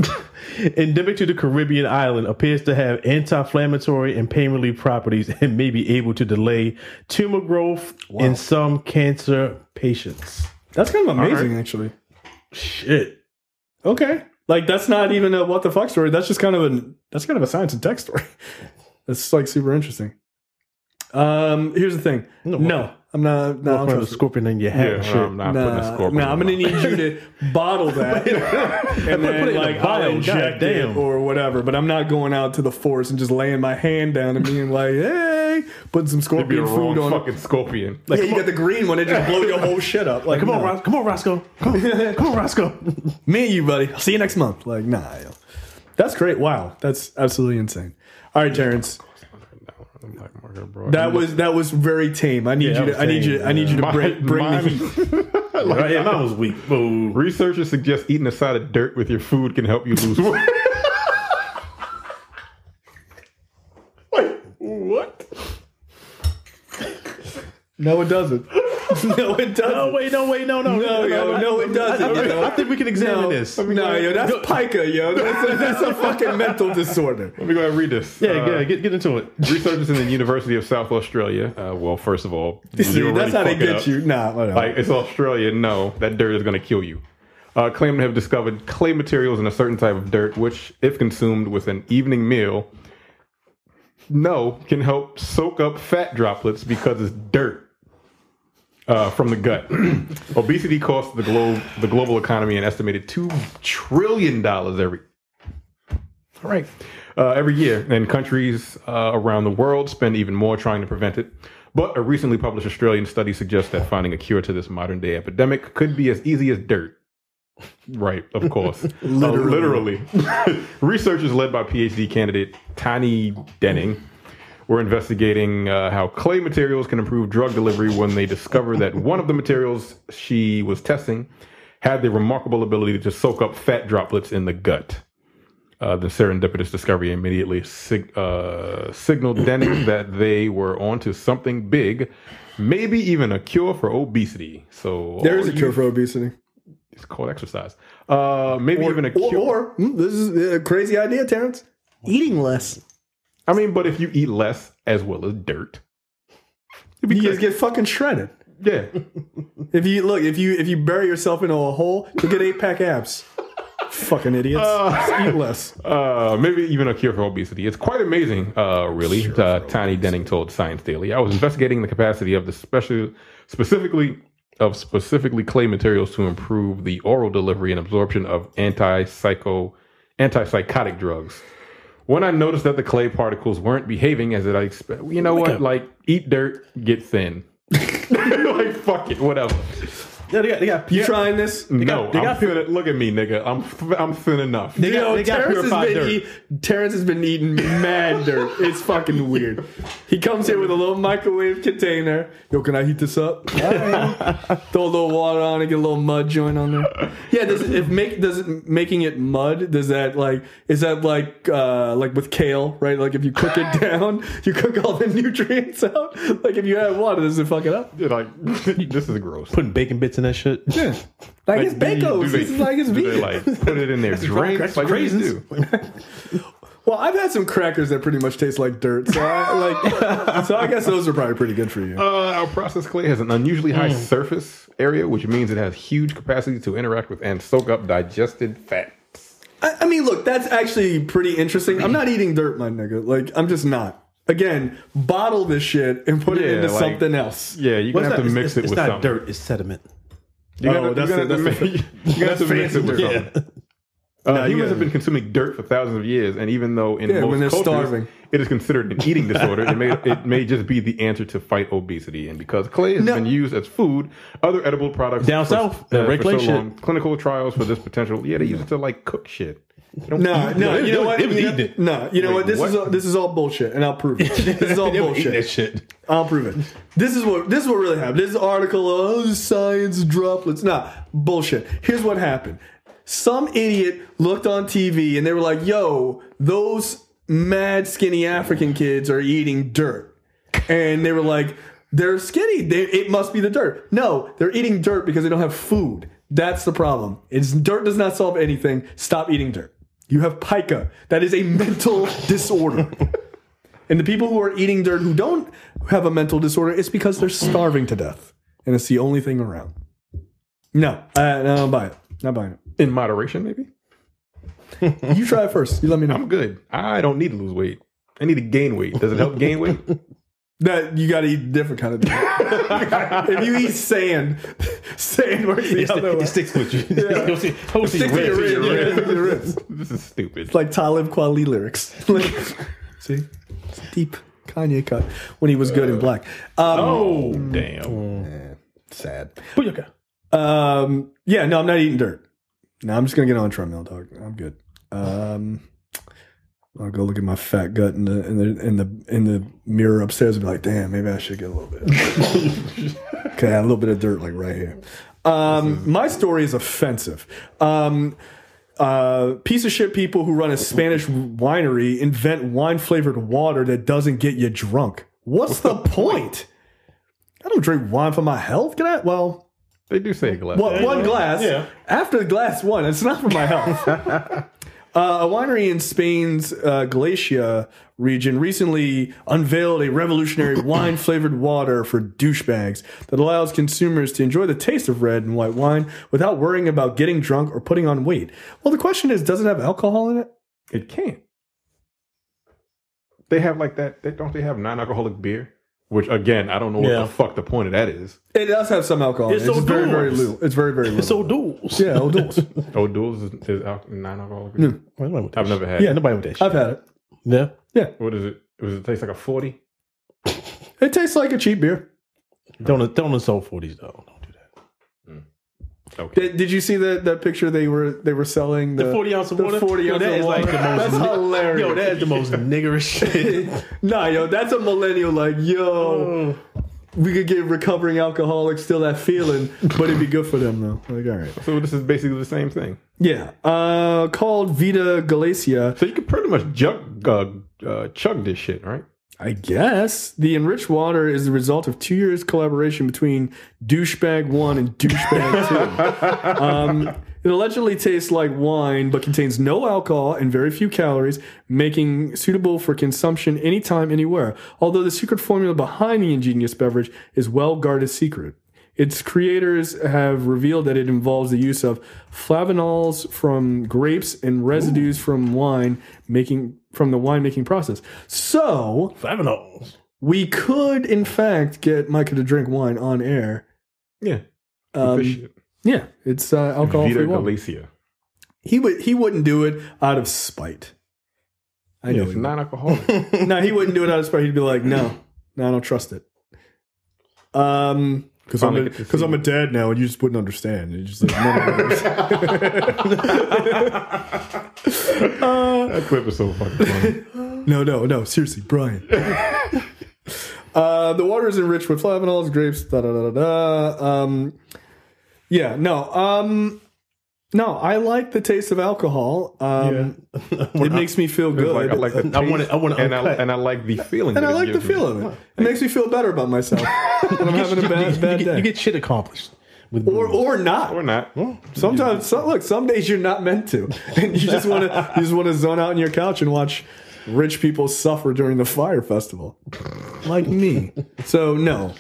Endemic to the Caribbean island, appears to have anti-inflammatory and pain relief properties and may be able to delay tumor growth in some cancer patients. That's kind of amazing, actually. Shit. Okay. Like, that's not even a what the fuck story. That's just kind of a science and tech story. That's like super interesting. Here's the thing. No, I'm not. No, I'm putting a scorpion in your hat. Yeah, I'm not putting a scorpion. No, I'm gonna need you to bottle that and then like I'll inject it or whatever. But I'm not going out to the forest and just laying my hand down and being like, hey, putting some scorpion food on. Fucking scorpion. Like, you got the green one, it just blow your whole shit up. Like, come on, Roscoe. Come on, Roscoe. Me and you, buddy. I'll see you next month. Like, nah. That's great. Wow, that's absolutely insane. All right, Terrence. That was very tame. I need you to bring the heat. Mine was weak. Boom. Researchers suggest eating a side of dirt with your food can help you lose weight. Wait, what? No, it doesn't. No, it doesn't. No, it doesn't. I think we can examine this. No, that's pica, yo. That's a fucking mental disorder. Let me go ahead and read this. Yeah, get into it. Researchers in the University of South Australia. Well, first of all, see, that's how they get you. Nah, whatever. Like, it's Australia. No, that dirt is going to kill you. Claim to have discovered clay materials in a certain type of dirt, which, if consumed with an evening meal, can help soak up fat droplets because it's dirt. From the gut. Obesity costs the global economy an estimated $2 trillion every year, and countries around the world spend even more trying to prevent it. But a recently published Australian study suggests that finding a cure to this modern day epidemic could be as easy as dirt. Right, of course. Literally. Researchers led by PhD candidate Tani Denning were investigating how clay materials can improve drug delivery when they discovered that one of the materials she was testing had the remarkable ability to soak up fat droplets in the gut. The serendipitous discovery immediately signaled Denning that they were onto something big, maybe even a cure for obesity. So there is a cure for obesity. It's called exercise. Maybe even a cure. This is a crazy idea, Terrence. Eating less. I mean, but if you eat less as well as dirt, you just get fucking shredded. Yeah. If you bury yourself into a hole, you'll get 8-pack abs. Fucking idiots. Just eat less. Maybe even a cure for obesity. It's quite amazing, really. Tiny Denning told Science Daily. I was investigating the capacity of specifically clay materials to improve the oral delivery and absorption of antipsychotic drugs. When I noticed that the clay particles weren't behaving as I expect, you know what? Like, eat dirt, get thin. Like, fuck it, whatever. Yeah, they got. You trying this? No, look at me, nigga. I'm thin enough. They got purified dirt. Terrence has been eating mad dirt. It's fucking weird. He comes here with a little microwave container. Yo, can I heat this up? Throw a little water on it, get a little mud joint on there. Yeah, does it making it mud? Is that like with kale, right? Like if you cook it down, you cook all the nutrients out. Like if you add water, does it fuck it up? Like this is gross. Putting bacon bits in that shit. Yeah. Like it's Bacos. This is like it's vegan. They like put it in their drinks? Like crazy. Well, I've had some crackers that pretty much taste like dirt, so I guess those are probably pretty good for you. Our processed clay has an unusually high surface area, which means it has huge capacity to interact with and soak up digested fats. I mean, look, that's actually pretty interesting. I'm not eating dirt, my nigga. Like, I'm just not. Again, bottle this shit and put it into something else. Yeah, you're going to have to mix it with something. It's not dirt, it's sediment. You're going to have to mix it with something. Humans have been consuming dirt for thousands of years, and even though in most cultures starving, it is considered an eating disorder, it may just be the answer to fight obesity. And because clay has been used as food, other edible products down south, for so long, clinical trials for this potential, they use it to like cook shit. No, you know what? No, you know what? This is all bullshit, and I'll prove it. This is all bullshit. That shit. I'll prove it. This is what really happened. This article, science droplets. Nah, bullshit. Here's what happened. Some idiot looked on TV and they were like, yo, those mad skinny African kids are eating dirt. And they were like, they're skinny. It must be the dirt. No, they're eating dirt because they don't have food. That's the problem. Dirt does not solve anything. Stop eating dirt. You have pica. That is a mental disorder. And the people who are eating dirt who don't have a mental disorder, it's because they're starving to death. And it's the only thing around. No, I don't buy it. Not buying it. In moderation, maybe? You try it first. You let me know. I'm good. I don't need to lose weight. I need to gain weight. Does it help gain weight? That you got to eat different kind of dirt. If you eat sand works the other way. It sticks with you. Yeah. It sticks to your ribs. This is stupid. It's like Talib Kweli lyrics. See? It's deep Kanye cut when he was good in black. Damn. Sad. Booyaka. Yeah, no, I'm not eating dirt. No, I'm just gonna get on a treadmill, dog. I'm good. I'll go look at my fat gut in the mirror upstairs and be like, damn, maybe I should get a little bit. Okay, I have a little bit of dirt like right here. My story is offensive. Piece of shit people who run a Spanish winery invent wine flavored water that doesn't get you drunk. What's the point? I don't drink wine for my health. They do say a glass. One glass. Yeah. After glass one, it's not for my health. A winery in Spain's Galicia region recently unveiled a revolutionary wine-flavored water for douchebags that allows consumers to enjoy the taste of red and white wine without worrying about getting drunk or putting on weight. Well, the question is, does it have alcohol in it? It can't. They have like that. Don't they have non-alcoholic beer? Which, again, I don't know what the fuck the point of that is. It does have some alcohol. It's very, very little. It's very, very little. It's O'Doul's. Yeah, O'Doul's. O'Doul's is non-alcoholic beer? I've never had it. Yeah, nobody with that shit. I've had it. Yeah? Yeah. What is it? Does it taste like a 40? It tastes like a cheap beer. Don't insult 40s, though. Don't do that. Okay. Did you see that picture they were selling? The 40 ounce of water? 40 ounce of water. Like the most that's hilarious. Yo, that is the most niggerish shit. Nah, yo, that's a millennial like, yo, we could give recovering alcoholics still that feeling, but it'd be good for them, though. Like, all right. So this is basically the same thing. Yeah. Called Vita Galicia. So you could pretty much chug this shit, right? I guess. The enriched water is the result of 2 years collaboration between Douchebag 1 and Douchebag 2. It allegedly tastes like wine, but contains no alcohol and very few calories, making suitable for consumption anytime, anywhere. Although the secret formula behind the ingenious beverage is well-guarded secret. Its creators have revealed that it involves the use of flavanols from grapes and residues from the winemaking process. So, flavanols. We could, in fact, get Micah to drink wine on air. Yeah. Yeah, it's alcohol-free wine. Galicia. He wouldn't do it out of spite. I know it's non-alcoholic. No, he wouldn't do it out of spite. He'd be like, no, I don't trust it. Because I'm a dad now, and you just wouldn't understand. You just like, that clip is so fucking funny. No, seriously, Bryan. The water is enriched with flavanols, grapes, No, I like the taste of alcohol. It makes me feel good. Like, I like the taste, and I like the feeling. And I like the feel of it. It makes me feel better about myself when I'm having a bad day. You get shit accomplished. Or not. Well, sometimes, some days you're not meant to, and you just want to zone out on your couch and watch rich people suffer during the Fyre festival, like me. So no,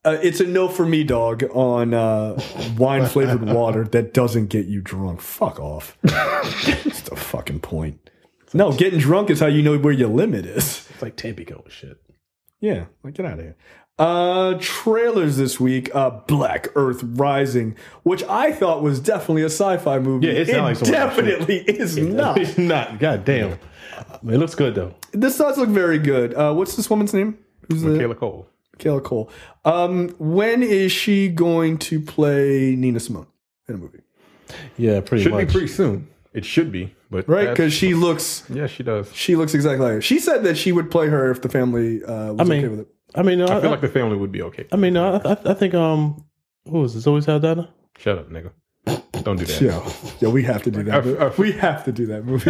it's a no for me, dog, on wine flavored water that doesn't get you drunk. Fuck off. That's the fucking point. No, getting drunk is how you know where your limit is. It's like Tampico shit. Yeah, like get out of here. Trailers this week, Black Earth Rising, which I thought was definitely a sci-fi movie. Yeah, it definitely is not. It's not. God damn. It looks good though. This does look very good. What's this woman's name? Michaela Cole. Michaela Cole. When is she going to play Nina Simone in a movie? Yeah, pretty much. Should be pretty soon. It should be, but right, because she looks. Yeah, she does. She looks exactly like her. She said that she would play her if the family was okay with it. I feel like the family would be okay. I think who was it? Zoe Saldana? Shut up, nigga. Don't do that. Yeah, we have to do that. We have to do that movie.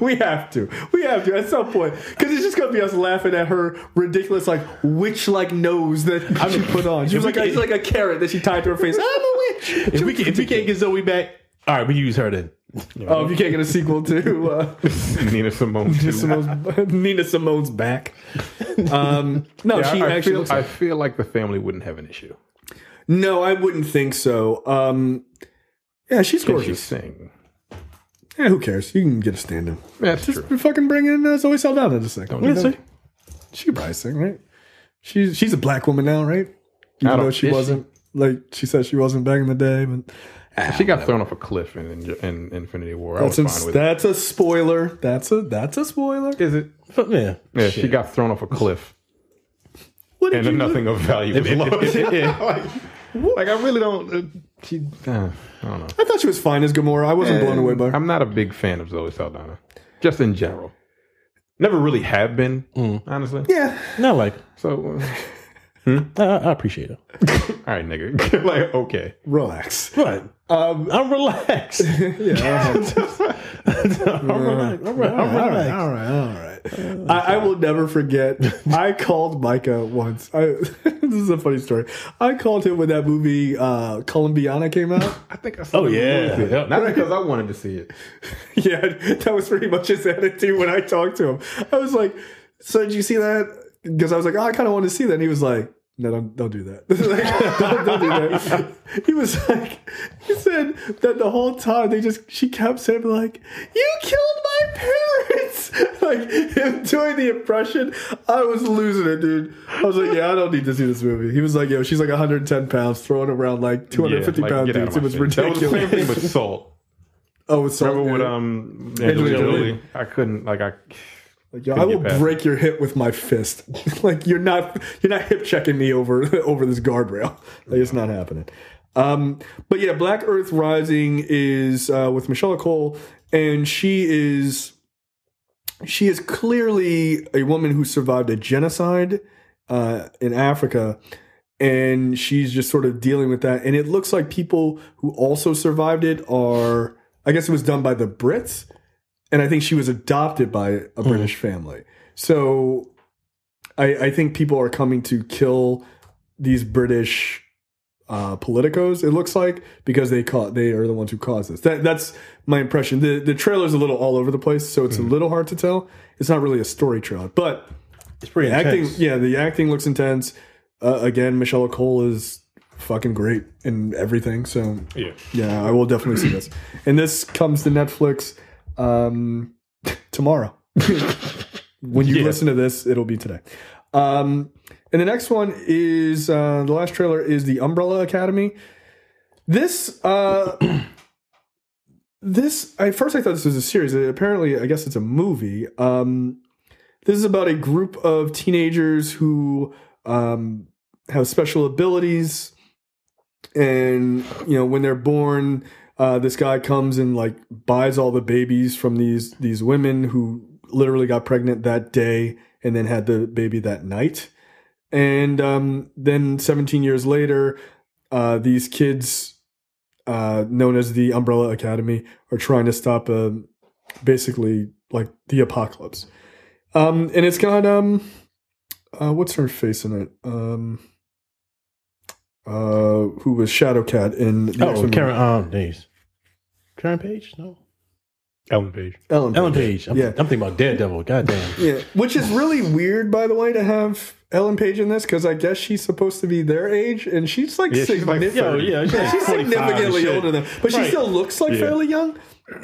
We have to at some point, because it's just gonna be us laughing at her ridiculous witch nose that she put on. She's like a carrot that she tied to her face. I'm a witch. If we can't get Zoe back, all right, we use her then. If you can't get a sequel to Nina Simone, Nina Simone's back. I feel like the family wouldn't have an issue. No, I wouldn't think so. Yeah, she's gorgeous. She's sing. Yeah, who cares? You can get a stand-in. Yeah, that's true. Fucking bring in Zoe Saldana in a second. She could probably sing, right? She's a black woman now, right? Even though she wasn't, she said she wasn't back in the day, but she got thrown off a cliff in Infinity War. That's a spoiler. That's a spoiler. Is it? Yeah. Yeah, she got thrown off a cliff. And nothing of value. I really don't. I don't know. I thought she was fine as Gamora. I wasn't blown away by her. I'm not a big fan of Zoe Saldana, just in general. Never really have been, honestly. Yeah, not like so. I appreciate it. All right, nigga. Okay, relax. Right. I'm relaxed. Yeah. I'm relaxed. All right. I will never forget. I called Micah once. This is a funny story. I called him when that movie Columbiana came out. I think I saw it. Not because I wanted to see it. Yeah, that was pretty much his attitude when I talked to him. I was like, "So did you see that?" Because I was like, "Oh, I kind of want to see that." And he was like, "No, don't do that." don't do that. He was like, he said that the whole time she kept saying "You killed my parents." Him doing the impression, I was losing it, dude. I was like, "Yeah, I don't need to see this movie." He was like, "Yo, she's 110 pounds, throwing around 250 pound dudes." It was ridiculous. That was the same thing with Salt. Oh, with Salt. Remember with Angelina Jolie? I couldn't I will break your hip with my fist. You're not hip checking me over this guardrail. It's not happening. But yeah, Black Earth Rising is with Michaela Cole, and she is clearly a woman who survived a genocide in Africa, and she's just sort of dealing with that. And it looks like people who also survived it are, I guess it was done by the Brits. And I think she was adopted by a British family. So I think people are coming to kill these British politicos, it looks like, because they are the ones who caused this. That's my impression. The trailer's a little all over the place, so it's a little hard to tell. It's not really a story trailer, but it's pretty intense. The acting looks intense. Again, Michaela Cole is fucking great in everything. So yeah, I will definitely see this. And this comes to Netflix tomorrow. When you listen to this, it'll be today. And the next one is the last trailer is The Umbrella Academy. This at first I thought this was a series. Apparently, I guess it's a movie. This is about a group of teenagers who have special abilities, and when they're born, this guy comes and like buys all the babies from these women who literally got pregnant that day and then had the baby that night. And then 17 years later, these kids, known as the Umbrella Academy, are trying to stop basically like the apocalypse. And it's got what's her face in it? Who was Shadowcat in the X-Men movie? Karen Page? No. Ellen Page. Ellen Page. I'm thinking about Daredevil. Goddamn. Yeah, which is really weird, by the way, to have Ellen Page in this, because I guess she's supposed to be their age, and she's like she's significantly older than them, but she still looks like fairly young.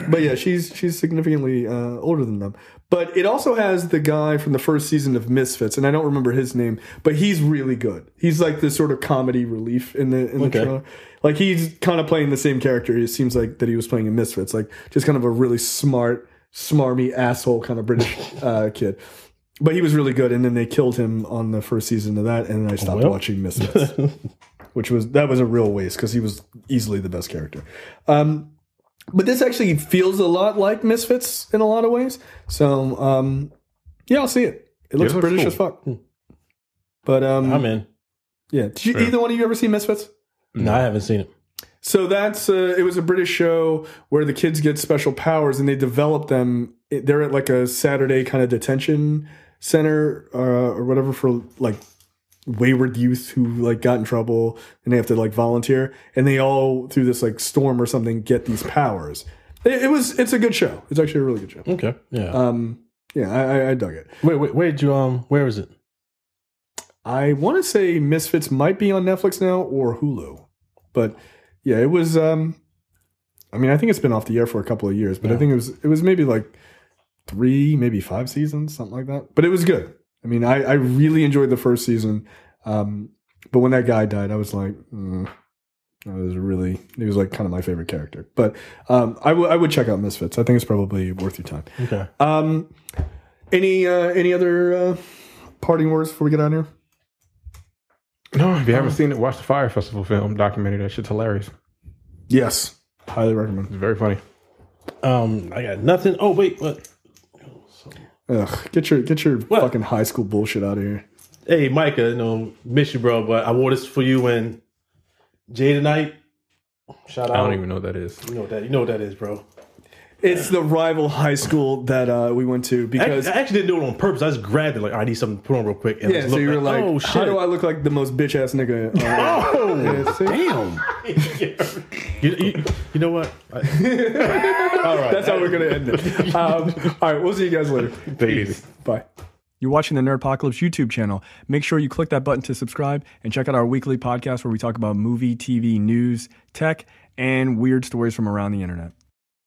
But yeah, she's significantly older than them. But it also has the guy from the first season of Misfits, and I don't remember his name, but he's really good. He's like this sort of comedy relief in the trailer. Like he's kind of playing the same character. It seems like that he was playing in Misfits, like just kind of a really smart, smarmy asshole kind of British kid. But he was really good, and then they killed him on the first season of that, and then I stopped watching Misfits, that was a real waste because he was easily the best character. But this actually feels a lot like Misfits in a lot of ways. So, I'll see it. It looks British as fuck. But I'm in. Yeah. Did either one of you ever see Misfits? No, I haven't seen it. So that's it was a British show where the kids get special powers and they develop them. They're at like a Saturday kind of detention center or whatever for like wayward youth who like got in trouble and they have to like volunteer, and they all through this like storm or something get these powers. It's a good show. It's actually a really good show. Okay. Yeah. I dug it. Where is it? I want to say Misfits might be on Netflix now or Hulu, but yeah, it was. I think it's been off the air for a couple of years, but I think it was maybe like 3, maybe 5 seasons, something like that. But it was good. I mean, I really enjoyed the first season, but when that guy died, I was like, he was like kind of my favorite character. But I would check out Misfits. I think it's probably worth your time. Okay. Any other parting words before we get out of here? No, if you haven't seen it, watch the Fyre Festival film documentary. That shit's hilarious. Yes, highly recommend. It's very funny. I got nothing. Oh wait, what? Ugh, get your fucking high school bullshit out of here. Hey, Micah, miss you, bro, but I wore this for you and Jay tonight. Shout out. I don't even know what that is. You know what that is, bro. It's the rival high school that we went to because I actually didn't do it on purpose. I just grabbed it like I need something to put on real quick. And so you were like, oh shit, how do I look like the most bitch ass nigga? Damn. You know what? All right, that's how we're gonna end it. All right, we'll see you guys later. Take it easy. Bye. You're watching the Nerdpocalypse YouTube channel. Make sure you click that button to subscribe and check out our weekly podcast where we talk about movie, TV, news, tech, and weird stories from around the internet.